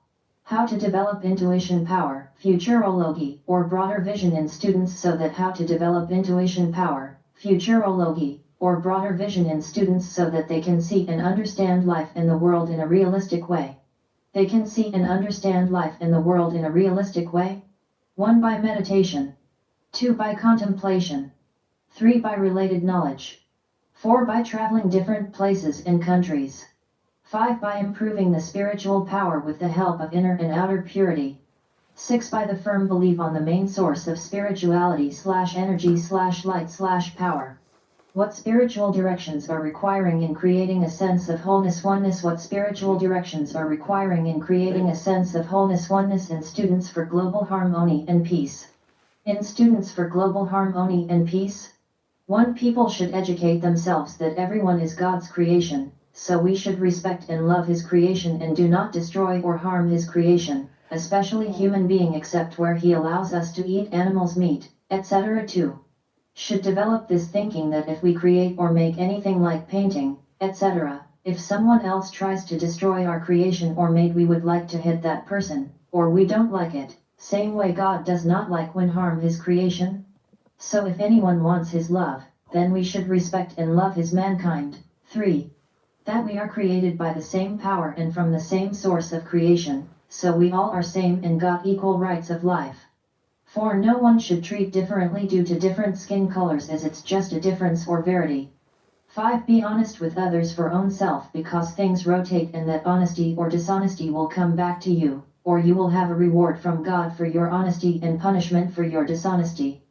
How to develop intuition power, futurology, or broader vision in students, so that how to develop intuition power, futurology, or broader vision in students so that they can see and understand life and the world in a realistic way. They can see and understand life and the world in a realistic way. 1. By meditation. 2. By contemplation. 3. By related knowledge. 4. By traveling different places and countries. 5. By improving the spiritual power with the help of inner and outer purity. 6. By the firm belief on the main source of spirituality/energy/light/power. What spiritual directions are requiring in creating a sense of wholeness oneness? What spiritual directions are requiring in creating a sense of wholeness oneness in students for global harmony and peace? In students for global harmony and peace? 1. People should educate themselves that everyone is God's creation, so we should respect and love His creation and do not destroy or harm His creation, especially human being except where He allows us to eat animals' meat, etc. 2. Should develop this thinking that if we create or make anything like painting, etc., if someone else tries to destroy our creation or made, we would like to hit that person, or we don't like it, same way God does not like when harm His creation. So if anyone wants His love, then we should respect and love His mankind. 3. That we are created by the same power and from the same source of creation, so we all are same and got equal rights of life. 4. No one should treat differently due to different skin colors as it's just a difference or verity. 5. Be honest with others for own self because things rotate and that honesty or dishonesty will come back to you, or you will have a reward from God for your honesty and punishment for your dishonesty.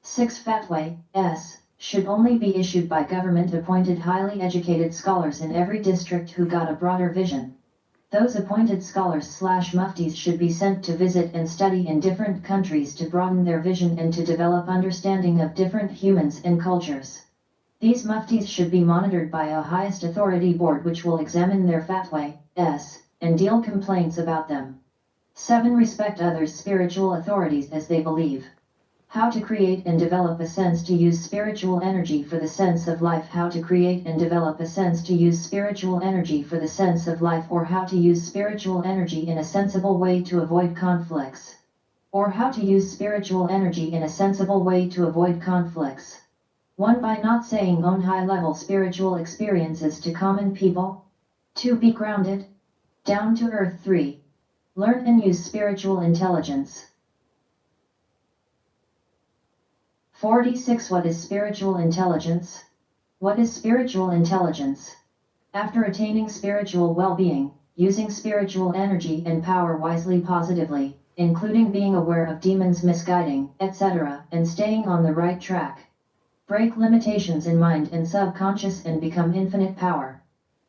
6. Fatwas should only be issued by government-appointed highly educated scholars in every district who got a broader vision. Those appointed scholars/muftis should be sent to visit and study in different countries to broaden their vision and to develop understanding of different humans and cultures. These muftis should be monitored by a highest authority board which will examine their fatwas and deal complaints about them. 7. Respect others' spiritual authorities as they believe. How to create and develop a sense to use spiritual energy for the sense of life. How to create and develop a sense to use spiritual energy for the sense of life, or how to use spiritual energy in a sensible way to avoid conflicts. Or how to use spiritual energy in a sensible way to avoid conflicts. 1. By not saying own high-level spiritual experiences to common people. 2. Be grounded, down to earth. 3. Learn and use spiritual intelligence. 46. What is spiritual intelligence? What is spiritual intelligence? After attaining spiritual well-being, using spiritual energy and power wisely positively, including being aware of demons misguiding, etc., and staying on the right track. Break limitations in mind and subconscious and become infinite power.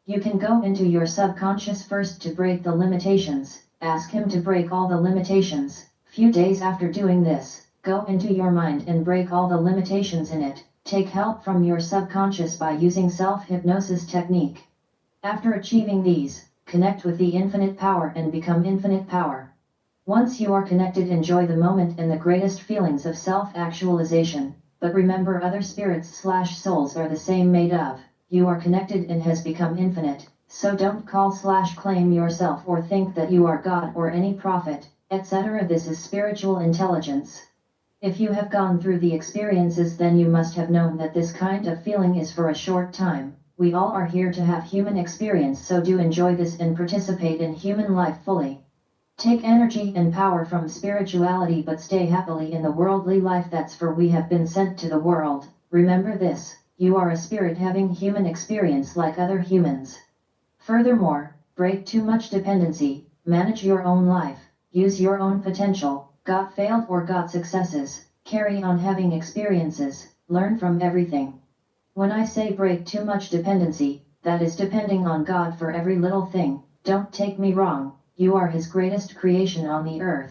You can go into your subconscious first to break the limitations, ask him to break all the limitations. Few days after doing this, go into your mind and break all the limitations in it. Take help from your subconscious by using self-hypnosis technique. After achieving these, connect with the infinite power and become infinite power. Once you are connected, enjoy the moment and the greatest feelings of self-actualization, but remember other spirits/souls are the same made of. You are connected and has become infinite, so don't call/claim yourself or think that you are God or any prophet, etc. This is spiritual intelligence. If you have gone through the experiences, then you must have known that this kind of feeling is for a short time. We all are here to have human experience, so do enjoy this and participate in human life fully. Take energy and power from spirituality but stay happily in the worldly life. That's for we have been sent to the world. Remember this, you are a spirit having human experience like other humans. Furthermore, break too much dependency, manage your own life, use your own potential. Got failed or got successes, carry on having experiences, learn from everything. When I say break too much dependency, that is depending on God for every little thing. Don't take me wrong, you are His greatest creation on the earth.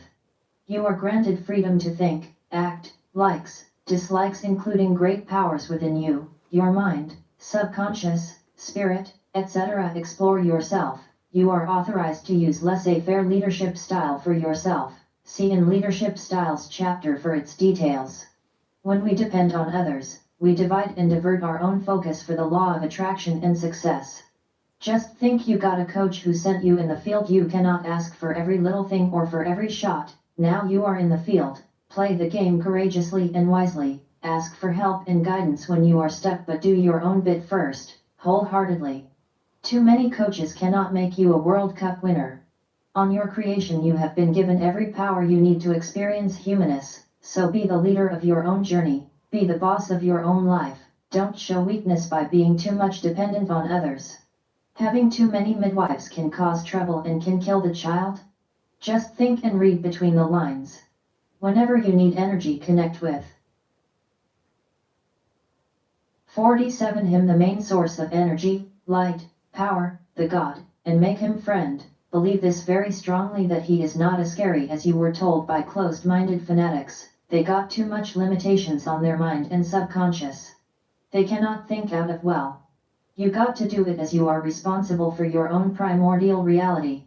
You are granted freedom to think, act, likes, dislikes, including great powers within you, your mind, subconscious, spirit, etc. Explore yourself. You are authorized to use laissez-faire leadership style for yourself. See in Leadership Styles chapter for its details. When we depend on others, we divide and divert our own focus for the law of attraction and success. Just think you got a coach who sent you in the field. You cannot ask for every little thing or for every shot. Now you are in the field, play the game courageously and wisely. ask for help and guidance when you are stuck, but do your own bit first, wholeheartedly. Too many coaches cannot make you a World Cup winner. On your creation you have been given every power you need to experience humanness, so be the leader of your own journey, be the boss of your own life, don't show weakness by being too much dependent on others. Having too many midwives can cause trouble and can kill the child. Just think and read between the lines. Whenever you need energy, connect with 47 Him, the main source of energy, light, power, the God, and make Him friend. Believe this very strongly, that He is not as scary as you were told by closed-minded fanatics. They got too much limitations on their mind and subconscious. They cannot think out of well. You got to do it as you are responsible for your own primordial reality.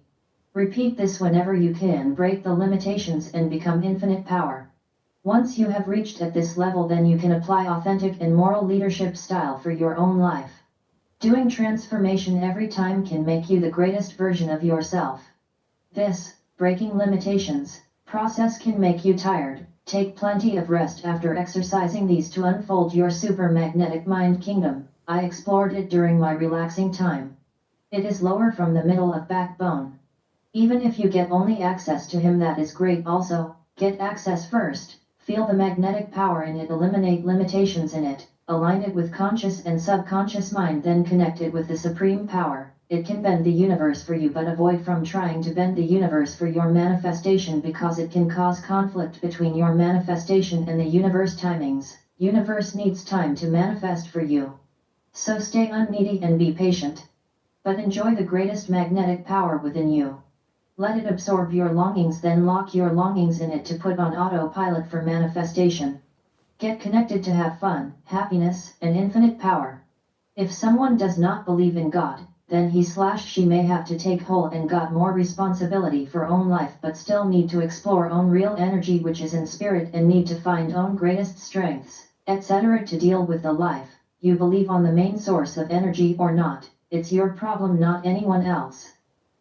Repeat this whenever you can. Break the limitations and become infinite power. Once you have reached at this level, then you can apply authentic and moral leadership style for your own life. Doing transformation every time can make you the greatest version of yourself. This, breaking limitations, process can make you tired. Take plenty of rest after exercising these to unfold your super magnetic mind kingdom. I explored it during my relaxing time. It is lower from the middle of backbone. Even if you get only access to Him, that is great also. Get access first, feel the magnetic power in it, eliminate limitations in it, align it with conscious and subconscious mind, then connect it with the supreme power. It can bend the universe for you, but avoid from trying to bend the universe for your manifestation, because it can cause conflict between your manifestation and the universe timings. Universe needs time to manifest for you. So stay unneedy and be patient. But enjoy the greatest magnetic power within you. Let it absorb your longings, then lock your longings in it to put on autopilot for manifestation. Get connected to have fun, happiness, and infinite power. If someone does not believe in God, then he/she may have to take whole and got more responsibility for own life, but still need to explore own real energy, which is in spirit, and need to find own greatest strengths, etc. to deal with the life. You believe on the main source of energy or not, it's your problem, not anyone else.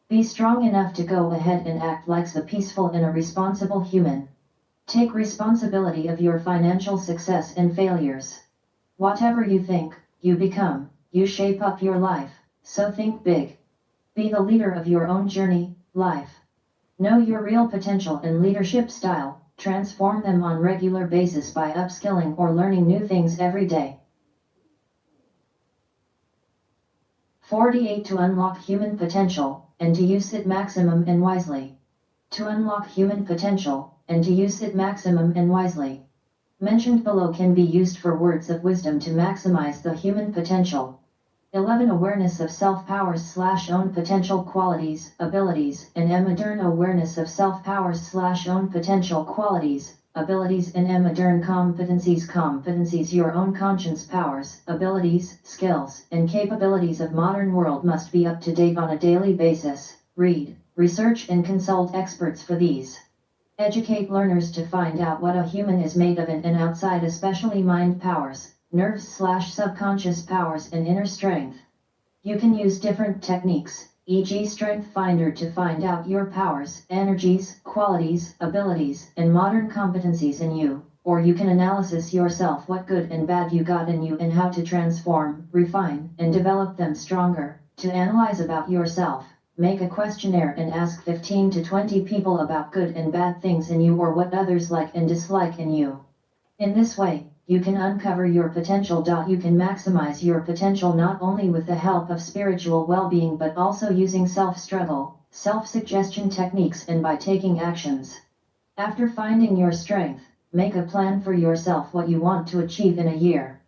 Be strong enough to go ahead and act like a peaceful and a responsible human. Take responsibility of your financial success and failures. Whatever you think, you become. You shape up your life, so think big. Be the leader of your own journey, life. Know your real potential and leadership style, transform them on regular basis by upskilling or learning new things every day. 48 To unlock human potential, and to use it maximum and wisely. To unlock human potential, and to use it maximum and wisely. Mentioned below can be used for words of wisdom to maximize the human potential. 11 Awareness of self-powers/own potential qualities, abilities, and modern awareness of self-powers/own potential qualities, abilities, and modern competencies. Competencies, your own conscience powers, abilities, skills, and capabilities of modern world must be up to date on a daily basis. Read, research, and consult experts for these. Educate learners to find out what a human is made of and outside, especially mind powers, nerves/subconscious powers, and inner strength. You can use different techniques, e.g. Strength Finder, to find out your powers, energies, qualities, abilities, and modern competencies in you, or you can analysis yourself what good and bad you got in you and how to transform, refine, and develop them stronger. To analyze about yourself, make a questionnaire and ask 15 to 20 people about good and bad things in you or what others like and dislike in you. In this way, you can uncover your potential. You can maximize your potential not only with the help of spiritual well-being, but also using self-struggle, self-suggestion techniques, and by taking actions. After finding your strength, make a plan for yourself what you want to achieve in a year.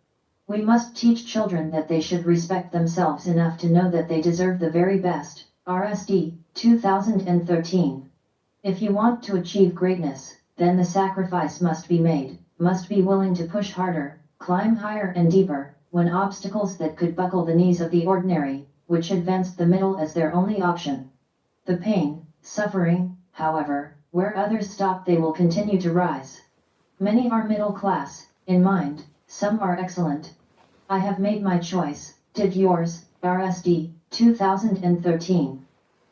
We must teach children that they should respect themselves enough to know that they deserve the very best. RSD, 2013. If you want to achieve greatness, then the sacrifice must be made. Must be willing to push harder, climb higher and deeper, when obstacles that could buckle the knees of the ordinary, which advanced the middle as their only option. The pain, suffering, however, where others stop, they will continue to rise. Many are middle class, in mind, some are excellent. I have made my choice, did yours? RSD, 2013.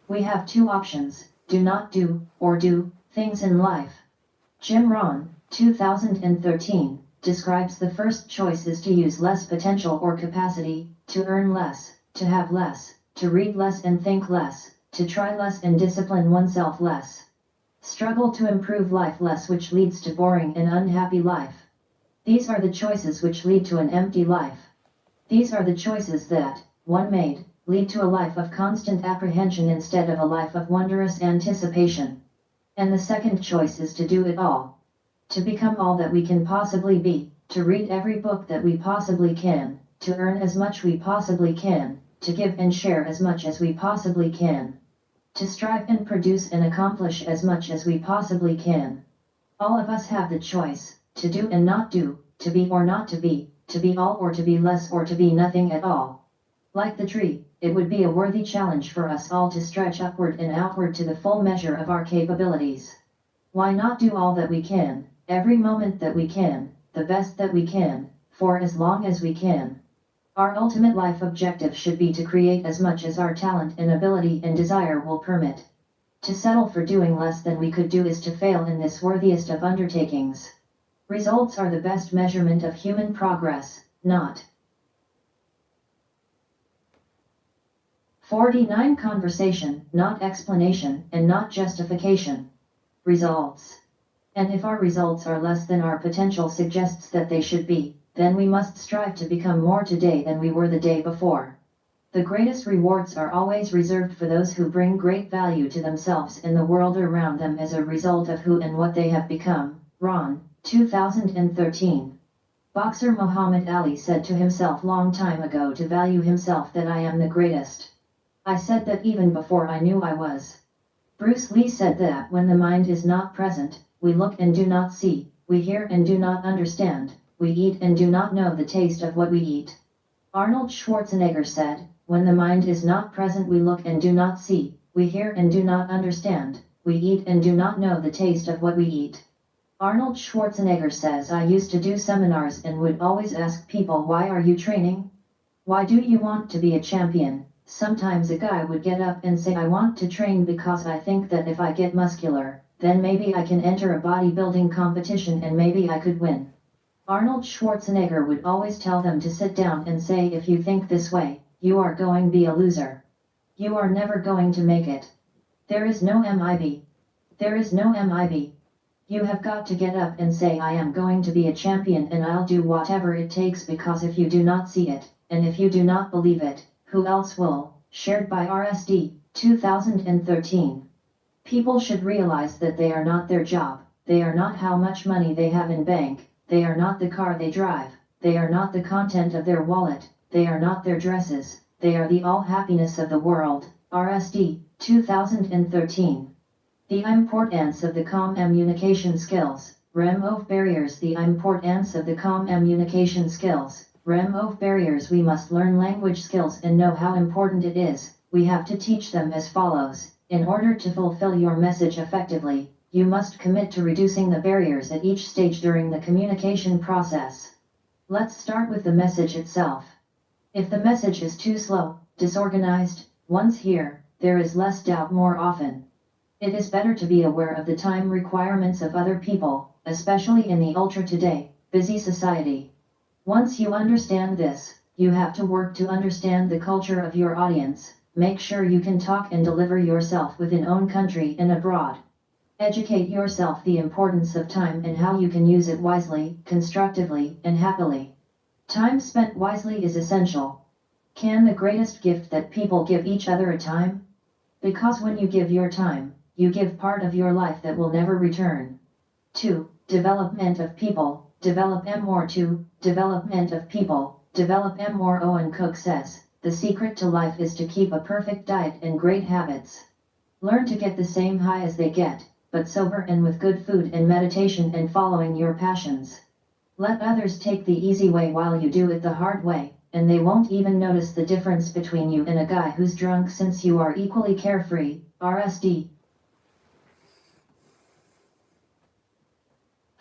We have two options, do not do, or do, things in life. Jim Rohn, 2013. describes the first choice is to use less potential or capacity, to earn less, to have less, to read less and think less, to try less and discipline oneself less. Struggle to improve life less, which leads to boring and unhappy life. These are the choices which lead to an empty life. These are the choices that, one made, lead to a life of constant apprehension instead of a life of wondrous anticipation. And the second choice is to do it all. To become all that we can possibly be, to read every book that we possibly can, to earn as much we possibly can, to give and share as much as we possibly can. To strive and produce and accomplish as much as we possibly can. All of us have the choice, to do and not do, to be or not to be all or to be less or to be nothing at all. Like the tree, it would be a worthy challenge for us all to stretch upward and outward to the full measure of our capabilities. Why not do all that we can, every moment that we can, the best that we can, for as long as we can? Our ultimate life objective should be to create as much as our talent and ability and desire will permit. To settle for doing less than we could do is to fail in this worthiest of undertakings. Results are the best measurement of human progress, not 49 Conversation, not explanation, and not justification. Results. And if our results are less than our potential suggests that they should be, then we must strive to become more today than we were the day before. The greatest rewards are always reserved for those who bring great value to themselves and the world around them as a result of who and what they have become. Ron, 2013. Boxer Muhammad Ali said to himself long time ago to value himself that I am the greatest. I said that even before I knew I was. Bruce Lee said that when the mind is not present, we look and do not see, we hear and do not understand, we eat and do not know the taste of what we eat. Arnold Schwarzenegger said, when the mind is not present we look and do not see, we hear and do not understand, we eat and do not know the taste of what we eat. Arnold Schwarzenegger says I used to do seminars and would always ask people, why are you training? Why do you want to be a champion? Sometimes a guy would get up and say I want to train because I think that if I get muscular, then maybe I can enter a bodybuilding competition and maybe I could win. Arnold Schwarzenegger would always tell them to sit down and say if you think this way, you are going to be a loser. You are never going to make it. There is no MIB. There is no MIB. You have got to get up and say I am going to be a champion and I'll do whatever it takes, because if you do not see it, and if you do not believe it, who else will? Shared by RSD, 2013. People should realize that they are not their job, they are not how much money they have in bank, they are not the car they drive, they are not the content of their wallet, they are not their dresses, they are the all happiness of the world. RSD, 2013. The importance of the communication skills, remove barriers. The importance of the communication skills, remove barriers. We must learn language skills and know how important it is. We have to teach them as follows. In order to fulfill your message effectively, you must commit to reducing the barriers at each stage during the communication process. Let's start with the message itself. If the message is too slow, disorganized, once here, there is less doubt more often. It is better to be aware of the time requirements of other people, especially in the ultra today, busy society. Once you understand this, you have to work to understand the culture of your audience. Make sure you can talk and deliver yourself within own country and abroad. Educate yourself the importance of time and how you can use it wisely, constructively, and happily. Time spent wisely is essential. Can the greatest gift that people give each other a time? Because when you give your time, you give part of your life that will never return. 2. Development of people. Develop more. 2. Development of people. Develop more. Owen Cook says, the secret to life is to keep a perfect diet and great habits. Learn to get the same high as they get, but sober and with good food and meditation and following your passions. Let others take the easy way while you do it the hard way, and they won't even notice the difference between you and a guy who's drunk, since you are equally carefree. RSD.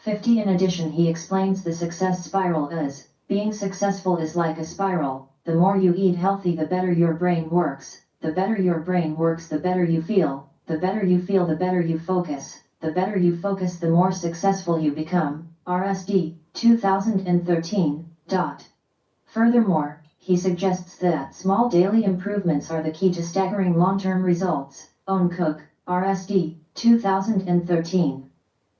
50. In addition, he explains the success spiral as, being successful is like a spiral. The more you eat healthy, the better your brain works. The better your brain works, the better you feel. The better you feel, the better you focus. The better you focus, the more successful you become. RSD 2013. Furthermore, he suggests that small daily improvements are the key to staggering long-term results. Owen Cook, RSD 2013.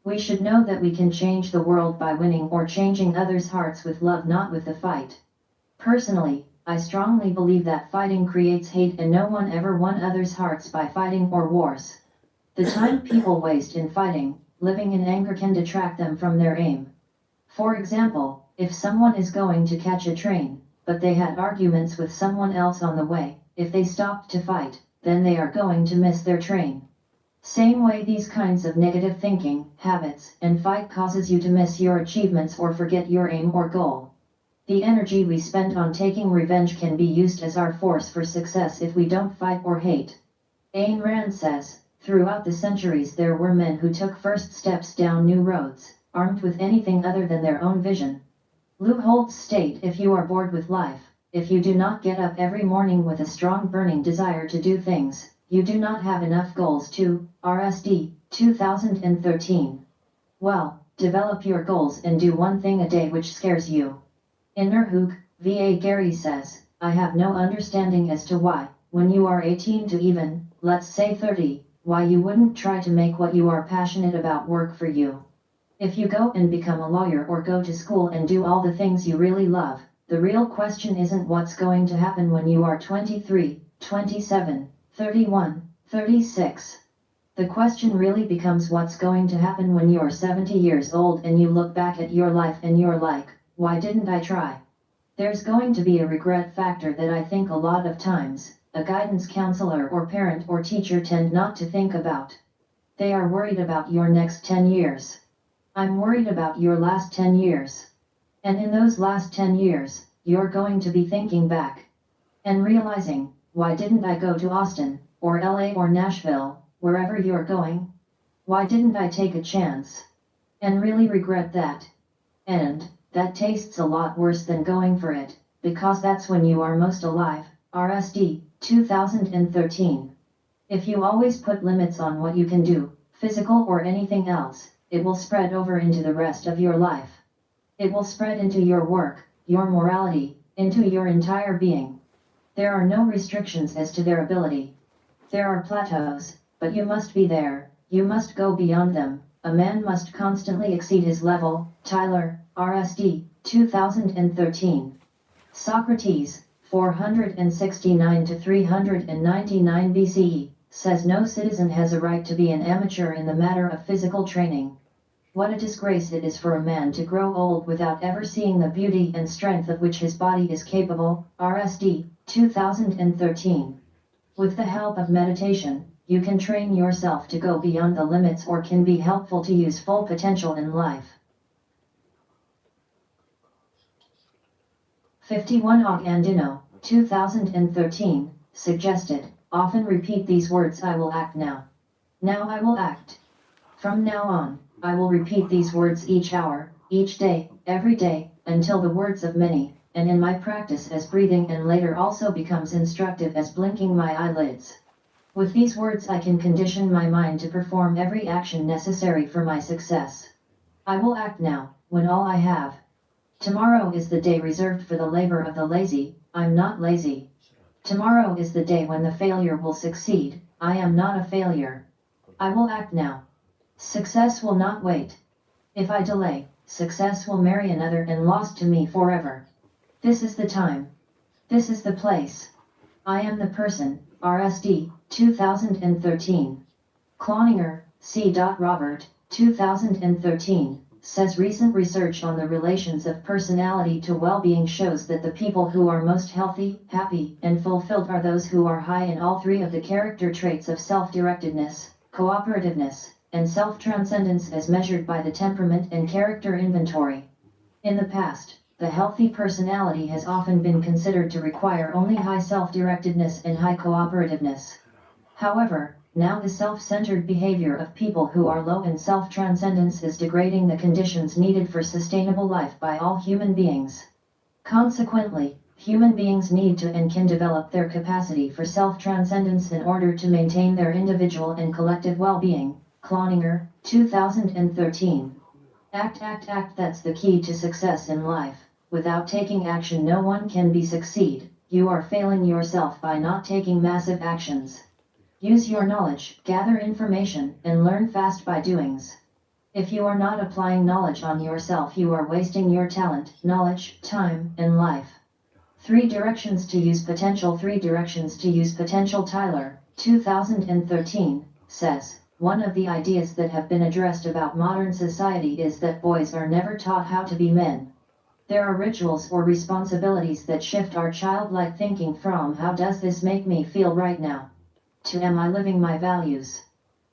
We should know that we can change the world by winning or changing others' hearts with love, not with the fight. Personally, I strongly believe that fighting creates hate and no one ever won others' hearts by fighting or wars. The time people waste in fighting, living in anger can detract them from their aim. For example, if someone is going to catch a train, but they had arguments with someone else on the way, if they stopped to fight, then they are going to miss their train. Same way, these kinds of negative thinking, habits, and fight causes you to miss your achievements or forget your aim or goal. The energy we spend on taking revenge can be used as our force for success if we don't fight or hate. Ayn Rand says, throughout the centuries there were men who took first steps down new roads, armed with anything other than their own vision. Lou Holtz state, if you are bored with life, if you do not get up every morning with a strong burning desire to do things, you do not have enough goals to, RSD 2013. Well, develop your goals and do one thing a day which scares you. Inner Hook, VA Gary says, I have no understanding as to why, when you are 18 to even, let's say 30, why you wouldn't try to make what you are passionate about work for you. If you go and become a lawyer or go to school and do all the things you really love, the real question isn't what's going to happen when you are 23, 27, 31, 36. The question really becomes what's going to happen when you're 70 years old and you look back at your life and you're like, why didn't I try? There's going to be a regret factor that I think a lot of times, a guidance counselor or parent or teacher tend not to think about. They are worried about your next 10 years. I'm worried about your last 10 years. And in those last 10 years, you're going to be thinking back and realizing, why didn't I go to Austin, or LA or Nashville, wherever you're going? Why didn't I take a chance? And really regret that. And that tastes a lot worse than going for it, because that's when you are most alive. RSD 2013. If you always put limits on what you can do, physical or anything else, it will spread over into the rest of your life. It will spread into your work, your morality, into your entire being. There are no restrictions as to their ability. There are plateaus, but you must be there, you must go beyond them. A man must constantly exceed his level. Tyler, RSD 2013. Socrates, 469 to 399 BCE, says no citizen has a right to be an amateur in the matter of physical training. What a disgrace it is for a man to grow old without ever seeing the beauty and strength of which his body is capable. RSD 2013. With the help of meditation, you can train yourself to go beyond the limits or can be helpful to use full potential in life. 51 Og Andino, 2013, suggested, often repeat these words: I will act now. Now I will act. From now on, I will repeat these words each hour, each day, every day, until the words of many, and in my practice as breathing and later also becomes instructive as blinking my eyelids. With these words I can condition my mind to perform every action necessary for my success. I will act now, when all I have. Tomorrow is the day reserved for the labor of the lazy. I'm not lazy. Tomorrow is the day when the failure will succeed. I am not a failure. I will act now. Success will not wait. If I delay, success will marry another and lost to me forever. This is the time. This is the place. I am the person. RSD 2013. Cloninger, C. Robert, 2013, says recent research on the relations of personality to well-being shows that the people who are most healthy, happy, and fulfilled are those who are high in all three of the character traits of self-directedness, cooperativeness, and self-transcendence as measured by the temperament and character inventory. In the past, the healthy personality has often been considered to require only high self-directedness and high cooperativeness. However, now the self-centered behavior of people who are low in self-transcendence is degrading the conditions needed for sustainable life by all human beings. Consequently, human beings need to and can develop their capacity for self-transcendence in order to maintain their individual and collective well-being. Cloninger, 2013. Act, act, act, that's the key to success in life. Without taking action, no one can be succeed. You are failing yourself by not taking massive actions. Use your knowledge, gather information, and learn fast by doings. If you are not applying knowledge on yourself, you are wasting your talent, knowledge, time, and life. 3 directions to use potential. 3 directions to use potential. Tyler, 2013, says, one of the ideas that have been addressed about modern society is that boys are never taught how to be men. There are rituals or responsibilities that shift our childlike thinking from "how does this make me feel right now?" to "am I living my values?"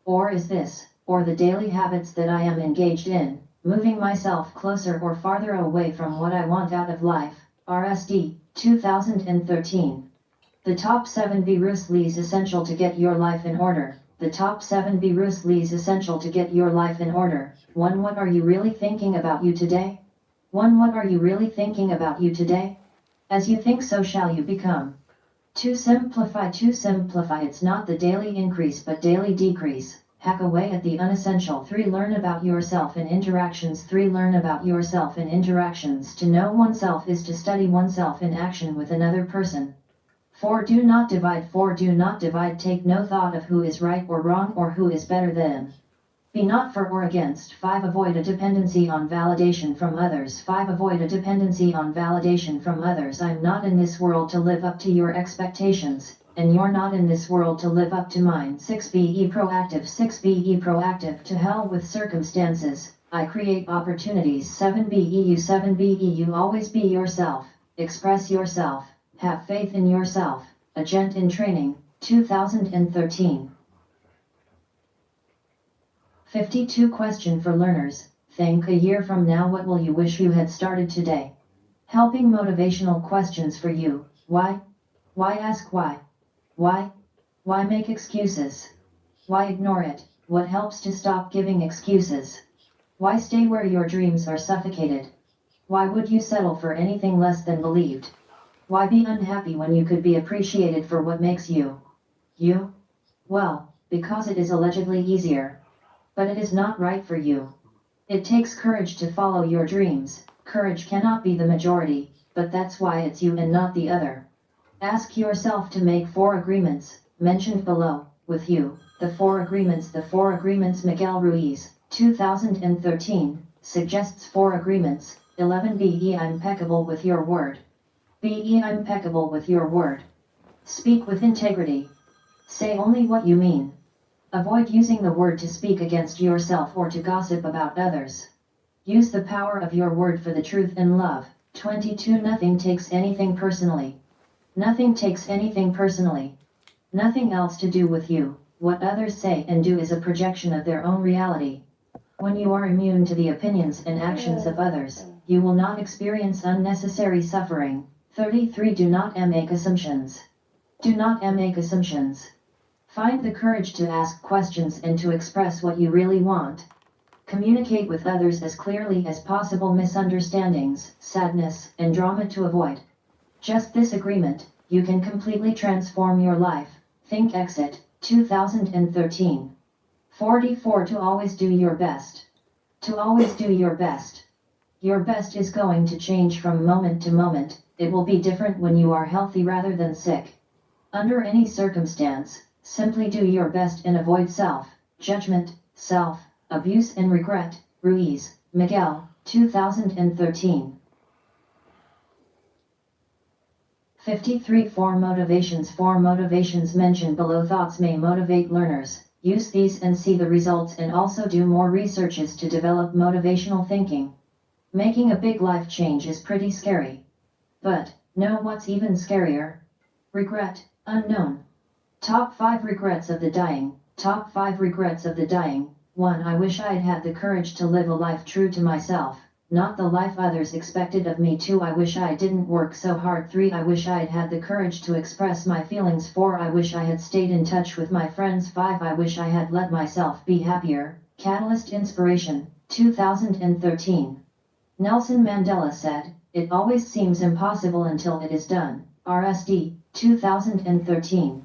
Or is this, or the daily habits that I am engaged in, moving myself closer or farther away from what I want out of life? RSD, 2013. The top 7 Bruce Lee's essential to get your life in order. The top 7 Bruce Lee's essential to get your life in order. 1. What are you really thinking about you today? 1. What are you really thinking about you today? As you think, so shall you become. 2. Simplify. 2. Simplify. It's not the daily increase but daily decrease. Hack away at the unessential. 3. Learn about yourself in interactions. 3. Learn about yourself in interactions. To know oneself is to study oneself in action with another person. 4. Do not divide. 4. Do not divide. Take no thought of who is right or wrong or who is better than. Be not for or against. 5. Avoid a dependency on validation from others. 5. Avoid a dependency on validation from others. I'm not in this world to live up to your expectations, and you're not in this world to live up to mine. 6. Be proactive. 6. Be proactive. To hell with circumstances, I create opportunities. 7. Be you. 7. Be you. Always be yourself. Express yourself. Have faith in yourself. A Gent in Training, 2013. 52 Question for learners. Think a year from now, what will you wish you had started today? Helping motivational questions for you. Why? Why ask why? Why? Why make excuses? Why ignore it? What helps to stop giving excuses? Why stay where your dreams are suffocated? Why would you settle for anything less than believed? Why be unhappy when you could be appreciated for what makes you you? Well, because it is allegedly easier. But it is not right for you. It takes courage to follow your dreams. Courage cannot be the majority, but that's why it's you and not the other. Ask yourself to make 4 agreements, mentioned below, with you. The 4 agreements. The 4 agreements. Miguel Ruiz, 2013, suggests 4 agreements. 11. Be impeccable with your word. Be impeccable with your word. Speak with integrity. Say only what you mean. Avoid using the word to speak against yourself or to gossip about others. Use the power of your word for the truth and love. 22. Nothing takes anything personally. Nothing takes anything personally. Nothing else to do with you. What others say and do is a projection of their own reality. When you are immune to the opinions and actions of others, you will not experience unnecessary suffering. 33. Do not make assumptions. Do not make assumptions. Find the courage to ask questions and to express what you really want. Communicate with others as clearly as possible. Misunderstandings, sadness, and drama to avoid. Just this agreement, you can completely transform your life. Think Exit, 2013. 44. To always do your best. To always do your best. Your best is going to change from moment to moment. It will be different when you are healthy rather than sick. Under any circumstance, simply do your best and avoid self-judgment, self-abuse and regret. Ruiz, Miguel, 2013. 53. 4 motivations. 4 motivations mentioned below. Thoughts may motivate learners. Use these and see the results, and also do more researches to develop motivational thinking. Making a big life change is pretty scary. But, know what's even scarier? Regret, unknown. Top 5 regrets of the dying. Top 5 regrets of the dying. 1. I wish I'd had the courage to live a life true to myself, not the life others expected of me. 2. I wish I didn't work so hard. 3. I wish I'd had the courage to express my feelings. 4. I wish I had stayed in touch with my friends. 5. I wish I had let myself be happier. Catalyst Inspiration, 2013. Nelson Mandela said, "It always seems impossible until it is done." RSD, 2013.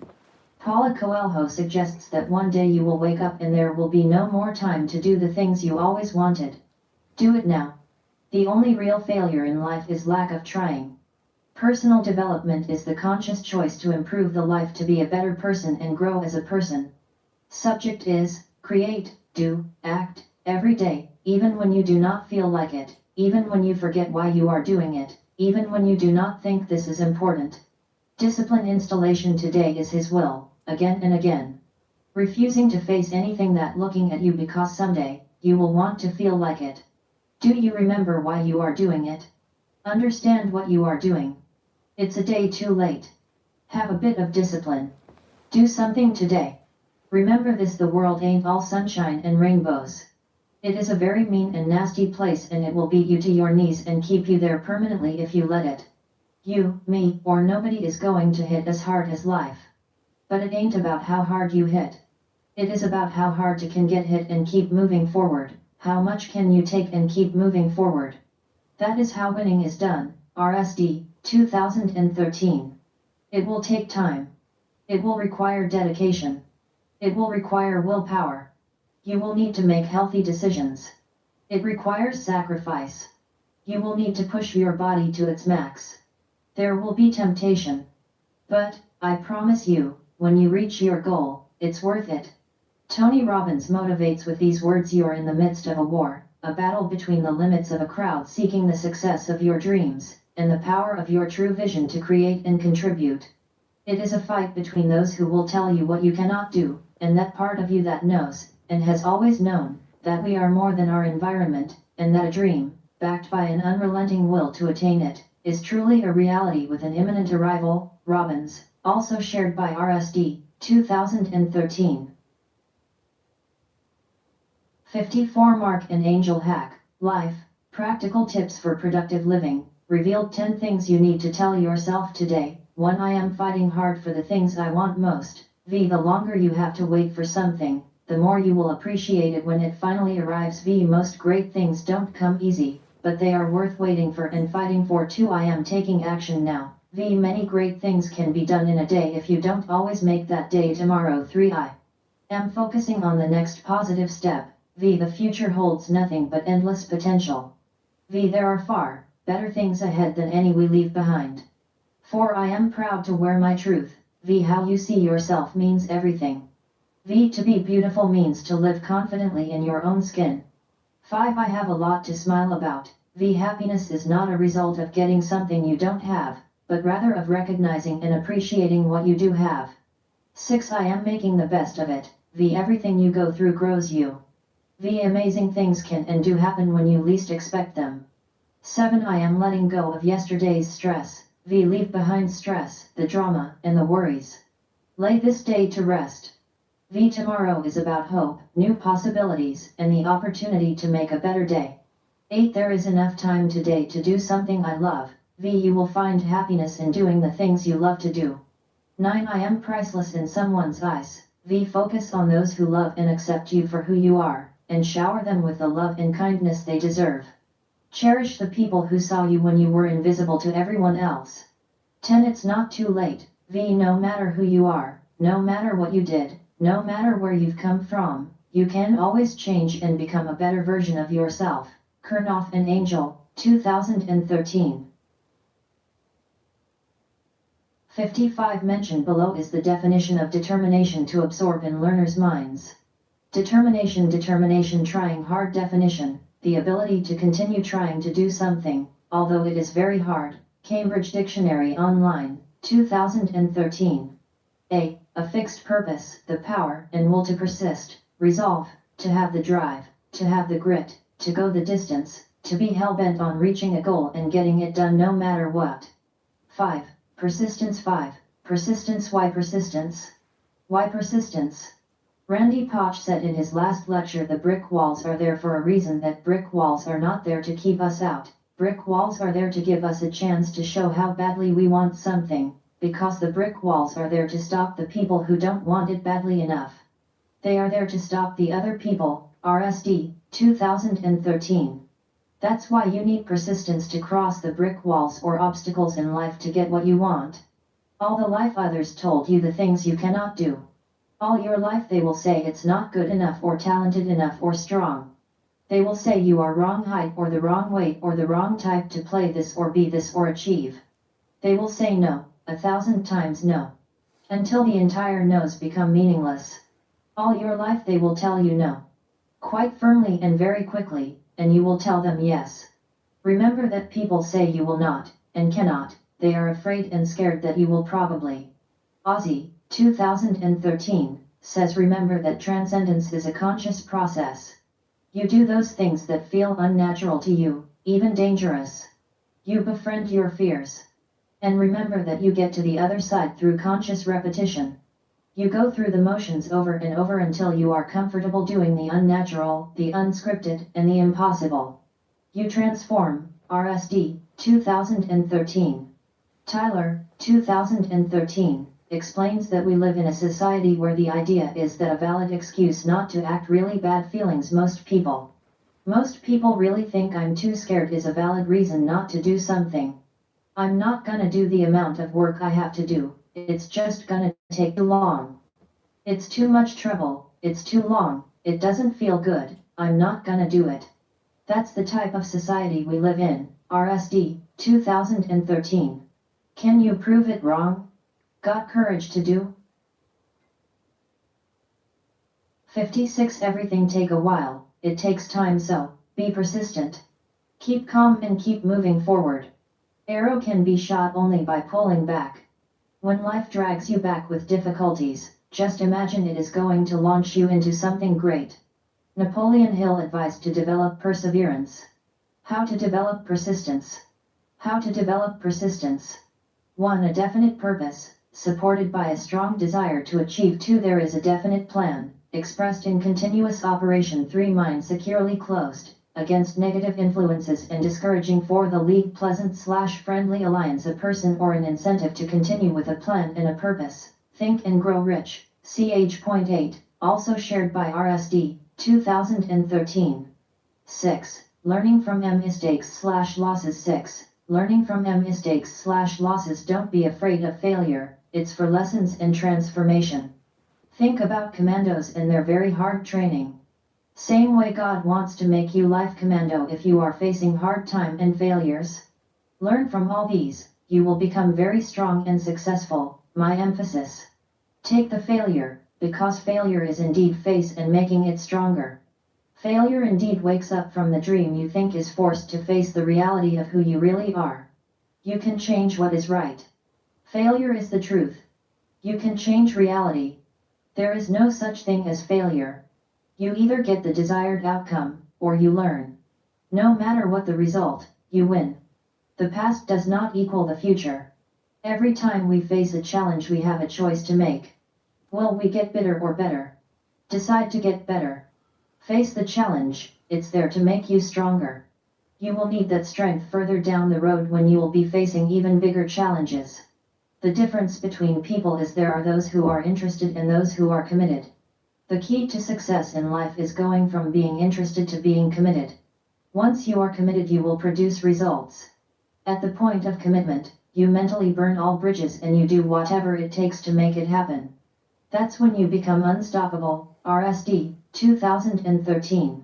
Paula Coelho suggests that one day you will wake up and there will be no more time to do the things you always wanted. Do it now. The only real failure in life is lack of trying. Personal development is the conscious choice to improve the life to be a better person and grow as a person. Subject is, create, do, act, every day, even when you do not feel like it, even when you forget why you are doing it, even when you do not think this is important. Discipline installation today is his will, again and again. Refusing to face anything that looking at you because someday, you will want to feel like it. Do you remember why you are doing it? Understand what you are doing. It's a day too late. Have a bit of discipline. Do something today. Remember this, the world ain't all sunshine and rainbows. It is a very mean and nasty place, and it will beat you to your knees and keep you there permanently if you let it. You, me, or nobody is going to hit as hard as life. But it ain't about how hard you hit. It is about how hard you can get hit and keep moving forward. How much can you take and keep moving forward? That is how winning is done. RSD, 2013. It will take time. It will require dedication. It will require willpower. You will need to make healthy decisions. It requires sacrifice. You will need to push your body to its max. There will be temptation. But, I promise you, when you reach your goal, it's worth it. Tony Robbins motivates with these words: you are in the midst of a war, a battle between the limits of a crowd seeking the success of your dreams, and the power of your true vision to create and contribute. It is a fight between those who will tell you what you cannot do, and that part of you that knows, and has always known, that we are more than our environment, and that a dream, backed by an unrelenting will to attain it, is truly a reality with an imminent arrival. Robbins, also shared by RSD, 2013. 54 Mark and Angel Hack, Life, Practical Tips for Productive Living, revealed 10 things you need to tell yourself today. 1. I am fighting hard for the things I want most. The longer you have to wait for something, the more you will appreciate it when it finally arrives. Most great things don't come easy, but they are worth waiting for and fighting for. 2. I am taking action now. Many great things can be done in a day if you don't always make that day tomorrow. 3. I am focusing on the next positive step. The future holds nothing but endless potential. There are far better things ahead than any we leave behind. 4. I am proud to wear my truth. How you see yourself means everything. To be beautiful means to live confidently in your own skin. 5. I have a lot to smile about. Happiness is not a result of getting something you don't have, but rather of recognizing and appreciating what you do have. 6. I am making the best of it. Everything you go through grows you. Amazing things can and do happen when you least expect them. 7. I am letting go of yesterday's stress. Leave behind stress, the drama, and the worries. Lay this day to rest. Tomorrow is about hope, new possibilities, and the opportunity to make a better day. 8. There is enough time today to do something I love. You will find happiness in doing the things you love to do. 9. I am priceless in someone's eyes. Focus on those who love and accept you for who you are, and shower them with the love and kindness they deserve. Cherish the people who saw you when you were invisible to everyone else. 10. It's not too late. No matter who you are, no matter what you did, no matter where you've come from, you can always change and become a better version of yourself. Kurnoff and Angel, 2013. 55 mentioned below is the definition of determination to absorb in learners' minds. Determination, trying hard. Definition, the ability to continue trying to do something, although it is very hard. Cambridge Dictionary Online, 2013. A fixed purpose, the power and will to persist, resolve, to have the drive, to have the grit, to go the distance, to be hell-bent on reaching a goal and getting it done no matter what. 5. Persistence. 5. Persistence. Why persistence? Why persistence? Randy Pauch said in his last lecture, the brick walls are there for a reason. That brick walls are not there to keep us out. Brick walls are there to give us a chance to show how badly we want something, because the brick walls are there to stop the people who don't want it badly enough. They are there to stop the other people. RSD, 2013. That's why you need persistence to cross the brick walls or obstacles in life to get what you want. All the life others told you the things you cannot do. All your life they will say it's not good enough or talented enough or strong. They will say you are wrong height or the wrong weight or the wrong type to play this or be this or achieve. They will say no, 1,000 times no. Until the entire no's become meaningless. All your life they will tell you no. Quite firmly and very quickly, and you will tell them yes. Remember that people say you will not, and cannot, they are afraid and scared that you will probably. Ozzy, 2013, says remember that transcendence is a conscious process. You do those things that feel unnatural to you, even dangerous. You befriend your fears. And remember that you get to the other side through conscious repetition. You go through the motions over and over until you are comfortable doing the unnatural, the unscripted, and the impossible. You transform, RSD, 2013. Tyler, 2013, explains that we live in a society where the idea is that a valid excuse not to act really bad feelings most people really think I'm too scared is a valid reason not to do something. I'm not gonna do the amount of work I have to do, it's just gonna take too long. It's too much trouble, it's too long, it doesn't feel good, I'm not gonna do it. That's the type of society we live in, RSD, 2013. Can you prove it wrong? Got courage to do? 56 Everything take a while, it takes time so, be persistent. Keep calm and keep moving forward. Arrow can be shot only by pulling back. When life drags you back with difficulties, just imagine it is going to launch you into something great. Napoleon Hill advised to develop perseverance. How to develop persistence. How to develop persistence. 1. A definite purpose, supported by a strong desire to achieve. 2. There is a definite plan, expressed in continuous operation. 3. Mind securely closed, against negative influences and discouraging. 4. The league pleasant/friendly alliance, a person or an incentive to continue with a plan and a purpose. Think and Grow Rich, ch.8, also shared by RSD, 2013. 6. Learning from mistakes/losses. 6. Learning from mistakes/losses. Don't be afraid of failure, it's for lessons and transformation. Think about commandos and their very hard training. Same way God wants to make you life commando if you are facing hard time and failures. Learn from all these, you will become very strong and successful. My emphasis. Take the failure, because failure is indeed face and making it stronger. Failure indeed wakes up from the dream you think is forced to face the reality of who you really are. You can change what is right. Failure is the truth. You can change reality. There is no such thing as failure. You either get the desired outcome, or you learn. No matter what the result, you win. The past does not equal the future. Every time we face a challenge we have a choice to make. Will we get bitter or better? Decide to get better. Face the challenge, it's there to make you stronger. You will need that strength further down the road when you will be facing even bigger challenges. The difference between people is there are those who are interested and those who are committed. The key to success in life is going from being interested to being committed. Once you are committed you will produce results. At the point of commitment, you mentally burn all bridges and you do whatever it takes to make it happen. That's when you become unstoppable. RSD, 2013.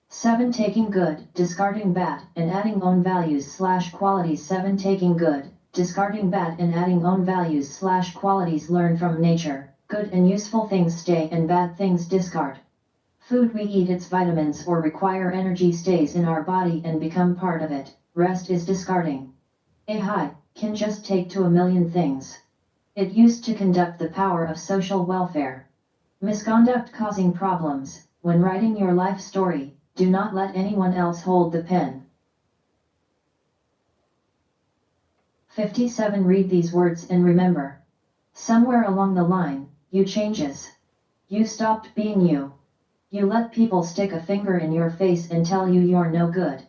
7. Taking good, discarding bad, and adding own values/qualities. 7. Taking good, discarding bad and adding own values/qualities. Learn from nature. Good and useful things stay and bad things discard. Food we eat, its vitamins or require energy, stays in our body and become part of it. Rest is discarding. A high can just take to a million things. It used to conduct the power of social welfare. Misconduct causing problems. When writing your life story, do not let anyone else hold the pen. 57. Read these words and remember. Somewhere along the line, you changes. You stopped being you. You let people stick a finger in your face and tell you you're no good.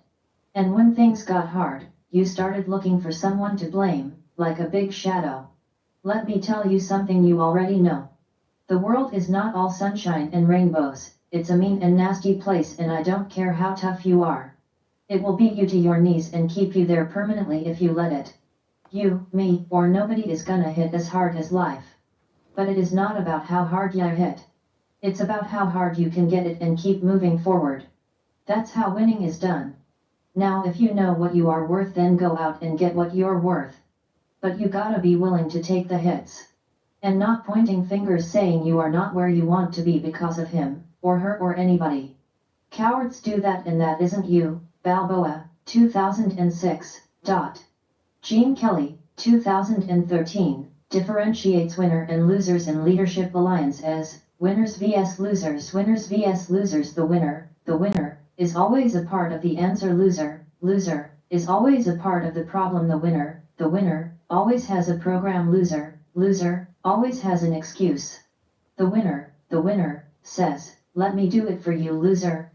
And when things got hard, you started looking for someone to blame, like a big shadow. Let me tell you something you already know. The world is not all sunshine and rainbows, it's a mean and nasty place, and I don't care how tough you are. It will beat you to your knees and keep you there permanently if you let it. You, me, or nobody is gonna hit as hard as life. But it is not about how hard you hit. It's about how hard you can get it and keep moving forward. That's how winning is done. Now if you know what you are worth, then go out and get what you're worth. But you gotta be willing to take the hits. And not pointing fingers saying you are not where you want to be because of him, or her, or anybody. Cowards do that, and that isn't you. Balboa, 2006. Gene Kelly, 2013, differentiates winner and losers in Leadership Alliance as winners vs losers. Winners vs losers. The winner, is always a part of the answer. Loser, is always a part of the problem. The winner, always has a program. Loser, always has an excuse. The winner, says, let me do it for you. Loser,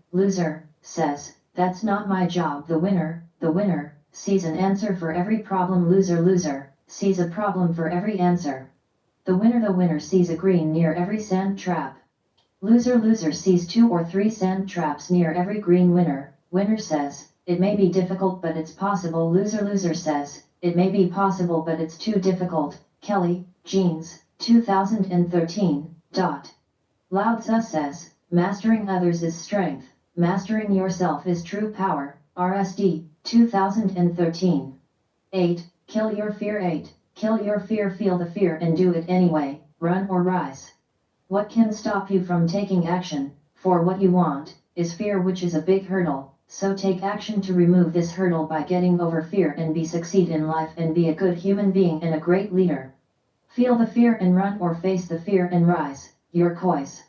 says, that's not my job. The winner, sees an answer for every problem. Loser, sees a problem for every answer. The winner sees a green near every sand trap. Loser sees 2 or 3 sand traps near every green. Winner says, it may be difficult but it's possible. Loser says, it may be possible but it's too difficult. Kelly, Jeans, 2013. Lao Tzu says, mastering others is strength, mastering yourself is true power. RSD, 2013. 8. Kill your fear. 8. Kill your fear. Feel the fear and do it anyway, run or rise. What can stop you from taking action for what you want is fear, which is a big hurdle. So take action to remove this hurdle by getting over fear and succeed in life and be a good human being and a great leader. Feel the fear and run, or face the fear and rise. Your choice.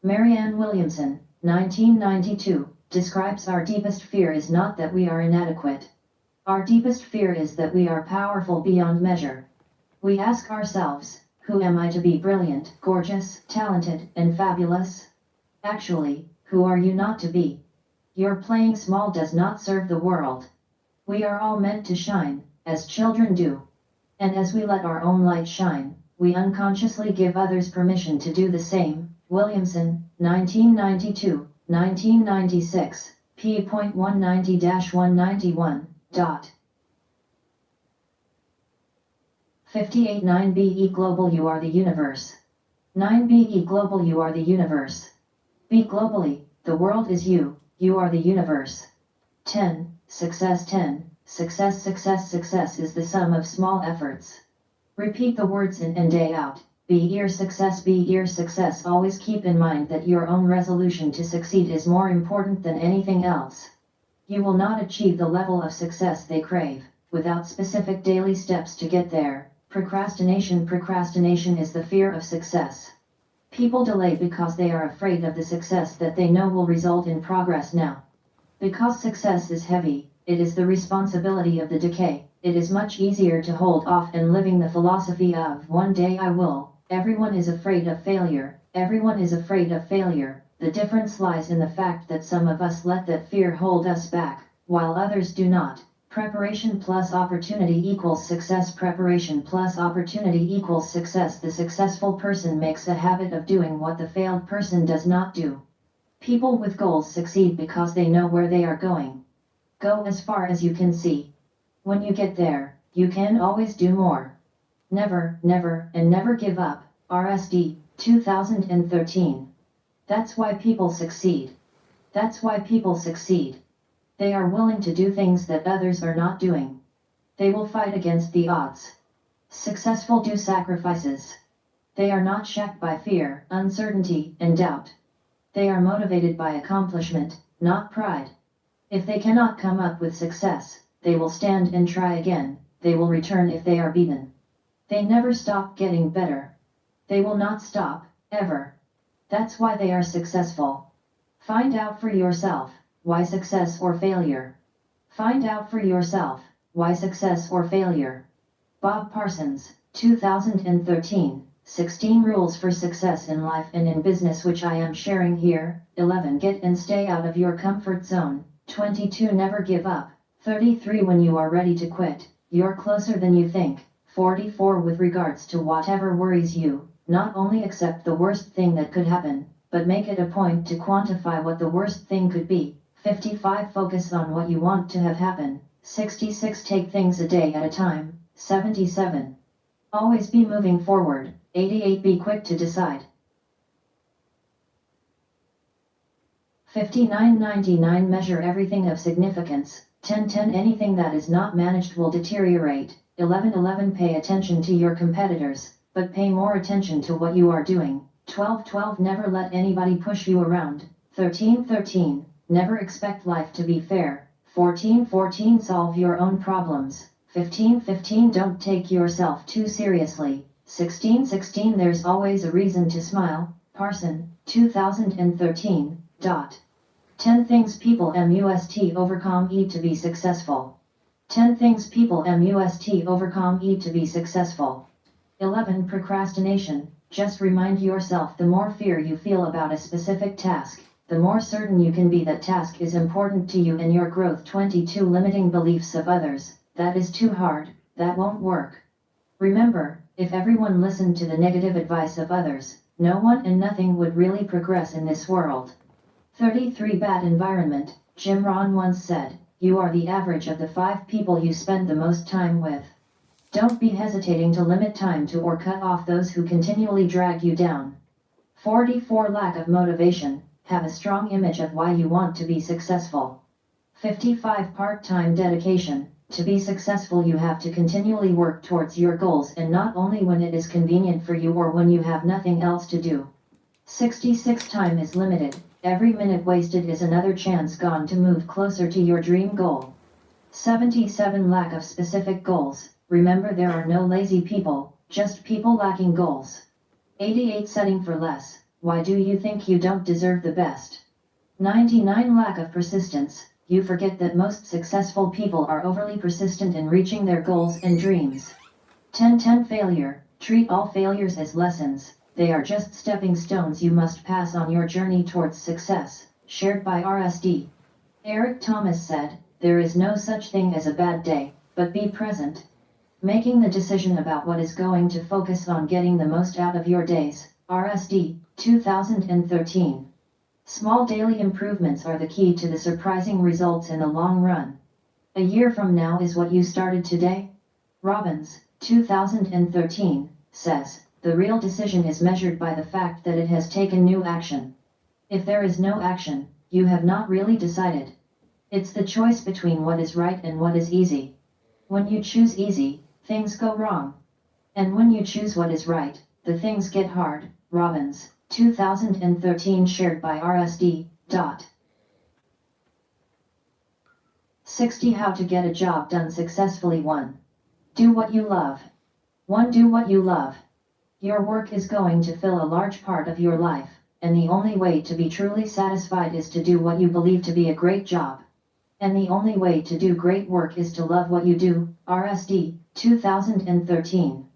Marianne Williamson, 1992, describes our deepest fear is not that we are inadequate. Our deepest fear is that we are powerful beyond measure. We ask ourselves, who am I to be brilliant, gorgeous, talented, and fabulous? Actually, who are you not to be? Your playing small does not serve the world. We are all meant to shine, as children do. And as we let our own light shine, we unconsciously give others permission to do the same. Williamson, 1992, 1996, p.190-191. 58 9BE Global. You are the universe. 9BE Global. You are the universe. Be globally, the world is you, you are the universe. 10. Success. 10. Success is the sum of small efforts. Repeat the words in and day out. Be your success. Be your success. Always keep in mind that your own resolution to succeed is more important than anything else. You will not achieve the level of success they crave without specific daily steps to get there. Procrastination is the fear of success. People delay because they are afraid of the success that they know will result in progress now. Because success is heavy, it is the responsibility of the decay. It is much easier to hold off and living the philosophy of one day I will. Everyone is afraid of failure. Everyone is afraid of failure. The difference lies in the fact that some of us let that fear hold us back, while others do not. Preparation plus opportunity equals success. Preparation plus opportunity equals success. The successful person makes a habit of doing what the failed person does not do. People with goals succeed because they know where they are going. Go as far as you can see. When you get there, you can always do more. Never, and never give up. RSD, 2013. That's why people succeed. That's why people succeed. They are willing to do things that others are not doing. They will fight against the odds. Successful do sacrifices. They are not shacked by fear, uncertainty, and doubt. They are motivated by accomplishment, not pride. If they cannot come up with success, they will stand and try again. They will return if they are beaten. They never stop getting better. They will not stop, ever. That's why they are successful. Find out for yourself, why success or failure. Find out for yourself, why success or failure. Bob Parsons, 2013, 16 Rules for Success in Life and in Business, which I am sharing here. 11 Get and stay out of your comfort zone. 22 Never give up. 33 When you are ready to quit, you're closer than you think. 44 With regards to whatever worries you, not only accept the worst thing that could happen, but make it a point to quantify what the worst thing could be. 55 Focus on what you want to have happen. 66 Take things a day at a time. 77 Always be moving forward. 88 Be quick to decide. 5999 Measure everything of significance. 1010 Anything that is not managed will deteriorate. 1111 Pay attention to your competitors, but pay more attention to what you are doing. 1212 Never let anybody push you around. 1313 Never expect life to be fair. 1414 Solve your own problems. 1515 Don't take yourself too seriously. 1616 There's always a reason to smile. Parson, 2013. 10 things people must overcome to be successful. 10 things people must overcome to be successful. 11 Procrastination. Just remind yourself the more fear you feel about a specific task, the more certain you can be that task is important to you and your growth. 22 Limiting beliefs of others. That is too hard, that won't work. Remember, if everyone listened to the negative advice of others, no one and nothing would really progress in this world. 33 Bad environment. Jim Rohn once said, you are the average of the 5 people you spend the most time with. Don't be hesitating to limit time to or cut off those who continually drag you down. 44 Lack of motivation. Have a strong image of why you want to be successful. 55 Part-time dedication. To be successful you have to continually work towards your goals and not only when it is convenient for you or when you have nothing else to do. 66 Time is limited. Every minute wasted is another chance gone to move closer to your dream goal. 77 Lack of specific goals. Remember there are no lazy people, just people lacking goals. 88 Setting for less. Why do you think you don't deserve the best? 99 Lack of persistence. You forget that most successful people are overly persistent in reaching their goals and dreams. 10 Failure. Treat all failures as lessons. They are just stepping stones you must pass on your journey towards success. Shared by RSD. Eric Thomas said, there is no such thing as a bad day, but be present. Making the decision about what is going to focus on getting the most out of your days. RSD, 2013. Small daily improvements are the key to the surprising results in the long run. A year from now is what you started today? Robbins, 2013, says, the real decision is measured by the fact that it has taken new action. If there is no action, you have not really decided. It's the choice between what is right and what is easy. When you choose easy, things go wrong. And when you choose what is right, the things get hard. Robbins, 2013. Shared by RSD. 60 How to get a job done successfully. 1. Do what you love. 1. Do what you love. Your work is going to fill a large part of your life, and the only way to be truly satisfied is to do what you believe to be a great job. And the only way to do great work is to love what you do. RSD, 2013.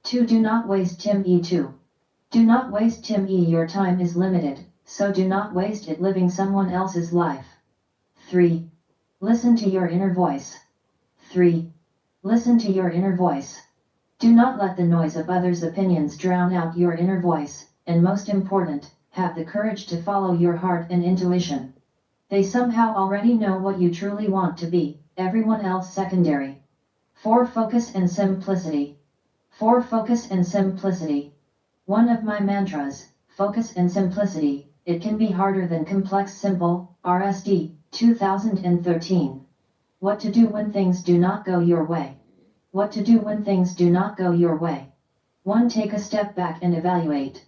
2. Do not waste time. 2. Do not waste time. Your time is limited, so do not waste it living someone else's life. 3. Listen to your inner voice. 3. Listen to your inner voice. Do not let the noise of others' opinions drown out your inner voice, and most important, have the courage to follow your heart and intuition. They somehow already know what you truly want to be, everyone else secondary. 4. Focus and simplicity. 4. Focus and simplicity. One of my mantras, focus and simplicity. It can be harder than complex. Simple. RSD, 2013. What to do when things do not go your way. What to do when things do not go your way. 1. Take a step back and evaluate.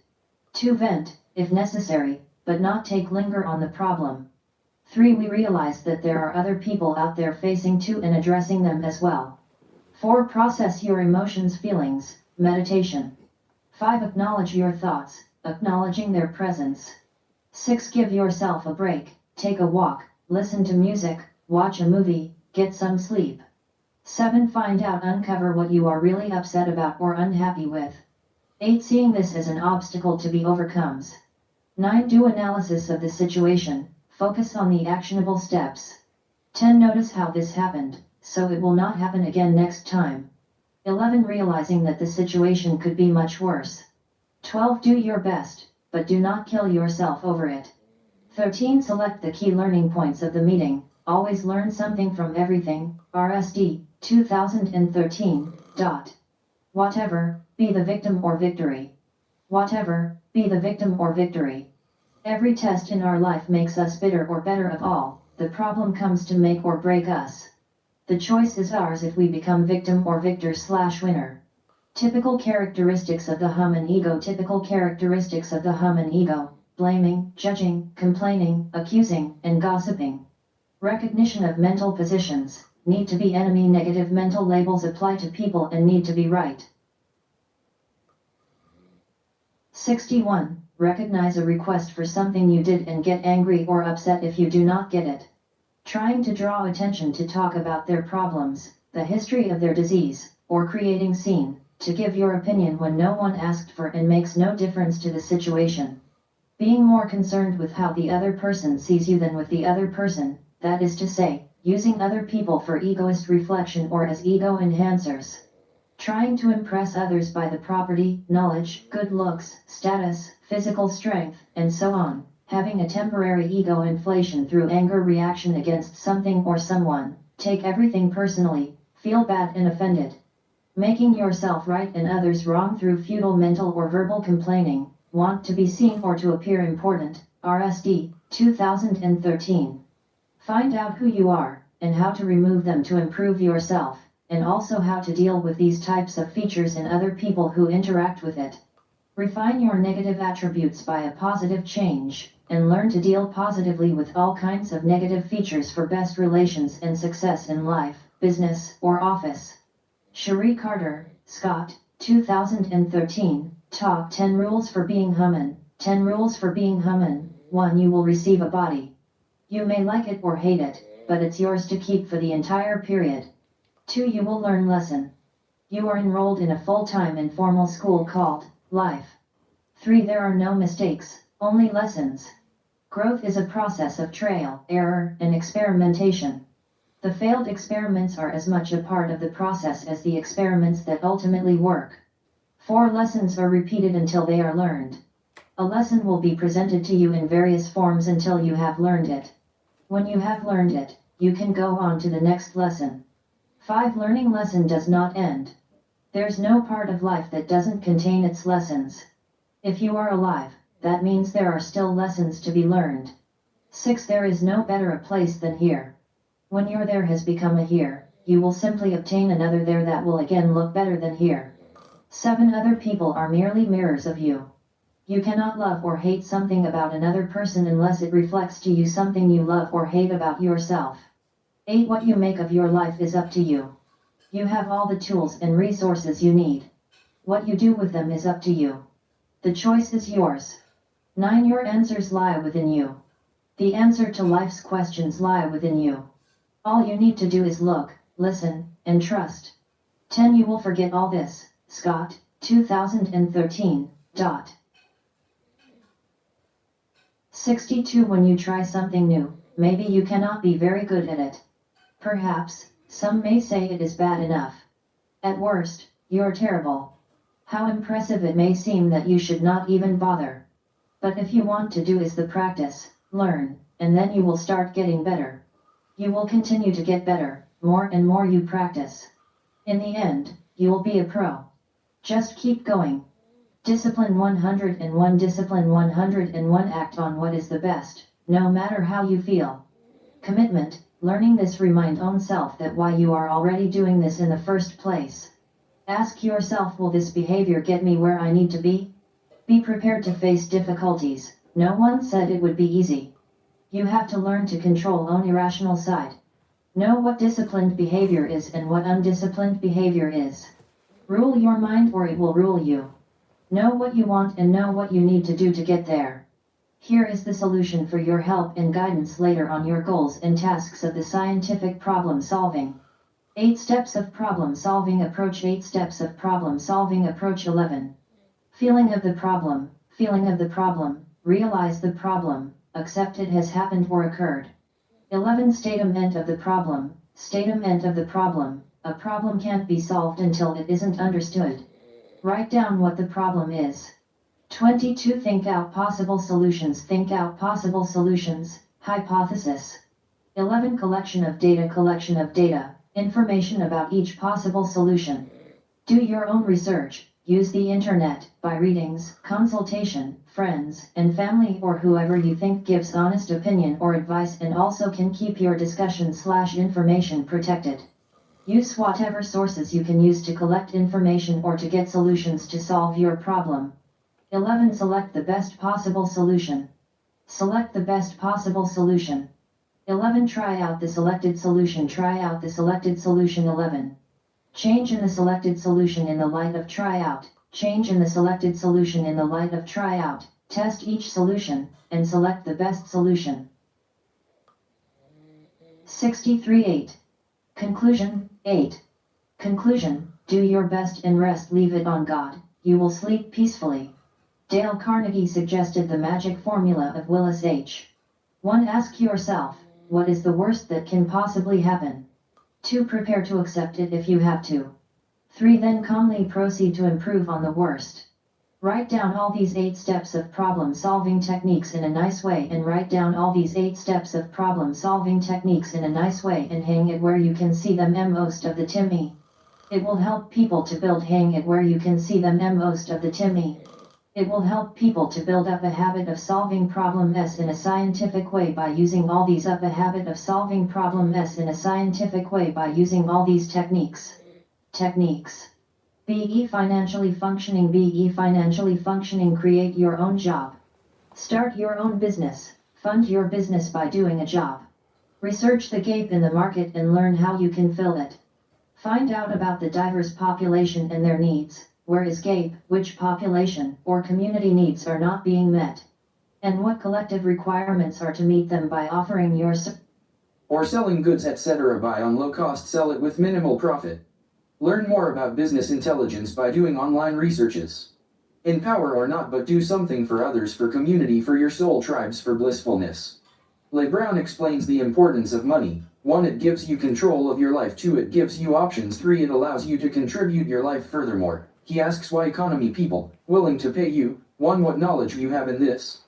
2. Vent, if necessary, but not take linger on the problem. 3. We realize that there are other people out there facing too and addressing them as well. 4. Process your emotions, feelings, meditation. 5. Acknowledge your thoughts, acknowledging their presence. 6. Give yourself a break, take a walk, listen to music, watch a movie, get some sleep. 7. Find out, uncover what you are really upset about or unhappy with. 8. Seeing this as an obstacle to be overcome. 9. Do analysis of the situation, focus on the actionable steps. 10. Notice how this happened, so it will not happen again next time. 11. Realizing that the situation could be much worse. 12. Do your best, but do not kill yourself over it. 13. Select the key learning points of the meeting, always learn something from everything. RSD, 2013. Whatever, be the victim or victory. Whatever, be the victim or victory. Every test in our life makes us bitter or better of all, the problem comes to make or break us. The choice is ours if we become victim or victor/winner. Typical characteristics of the human ego. Typical characteristics of the human ego: blaming, judging, complaining, accusing, and gossiping. Recognition of mental positions: need to be enemy. Negative mental labels apply to people and need to be right. 61. Recognize a request for something you did and get angry or upset if you do not get it. Trying to draw attention to talk about their problems, the history of their disease, or creating scene, to give your opinion when no one asked for and makes no difference to the situation. Being more concerned with how the other person sees you than with the other person, that is to say, using other people for egoist reflection or as ego enhancers. Trying to impress others by the property, knowledge, good looks, status, physical strength, and so on. Having a temporary ego inflation through anger reaction against something or someone. Take everything personally, feel bad and offended. Making yourself right and others wrong through futile mental or verbal complaining. Want to be seen or to appear important. RSD, 2013. Find out who you are, and how to remove them to improve yourself, and also how to deal with these types of features in other people who interact with it. Refine your negative attributes by a positive change, and learn to deal positively with all kinds of negative features for best relations and success in life, business, or office. Cherie Carter, Scott, 2013, Top 10 Rules for Being Human. 10 Rules for Being Human. 1. You will receive a body. You may like it or hate it, but it's yours to keep for the entire period. 2. You will learn lesson. You are enrolled in a full-time informal school called life. 3. There are no mistakes, only lessons. Growth is a process of trial, error, and experimentation. The failed experiments are as much a part of the process as the experiments that ultimately work. 4. Lessons are repeated until they are learned. A lesson will be presented to you in various forms until you have learned it. When you have learned it, you can go on to the next lesson. 5. Learning lesson does not end. There's no part of life that doesn't contain its lessons. If you are alive, that means there are still lessons to be learned. 6. There is no better a place than here. When your there has become a here, you will simply obtain another there that will again look better than here. 7. Other people are merely mirrors of you. You cannot love or hate something about another person unless it reflects to you something you love or hate about yourself. 8. What you make of your life is up to you. You have all the tools and resources you need. What you do with them is up to you. The choice is yours. 9. Your answers lie within you. The answer to life's questions lie within you. All you need to do is look, listen, and trust. 10. You will forget all this. Scott, 2013. 62. When you try something new, maybe you cannot be very good at it. Perhaps, some may say it is bad enough. At worst, you're terrible. How impressive it may seem that you should not even bother. But if you want to do is the practice, learn, and then you will start getting better. You will continue to get better, more and more you practice. In the end, you will be a pro. Just keep going. Discipline 101. Discipline 101. Act on what is the best, no matter how you feel. Commitment. Learning this, remind own self that why you are already doing this in the first place. Ask yourself, will this behavior get me where I need to be? Be prepared to face difficulties. No one said it would be easy. You have to learn to control own irrational side. Know what disciplined behavior is and what undisciplined behavior is. Rule your mind or it will rule you. Know what you want and know what you need to do to get there. Here is the solution for your help and guidance later on your goals and tasks of the scientific problem solving. 8 steps of problem solving approach. 8 steps of problem solving approach. 11. Feeling of the problem. Feeling of the problem. Realize the problem. Accept it has happened or occurred. 11. Statement of the problem. Statement of the problem. A problem can't be solved until it isn't understood. Write down what the problem is. 22. Think out possible solutions. Think out possible solutions. Hypothesis. 11. Collection of data. Collection of data. Information about each possible solution. Do your own research. Use the internet, buy readings, consultation, friends and family or whoever you think gives honest opinion or advice and also can keep your discussion/information protected. Use whatever sources you can use to collect information or to get solutions to solve your problem. 11. Select the best possible solution. Select the best possible solution. 11. Try out the selected solution. Try out the selected solution. 11. Change in the selected solution in the light of tryout. Change in the selected solution in the light of tryout. Test each solution, and select the best solution. 63.8. Conclusion. 8. Conclusion. Do your best and rest. Leave it on God. You will sleep peacefully. Dale Carnegie suggested the magic formula of Willis H. 1. Ask yourself, what is the worst that can possibly happen? 2. Prepare to accept it if you have to. 3. Then calmly proceed to improve on the worst. Write down all these 8 steps of problem-solving techniques in a nice way and write down all these 8 steps of problem-solving techniques in a nice way and hang it where you can see them most of the time. It will help people to build hang it where you can see them most of the time. It will help people to build up a habit of solving problems in a scientific way by using all these up a habit of solving problems in a scientific way by using all these techniques. Techniques. Be financially functioning. Be financially functioning. Create your own job. Start your own business. Fund your business by doing a job. Research the gap in the market and learn how you can fill it. Find out about the diverse population and their needs. Where is gap, which population or community needs are not being met, and what collective requirements are to meet them by offering your or selling goods etc. Buy on low cost, sell it with minimal profit. Learn more about business intelligence by doing online researches. Empower or not, but do something for others, for community, for your soul, tribes, for blissfulness. Le Brown explains the importance of money. 1. It gives you control of your life. 2. It gives you options. 3. It allows you to contribute your life. Furthermore, he asks why economy people willing to pay you. 1. What knowledge you have in this.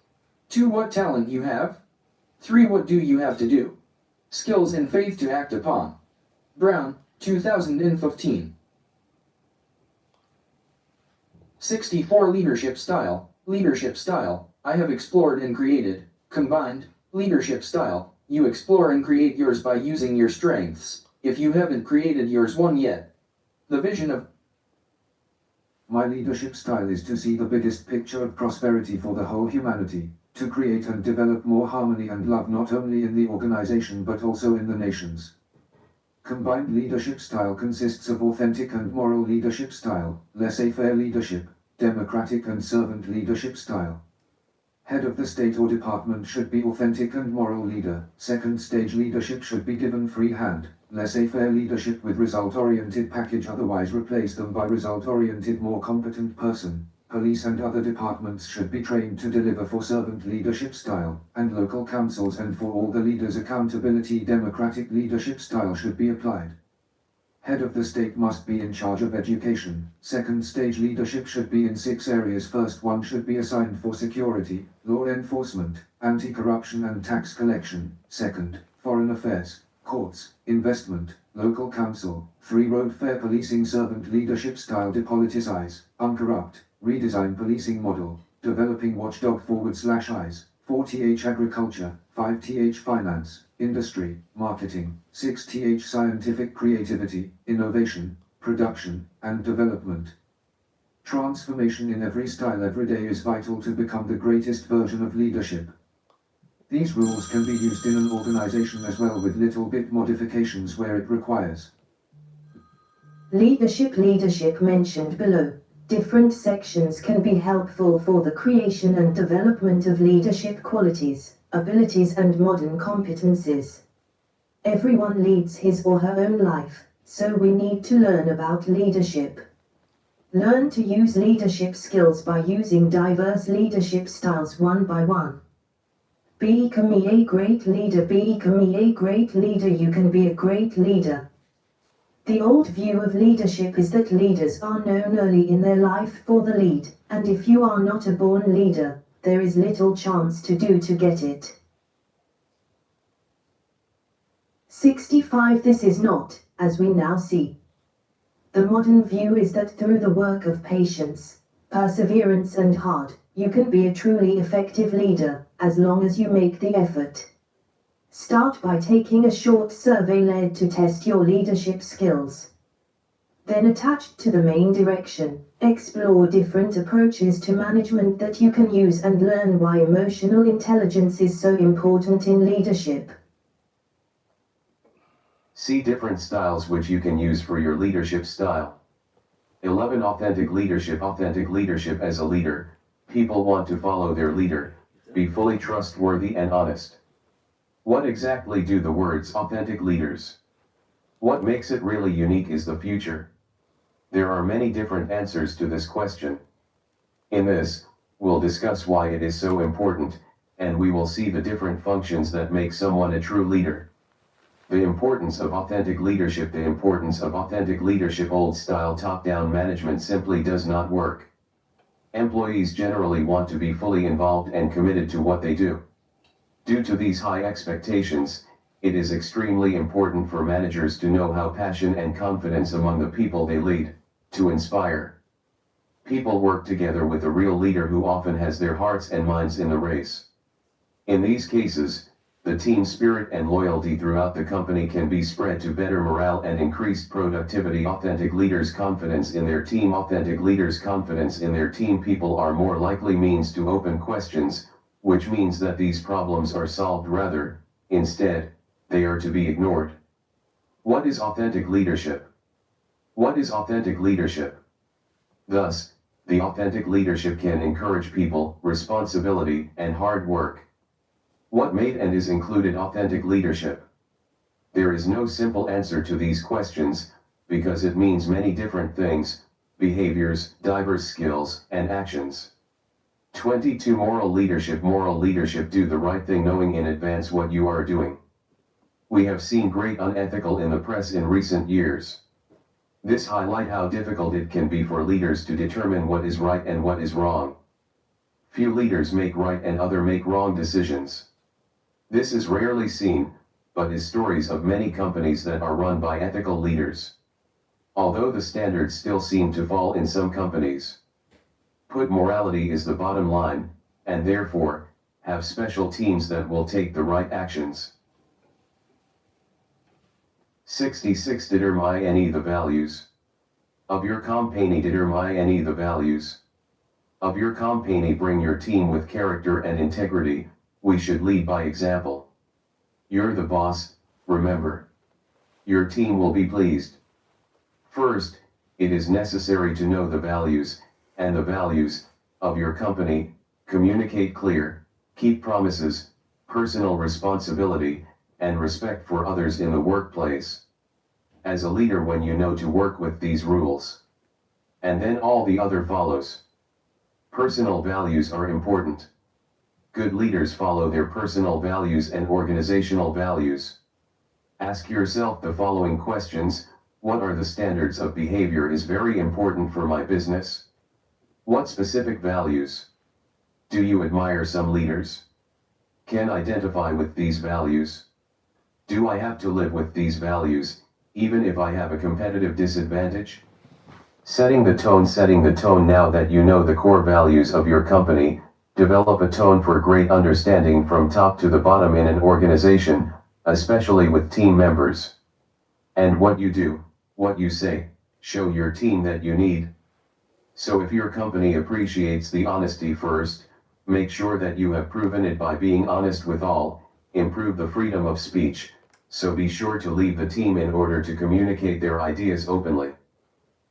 2. What talent you have. 3. What do you have to do? Skills and faith to act upon. Brown, 2015. 64. Leadership style. Leadership style. I have explored and created. Combined. Leadership style. You explore and create yours by using your strengths. If you haven't created yours one yet. The vision of my leadership style is to see the biggest picture of prosperity for the whole humanity, to create and develop more harmony and love not only in the organization but also in the nations. Combined leadership style consists of authentic and moral leadership style, laissez-faire leadership, democratic and servant leadership style. Head of the state or department should be authentic and moral leader. Second stage leadership should be given free hand, laissez-faire leadership with result-oriented package, otherwise replace them by result-oriented more competent person. Police and other departments should be trained to deliver for servant leadership style, and local councils and for all the leaders accountability democratic leadership style should be applied. Head of the state must be in charge of education. Second stage leadership should be in 6 areas. First one should be assigned for security, law enforcement, anti-corruption and tax collection. Second, foreign affairs, courts, investment, local council. 3. Road fair policing servant leadership style depoliticize, uncorrupt, redesign policing model, developing watchdog forward/eyes. 4th agriculture, 5th finance, industry, marketing, 6th scientific creativity, innovation, production, and development. Transformation in every style every day is vital to become the greatest version of leadership. These rules can be used in an organization as well with little bit modifications where it requires. Leadership mentioned below. Different sections can be helpful for the creation and development of leadership qualities, abilities and modern competencies. Everyone leads his or her own life, so we need to learn about leadership. Learn to use leadership skills by using diverse leadership styles one by one. Become a great leader. Become a great leader. You can be a great leader. The old view of leadership is that leaders are known early in their life for the lead, and if you are not a born leader, there is little chance to get it. 65. This is not, as we now see. The modern view is that through the work of patience, perseverance and heart, you can be a truly effective leader, as long as you make the effort. Start by taking a short survey led to test your leadership skills. Then attached to the main direction, explore different approaches to management that you can use and learn why emotional intelligence is so important in leadership. See different styles which you can use for your leadership style. 11. Authentic leadership. Authentic leadership. As a leader, people want to follow their leader, be fully trustworthy and honest. What exactly do the words authentic leaders? What makes it really unique is the future. There are many different answers to this question. In this, we'll discuss why it is so important, and we will see the different functions that make someone a true leader. The importance of authentic leadership. The importance of authentic leadership. Old-style top-down management simply does not work. Employees generally want to be fully involved and committed to what they do. Due to these high expectations, it is extremely important for managers to know how passion and confidence among the people they lead, to inspire. People work together with a real leader who often has their hearts and minds in the race. In these cases, the team spirit and loyalty throughout the company can be spread to better morale and increased productivity. Authentic leaders' confidence in their team. Authentic leaders' confidence in their team. People are more likely means to open questions, which means that these problems are solved rather, instead, they are to be ignored. What is authentic leadership? What is authentic leadership? Thus, the authentic leadership can encourage people, responsibility, and hard work. What made and is included authentic leadership? There is no simple answer to these questions, because it means many different things, behaviors, diverse skills, and actions. 22. Moral leadership. Moral leadership. Do the right thing knowing in advance what you are doing. We have seen great unethical in the press in recent years. This highlights how difficult it can be for leaders to determine what is right and what is wrong. Few leaders make right and others make wrong decisions. This is rarely seen, but is stories of many companies that are run by ethical leaders. Although the standards still seem to fall in some companies. Put morality is the bottom line, and therefore, have special teams that will take the right actions. 66. Determine the values of your company. Determine the values of your company. Bring your team with character and integrity. We should lead by example. You're the boss, remember. Your team will be pleased. First, it is necessary to know the values, and the values, of your company. Communicate clear, keep promises, personal responsibility, and respect for others in the workplace. As a leader, when you know to work with these rules, and then all the other follows. Personal values are important. Good leaders follow their personal values and organizational values. Ask yourself the following questions. What are the standards of behavior is very important for my business? What specific values? Do you admire some leaders? Can identify with these values? Do I have to live with these values, even if I have a competitive disadvantage? Setting the tone. Setting the tone. Now that you know the core values of your company, develop a tone for great understanding from top to the bottom in an organization, especially with team members. And what you do, what you say, show your team that you need. So if your company appreciates the honesty first, make sure that you have proven it by being honest with all. Improve the freedom of speech, so be sure to leave the team in order to communicate their ideas openly.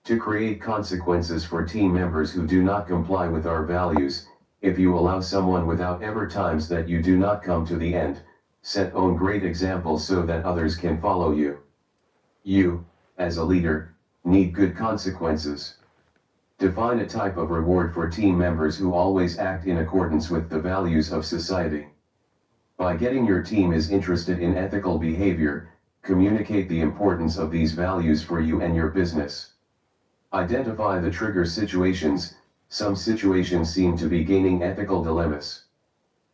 To create consequences for team members who do not comply with our values. If you allow someone without ever times that you do not come to the end, set own great examples so that others can follow you. You, as a leader, need good consequences. Define a type of reward for team members who always act in accordance with the values of society. By getting your team is interested in ethical behavior, communicate the importance of these values for you and your business. Identify the trigger situations. Some situations seem to be gaining ethical dilemmas.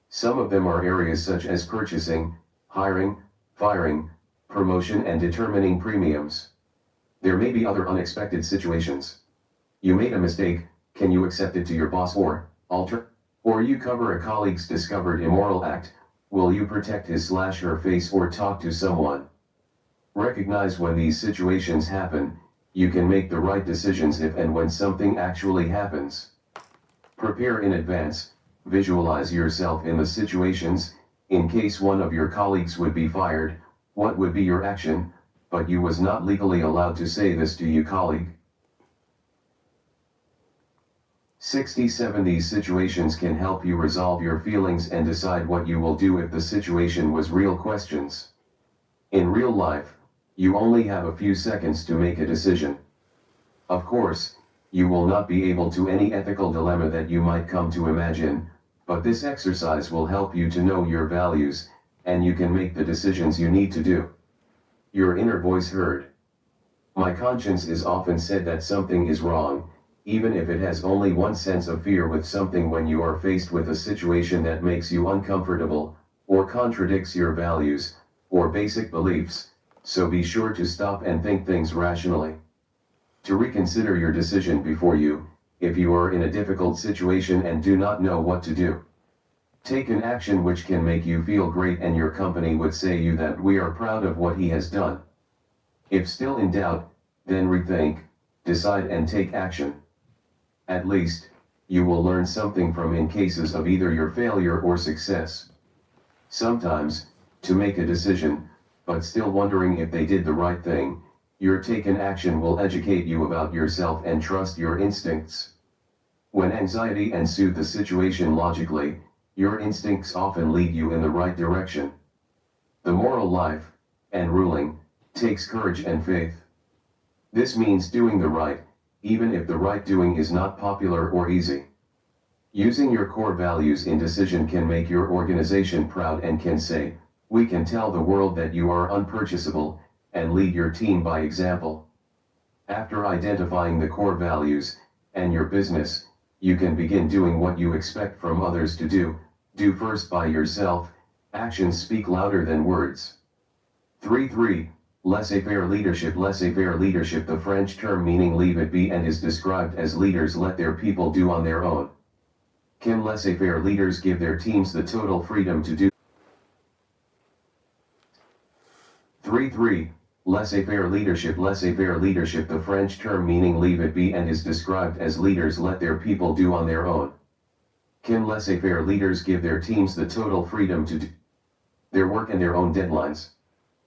Some of them are areas such as purchasing, hiring, firing, promotion and determining premiums. There may be other unexpected situations. You made a mistake, can you accept it to your boss or alter? Or you cover a colleague's discovered immoral act, will you protect his/her face or talk to someone? Recognize when these situations happen, you can make the right decisions if and when something actually happens. Prepare in advance, visualize yourself in the situations, in case one of your colleagues would be fired, what would be your action, but you was not legally allowed to say this to your colleague. 67 These situations can help you resolve your feelings and decide what you will do if the situation was real questions. In real life, you only have a few seconds to make a decision. Of course, you will not be able to any ethical dilemma that you might come to imagine, but this exercise will help you to know your values, and you can make the decisions you need to do. Your inner voice heard. My conscience is often said that something is wrong, even if it has only one sense of fear with something when you are faced with a situation that makes you uncomfortable, or contradicts your values, or basic beliefs, so be sure to stop and think things rationally. To reconsider your decision before you, if you are in a difficult situation and do not know what to do. Take an action which can make you feel great and your company would say you that we are proud of what he has done. If still in doubt, then rethink, decide and take action. At least, you will learn something from in cases of either your failure or success. Sometimes, to make a decision, but still wondering if they did the right thing, your taken action will educate you about yourself and trust your instincts. When anxiety and soothe the situation logically, your instincts often lead you in the right direction. The moral life, and ruling, takes courage and faith. This means doing the right, even if the right doing is not popular or easy. Using your core values in decision can make your organization proud and can say, we can tell the world that you are unpurchasable, and lead your team by example. After identifying the core values, and your business, you can begin doing what you expect from others to do first by yourself, actions speak louder than words. 3. Laissez-faire leadership. Laissez-faire leadership, the French term meaning leave it be, and is described as leaders let their people do on their own. Can laissez-faire leaders give their teams the total freedom to do? 3. Laissez-faire leadership. Laissez-faire leadership, the French term meaning leave it be, and is described as leaders let their people do on their own. Can laissez-faire leaders give their teams the total freedom to do their work and their own deadlines?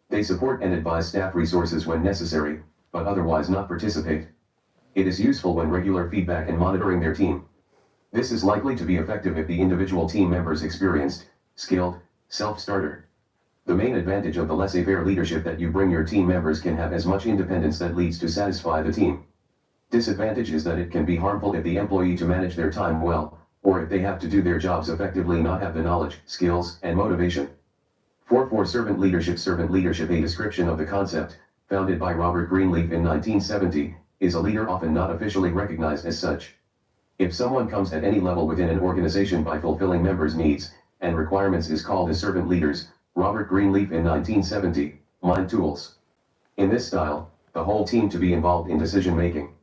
They support and advise staff resources when necessary, but otherwise not participate. It is useful when regular feedback and monitoring their team. This is likely to be effective if the individual team members experienced, skilled, self-starter. The main advantage of the laissez-faire leadership that you bring your team members can have as much independence that leads to satisfy the team. Disadvantage is that it can be harmful if the employee to manage their time well, or if they have to do their jobs effectively not have the knowledge, skills, and motivation. 4. Servant leadership. Servant leadership, a description of the concept, founded by Robert Greenleaf in 1970, is a leader often not officially recognized as such. If someone comes at any level within an organization by fulfilling members' needs and requirements is called as servant leaders. Robert Greenleaf in 1970, Mind Tools. In this style, the whole team to be involved in decision making.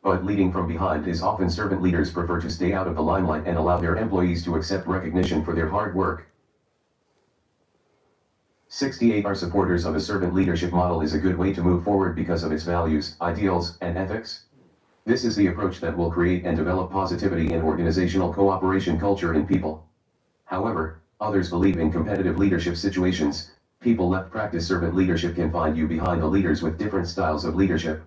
But leading from behind is often servant leaders prefer to stay out of the limelight and allow their employees to accept recognition for their hard work. 68 Are supporters of a servant leadership model is a good way to move forward because of its values, ideals, and ethics. This is the approach that will create and develop positivity in organizational cooperation culture in people. However, others believe in competitive leadership situations. People left practice servant leadership can find you behind the leaders with different styles of leadership.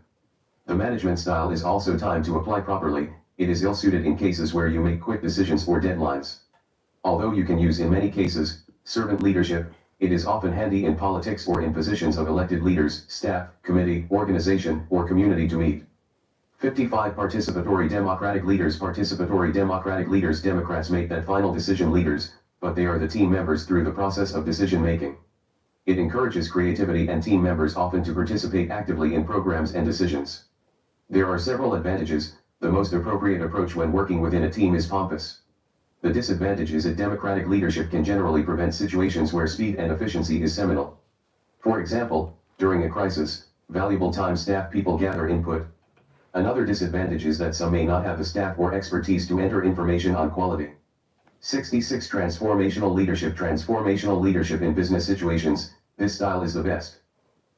The management style is also timed to apply properly. It is ill-suited in cases where you make quick decisions or deadlines. Although you can use in many cases servant leadership, it is often handy in politics or in positions of elected leaders, staff, committee, organization, or community to meet. 55 Participatory democratic leaders. Participatory democratic leaders. Democrats make that final decision leaders, but they are the team members through the process of decision making. It encourages creativity and team members often to participate actively in programs and decisions. There are several advantages. The most appropriate approach when working within a team is pompous. The disadvantage is that democratic leadership can generally prevent situations where speed and efficiency is seminal. For example, during a crisis, Valuable time staff people gather input. Another disadvantage is that some may not have the staff or expertise to enter information on quality. 66 Transformational leadership. Transformational leadership in business situations, this style is the best.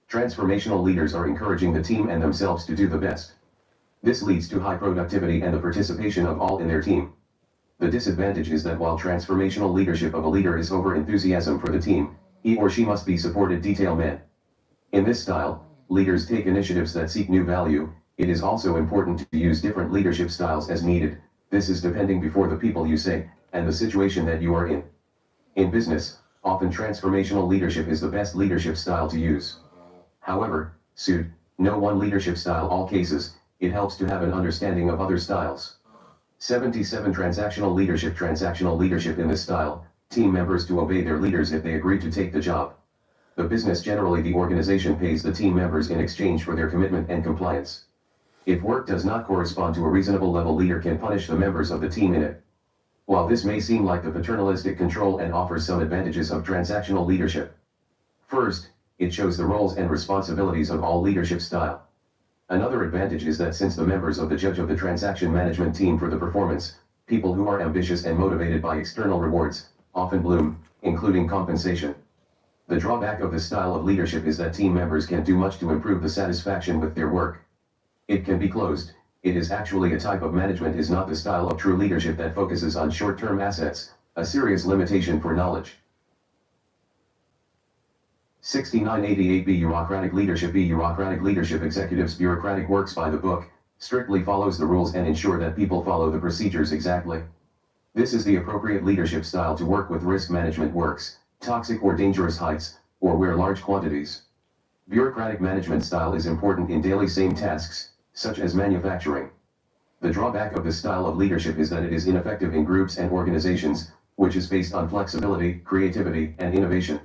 Transformational leaders are encouraging the team and themselves to do the best. This leads to high productivity and the participation of all in their team. The disadvantage is that while transformational leadership of a leader is over enthusiasm for the team, he or she must be supported detail men. In this style, leaders take initiatives that seek new value. It is also important to use different leadership styles as needed. This is depending before the people you say, and the situation that you are in. In business, often transformational leadership is the best leadership style to use. However, suit, no one leadership style all cases, it helps to have an understanding of other styles. 77 Transactional leadership. Transactional leadership in this style, team members to obey their leaders if they agree to take the job. The business generally the organization pays the team members in exchange for their commitment and compliance. If work does not correspond to a reasonable level, leader can punish the members of the team in it. While this may seem like the paternalistic control and offers some advantages of transactional leadership. First, it shows the roles and responsibilities of all leadership style. Another advantage is that since the members of the judge of the transaction management team for the performance, people who are ambitious and motivated by external rewards, often bloom, including compensation. The drawback of this style of leadership is that team members can't do much to improve the satisfaction with their work. It can be closed. It is actually a type of management is not the style of true leadership that focuses on short-term assets, a serious limitation for knowledge. 6988 Bureaucratic leadership. Bureaucratic leadership executives. Bureaucratic works by the book, strictly follows the rules and ensure that people follow the procedures exactly. This is the appropriate leadership style to work with risk management works, toxic or dangerous heights, or where large quantities. Bureaucratic management style is important in daily same tasks, such as manufacturing. The drawback of this style of leadership is that it is ineffective in groups and organizations, which is based on flexibility, creativity, and innovation.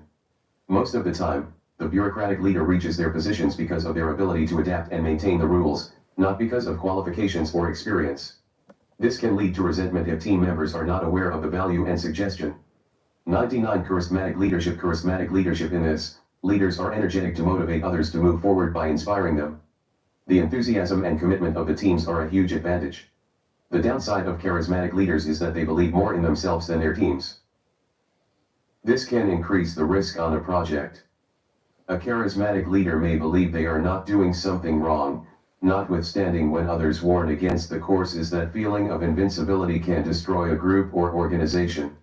Most of the time, the bureaucratic leader reaches their positions because of their ability to adapt and maintain the rules, not because of qualifications or experience. This can lead to resentment if team members are not aware of the value and suggestion. 99 Charismatic leadership. Charismatic leadership in this, leaders are energetic to motivate others to move forward by inspiring them. The enthusiasm and commitment of the teams are a huge advantage. The downside of charismatic leaders is that they believe more in themselves than their teams. This can increase the risk on a project. A charismatic leader may believe they are not doing something wrong, notwithstanding when others warn against the course. Is that feeling of invincibility can destroy a group or organization.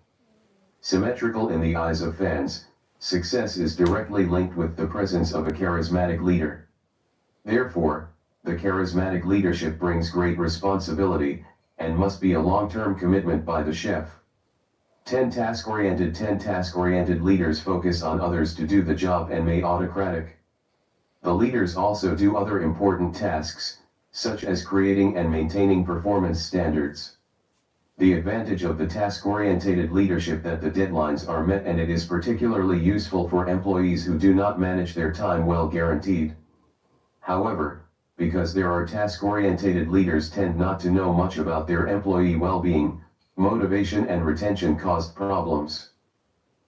Symmetrical in the eyes of fans, success is directly linked with the presence of a charismatic leader. Therefore, the charismatic leadership brings great responsibility, and must be a long-term commitment by the chef. 10 Task-oriented. 10 task-oriented leaders focus on others to do the job and may autocratic. The leaders also do other important tasks, such as creating and maintaining performance standards. The advantage of the task-oriented leadership that the deadlines are met, and it is particularly useful for employees who do not manage their time well. Guaranteed. However, because there are task-oriented leaders tend not to know much about their employee well-being, motivation and retention caused problems.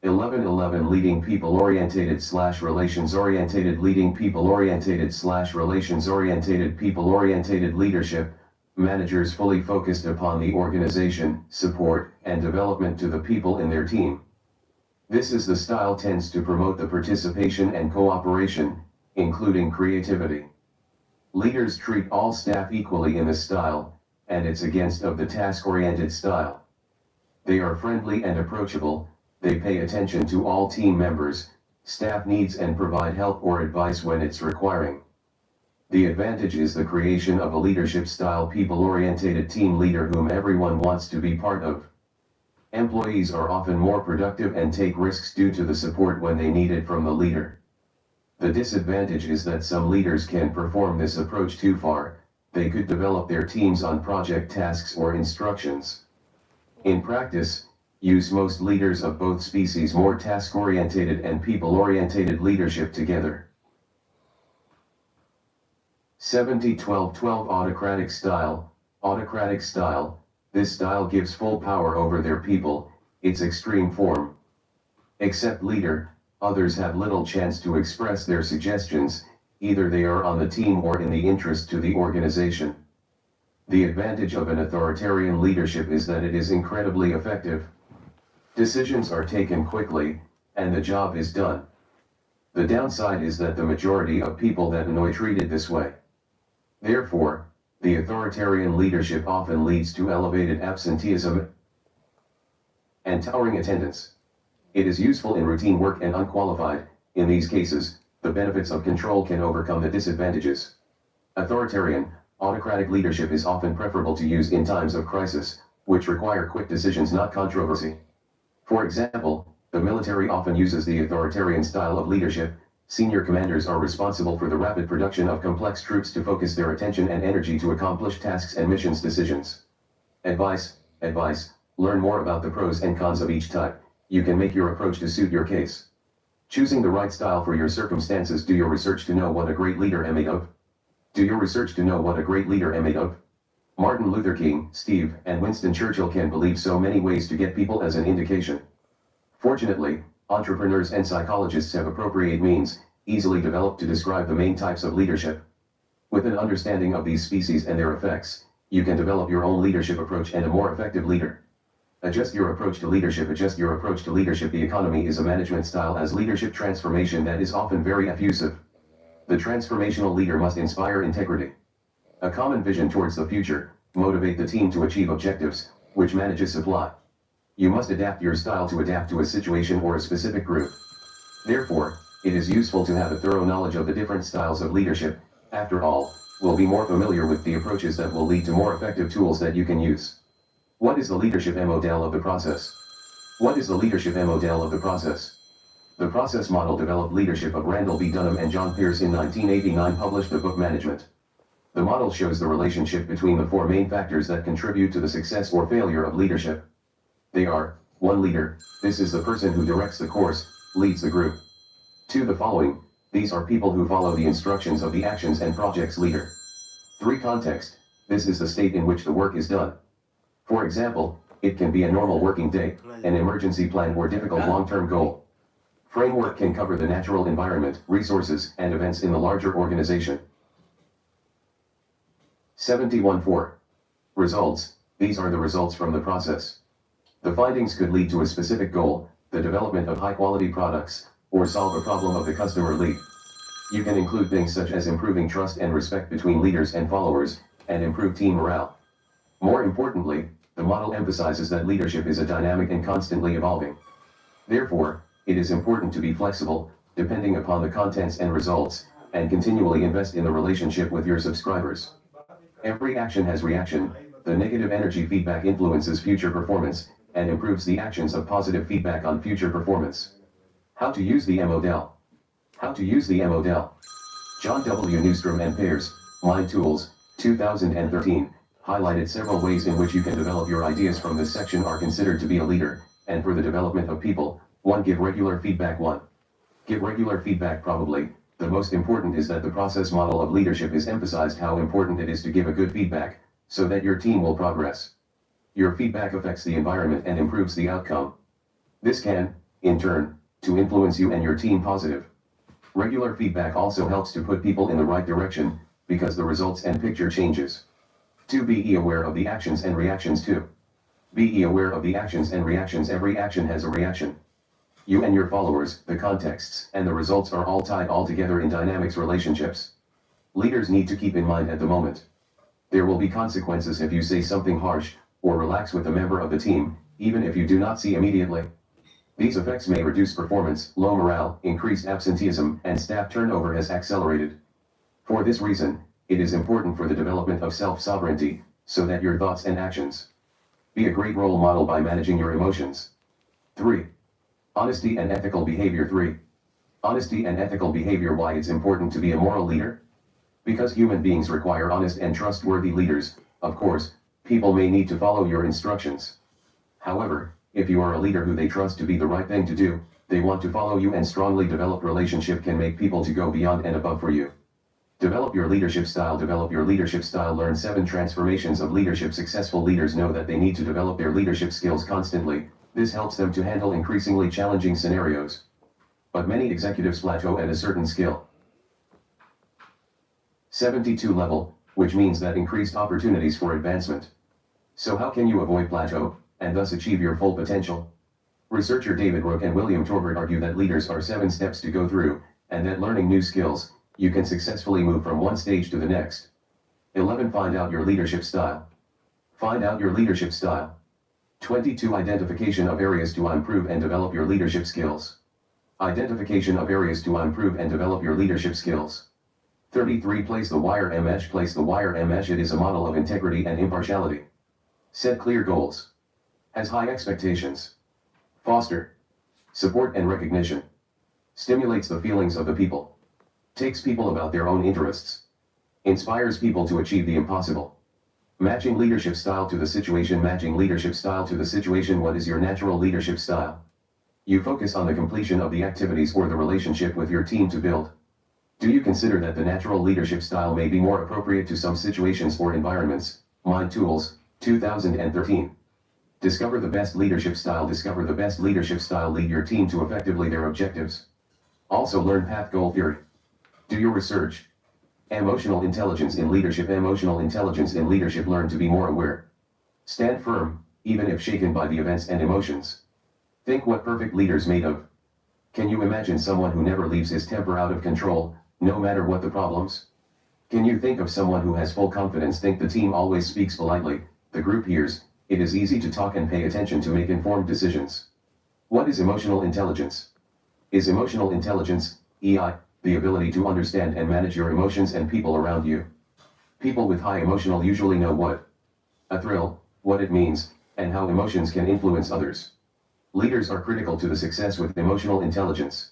11 Leading people-oriented/relations-oriented. Leading people-oriented/relations-oriented. People-oriented leadership, managers fully focused upon the organization, support, and development to the people in their team. This is the style tends to promote the participation and cooperation, including creativity. Leaders treat all staff equally in this style, and it's against of the task-oriented style. They are friendly and approachable, they pay attention to all team members, staff needs and provide help or advice when it's requiring. The advantage is the creation of a leadership style people-oriented team leader whom everyone wants to be part of. Employees are often more productive and take risks due to the support when they need it from the leader. The disadvantage is that some leaders can perform this approach too far. They could develop their teams on project tasks or instructions. In practice, use most leaders of both species more task-oriented and people-oriented leadership together. 70-12-12 Autocratic style. Autocratic style, this style gives full power over their people, its extreme form. Except leader, others have little chance to express their suggestions, either they are on the team or in the interest to the organization. The advantage of an authoritarian leadership is that it is incredibly effective. Decisions are taken quickly, and the job is done. The downside is that the majority of people that annoy treated this way. Therefore, the authoritarian leadership often leads to elevated absenteeism and towering attendance. It is useful in routine work and unqualified. In these cases, the benefits of control can overcome the disadvantages. Authoritarian, autocratic leadership is often preferable to use in times of crisis, which require quick decisions, not controversy. For example, the military often uses the authoritarian style of leadership. Senior commanders are responsible for the rapid production of complex troops to focus their attention and energy to accomplish tasks and missions decisions. Advice: learn more about the pros and cons of each type. You can make your approach to suit your case. Choosing the right style for your circumstances. Do your research to know what a great leader is made of. Do your research to know what a great leader is made of. Martin Luther King, Steve, and Winston Churchill can believe so many ways to get people as an indication. Fortunately, entrepreneurs and psychologists have appropriate means, easily developed to describe the main types of leadership. With an understanding of these species and their effects, you can develop your own leadership approach and a more effective leader. Adjust your approach to leadership. Adjust your approach to leadership. The economy is a management style as leadership transformation that is often very effusive. The transformational leader must inspire integrity, a common vision towards the future, motivate the team to achieve objectives, which manages supply. You must adapt your style to adapt to a situation or a specific group. Therefore, it is useful to have a thorough knowledge of the different styles of leadership. After all, we'll be more familiar with the approaches that will lead to more effective tools that you can use. What is the leadership model of the process? What is the leadership model of the process? The process model developed leadership of Randall B. Dunham and John Pierce in 1989 published the book Management. The model shows the relationship between the four main factors that contribute to the success or failure of leadership. They are: 1. Leader. This is the person who directs the course, leads the group. 2. The following. These are people who follow the instructions of the actions and projects leader. 3. Context. This is the state in which the work is done. For example, it can be a normal working day, an emergency plan, or difficult long-term goal. Framework can cover the natural environment, resources, and events in the larger organization. 71.4. Results. These are the results from the process. The findings could lead to a specific goal, the development of high-quality products, or solve a problem of the customer lead. You can include things such as improving trust and respect between leaders and followers, and improve team morale. More importantly, the model emphasizes that leadership is a dynamic and constantly evolving. Therefore, it is important to be flexible, depending upon the contents and results, and continually invest in the relationship with your subscribers. Every action has reaction. The negative energy feedback influences future performance, and improves the actions of positive feedback on future performance. How to use the model. How to use the model. John W. Newstrom and Pears, Mind Tools, 2013, highlighted several ways in which you can develop your ideas from this section are considered to be a leader, and for the development of people. 1. Give regular feedback. 1. Give regular feedback. Probably, the most important is that the process model of leadership is emphasized how important it is to give a good feedback, so that your team will progress. Your feedback affects the environment and improves the outcome. This can, in turn, to influence you and your team positive. Regular feedback also helps to put people in the right direction, because the results and picture changes. 2. Be aware of the actions and reactions. 2. Be aware of the actions and reactions. Every action has a reaction. You and your followers, the contexts, and the results are all tied all together in dynamics relationships. Leaders need to keep in mind at the moment. There will be consequences if you say something harsh, or relax with a member of the team, even if you do not see immediately. These effects may reduce performance, low morale, increased absenteeism, and staff turnover has accelerated. For this reason, it is important for the development of self-sovereignty, so that your thoughts and actions be a great role model by managing your emotions. 3. Honesty and ethical behavior. 3. Honesty and ethical behavior. Why it's important to be a moral leader? Because human beings require honest and trustworthy leaders. Of course, people may need to follow your instructions. However, if you are a leader who they trust to be the right thing to do, they want to follow you, and strongly developed relationship can make people to go beyond and above for you. Develop your leadership style. Develop your leadership style. Learn 7 transformations of leadership. Successful leaders know that they need to develop their leadership skills constantly. This helps them to handle increasingly challenging scenarios. But many executives plateau at a certain skill. 72 level, which means that increased opportunities for advancement. So how can you avoid plateau, and thus achieve your full potential? Researcher David Rook and William Torbert argue that leaders are 7 steps to go through, and that learning new skills, you can successfully move from one stage to the next. 11. Find out your leadership style. Find out your leadership style. 22. Identification of areas to improve and develop your leadership skills. Identification of areas to improve and develop your leadership skills. 33. Place the wire mesh. Place the wire mesh. It is a model of integrity and impartiality. Set clear goals. Has high expectations. Foster support and recognition. Stimulates the feelings of the people. Takes people about their own interests. Inspires people to achieve the impossible. Matching leadership style to the situation. Matching leadership style to the situation. What is your natural leadership style? You focus on the completion of the activities or the relationship with your team to build. Do you consider that the natural leadership style may be more appropriate to some situations or environments? Mind Tools, 2013. Discover the best leadership style. Discover the best leadership style. Lead your team to effectively their objectives. Also learn path goal theory. Do your research. Emotional intelligence in leadership. Emotional intelligence in leadership. Learn to be more aware. Stand firm, even if shaken by the events and emotions. Think what perfect leaders made of. Can you imagine someone who never leaves his temper out of control, no matter what the problems? Can you think of someone who has full confidence? Think the team always speaks politely, the group hears, it is easy to talk and pay attention to make informed decisions. What is emotional intelligence? Is emotional intelligence, EI, the ability to understand and manage your emotions and people around you? People with high emotional usually know what a thrill, what it means, and how emotions can influence others. Leaders are critical to the success with emotional intelligence.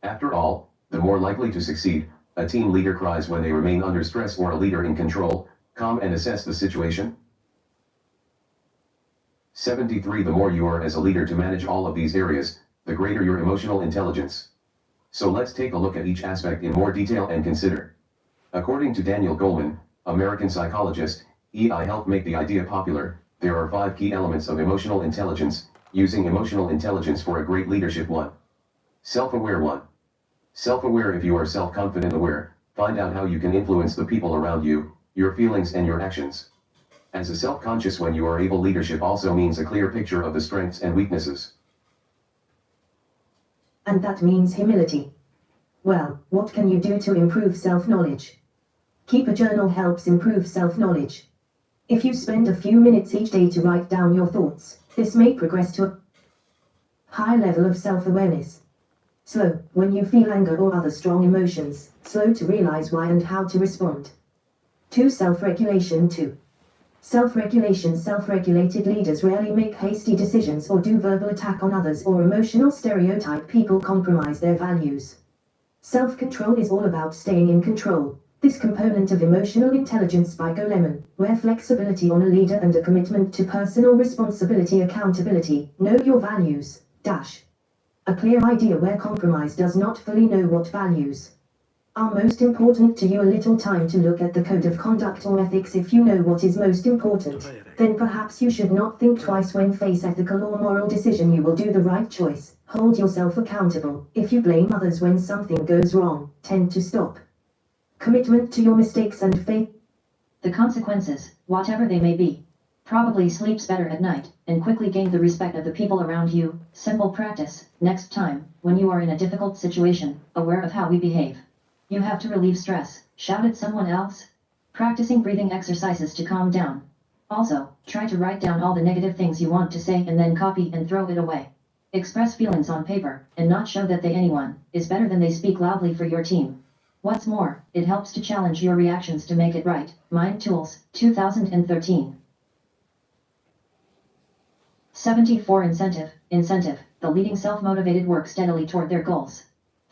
After all, the more likely to succeed, a team leader cries when they remain under stress, or a leader in control, calm and assess the situation. 73. The more you are as a leader to manage all of these areas, the greater your emotional intelligence. So let's take a look at each aspect in more detail and consider. According to Daniel Goleman, American psychologist, EI helped make the idea popular. There are 5 key elements of emotional intelligence. Using emotional intelligence for a great leadership. 1. Self-aware. 1. Self-aware. If you are self-confident aware, find out how you can influence the people around you, your feelings and your actions. As a self-conscious when you are able. Leadership also means a clear picture of the strengths and weaknesses. And that means humility. Well, what can you do to improve self-knowledge? Keep a journal helps improve self-knowledge. If you spend a few minutes each day to write down your thoughts, this may progress to a high level of self-awareness. Slow, when you feel anger or other strong emotions, slow to realize why and how to respond. 2. Self-regulation. 2. Self-regulation. Self-regulated leaders rarely make hasty decisions or do verbal attack on others or emotional stereotype people compromise their values. Self-control is all about staying in control. This component of emotional intelligence by Goleman, where flexibility on a leader and a commitment to personal responsibility, accountability, know your values, a clear idea where compromise does not fully know what values are most important to you. A little time to look at the code of conduct or ethics. If you know what is most important, then perhaps you should not think twice when face ethical or moral decision. You will do the right choice. Hold yourself accountable. If you blame others when something goes wrong, tend to stop. Commitment to your mistakes and faith. The consequences, whatever they may be. Probably sleeps better at night, and quickly gain the respect of the people around you. Simple practice. Next time, when you are in a difficult situation, aware of how we behave. You have to relieve stress, shout at someone else. Practicing breathing exercises to calm down. Also, try to write down all the negative things you want to say and then copy and throw it away. Express feelings on paper, and not show that anyone is better than they. Speak loudly for your team. What's more, it helps to challenge your reactions to make it right. Mind Tools, 2013. 74. Incentive. The leading self-motivated work steadily toward their goals.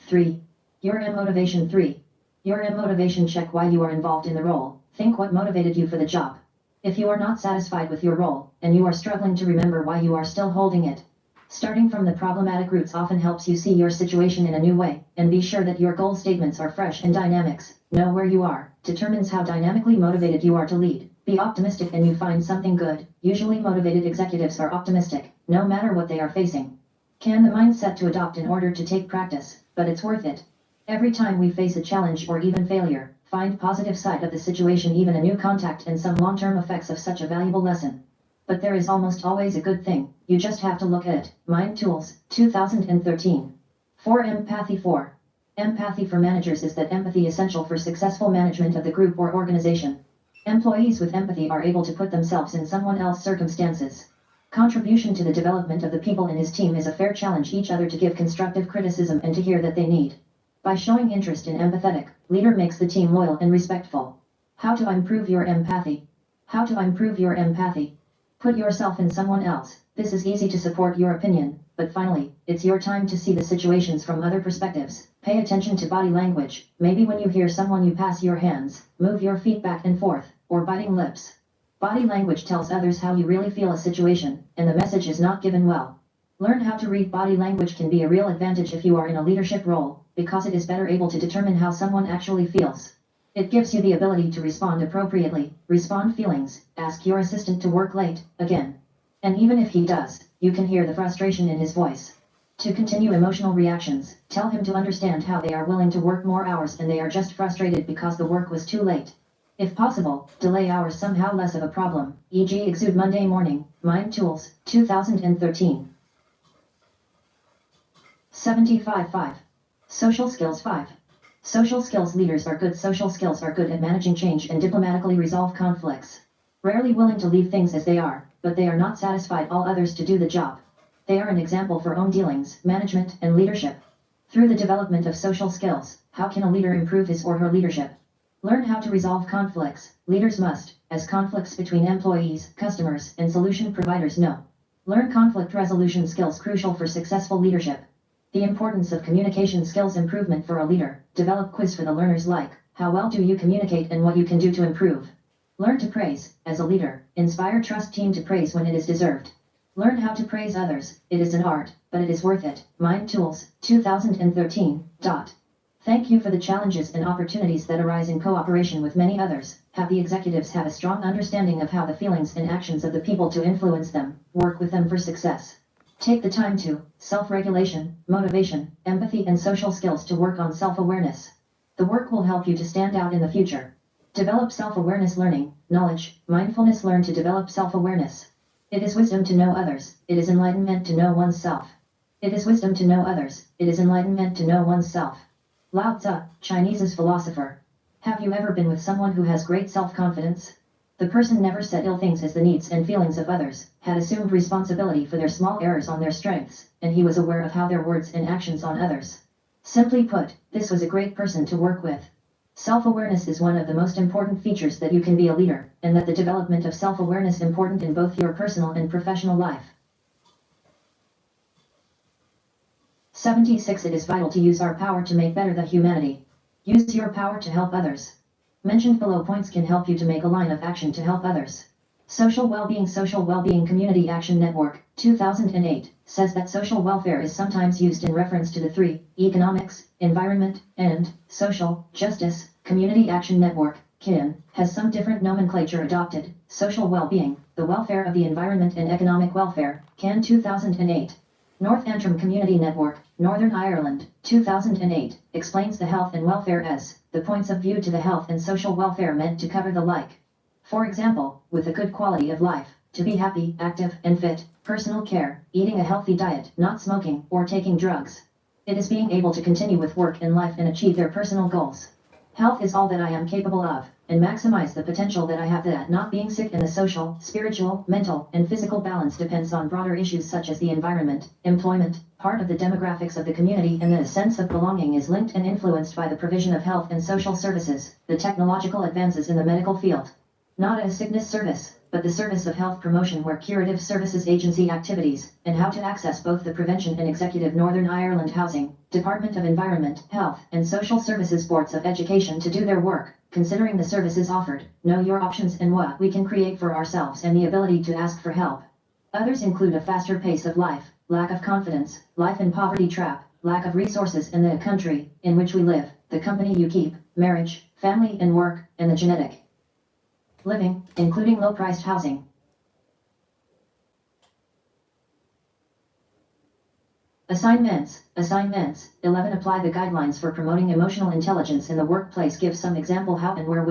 3. Your motivation. 3. Your motivation. Check why you are involved in the role. Think what motivated you for the job. If you are not satisfied with your role, and you are struggling to remember why you are still holding it, starting from the problematic roots often helps you see your situation in a new way, and be sure that your goal statements are fresh and dynamics. Know where you are, determines how dynamically motivated you are to lead. Be optimistic and you find something good. Usually motivated executives are optimistic, no matter what they are facing. Can the mindset to adopt in order to take practice, but it's worth it. Every time we face a challenge or even failure, Find positive side of the situation, even a new contact, and some long-term effects of such a valuable lesson. But there is almost always a good thing, you just have to look at it. Mind Tools, 2013. 4. Empathy. 4. Empathy for managers is that empathy essential for successful management of the group or organization. Employees with empathy are able to put themselves in someone else's circumstances. Contribution to the development of the people in his team is a fair challenge each other to give constructive criticism and to hear that they need. By showing interest in empathetic, leader makes the team loyal and respectful. How to improve your empathy? How to improve your empathy? Put yourself in someone else. This is easy to support your opinion, but finally, it's your time to see the situations from other perspectives. Pay attention to body language. Maybe when you hear someone, you pass your hands, move your feet back and forth, or biting lips. Body language tells others how you really feel a situation, and the message is not given well. Learn how to read body language can be a real advantage if you are in a leadership role, because it is better able to determine how someone actually feels. It gives you the ability to respond appropriately, respond feelings, ask your assistant to work late, again. And even if he does, you can hear the frustration in his voice. To continue emotional reactions, tell him to understand how they are willing to work more hours and they are just frustrated because the work was too late. If possible, delay hours somehow less of a problem, e.g. exude Monday morning. Mind Tools, 2013. 75.5. Social skills. 5. Social skills. Leaders are good. Social skills are good at managing change and diplomatically resolve conflicts. Rarely willing to leave things as they are, but they are not satisfied all others to do the job. They are an example for own dealings, management, and leadership. Through the development of social skills, how can a leader improve his or her leadership? Learn how to resolve conflicts. Leaders must, as conflicts between employees, customers, and solution providers know. Learn conflict resolution skills crucial for successful leadership. The importance of communication skills improvement for a leader. Develop quiz for the learners like, how well do you communicate and what you can do to improve. Learn to praise, as a leader. Inspire trust team to praise when it is deserved. Learn how to praise others. It is an art, but it is worth it. Mind Tools, 2013. Thank you for the challenges and opportunities that arise in cooperation with many others. Have the executives have a strong understanding of how the feelings and actions of the people to influence them, work with them for success. Take the time to, self-regulation, motivation, empathy and social skills to work on self-awareness. The work will help you to stand out in the future. Develop self-awareness learning, knowledge, mindfulness. Learn to develop self-awareness. It is wisdom to know others, it is enlightenment to know oneself. It is wisdom to know others, it is enlightenment to know oneself. Lao Tzu, Chinese's philosopher. Have you ever been with someone who has great self-confidence? The person never said ill things as the needs and feelings of others, had assumed responsibility for their small errors on their strengths, and he was aware of how their words and actions on others. Simply put, this was a great person to work with. Self-awareness is one of the most important features that you can be a leader, and that the development of self-awareness important in both your personal and professional life. 76. It is vital to use our power to make better the humanity. Use your power to help others. Mentioned below points can help you to make a line of action to help others. Social Well-Being Community Action Network, 2008, says that social welfare is sometimes used in reference to the three, economics, environment, and social justice. Community Action Network, KIN, has some different nomenclature adopted. Social well-being, the welfare of the environment, and economic welfare, CAN 2008. North Antrim Community Network, Northern Ireland, 2008, explains the health and welfare as the points of view to the health and social welfare meant to cover the like. For example, with a good quality of life, to be happy, active, and fit, personal care, eating a healthy diet, not smoking or taking drugs. It is being able to continue with work and life and achieve their personal goals. Health is all that I am capable of, and maximize the potential that I have. That not being sick, and the social, spiritual, mental, and physical balance depends on broader issues such as the environment, employment, part of the demographics of the community, and the sense of belonging is linked and influenced by the provision of health and social services, the technological advances in the medical field. Not a sickness service, but the service of health promotion where curative services agency activities, and how to access both the prevention and executive. Northern Ireland Housing, Department of Environment, Health and Social Services, Boards of Education to do their work, considering the services offered, know your options and what we can create for ourselves, and the ability to ask for help. Others include a faster pace of life, lack of confidence, life in poverty trap, lack of resources in the country in which we live, the company you keep, marriage, family and work, and the genetic living, including low-priced housing. Assignments. 11. Apply the guidelines for promoting emotional intelligence in the workplace. Give some example how and where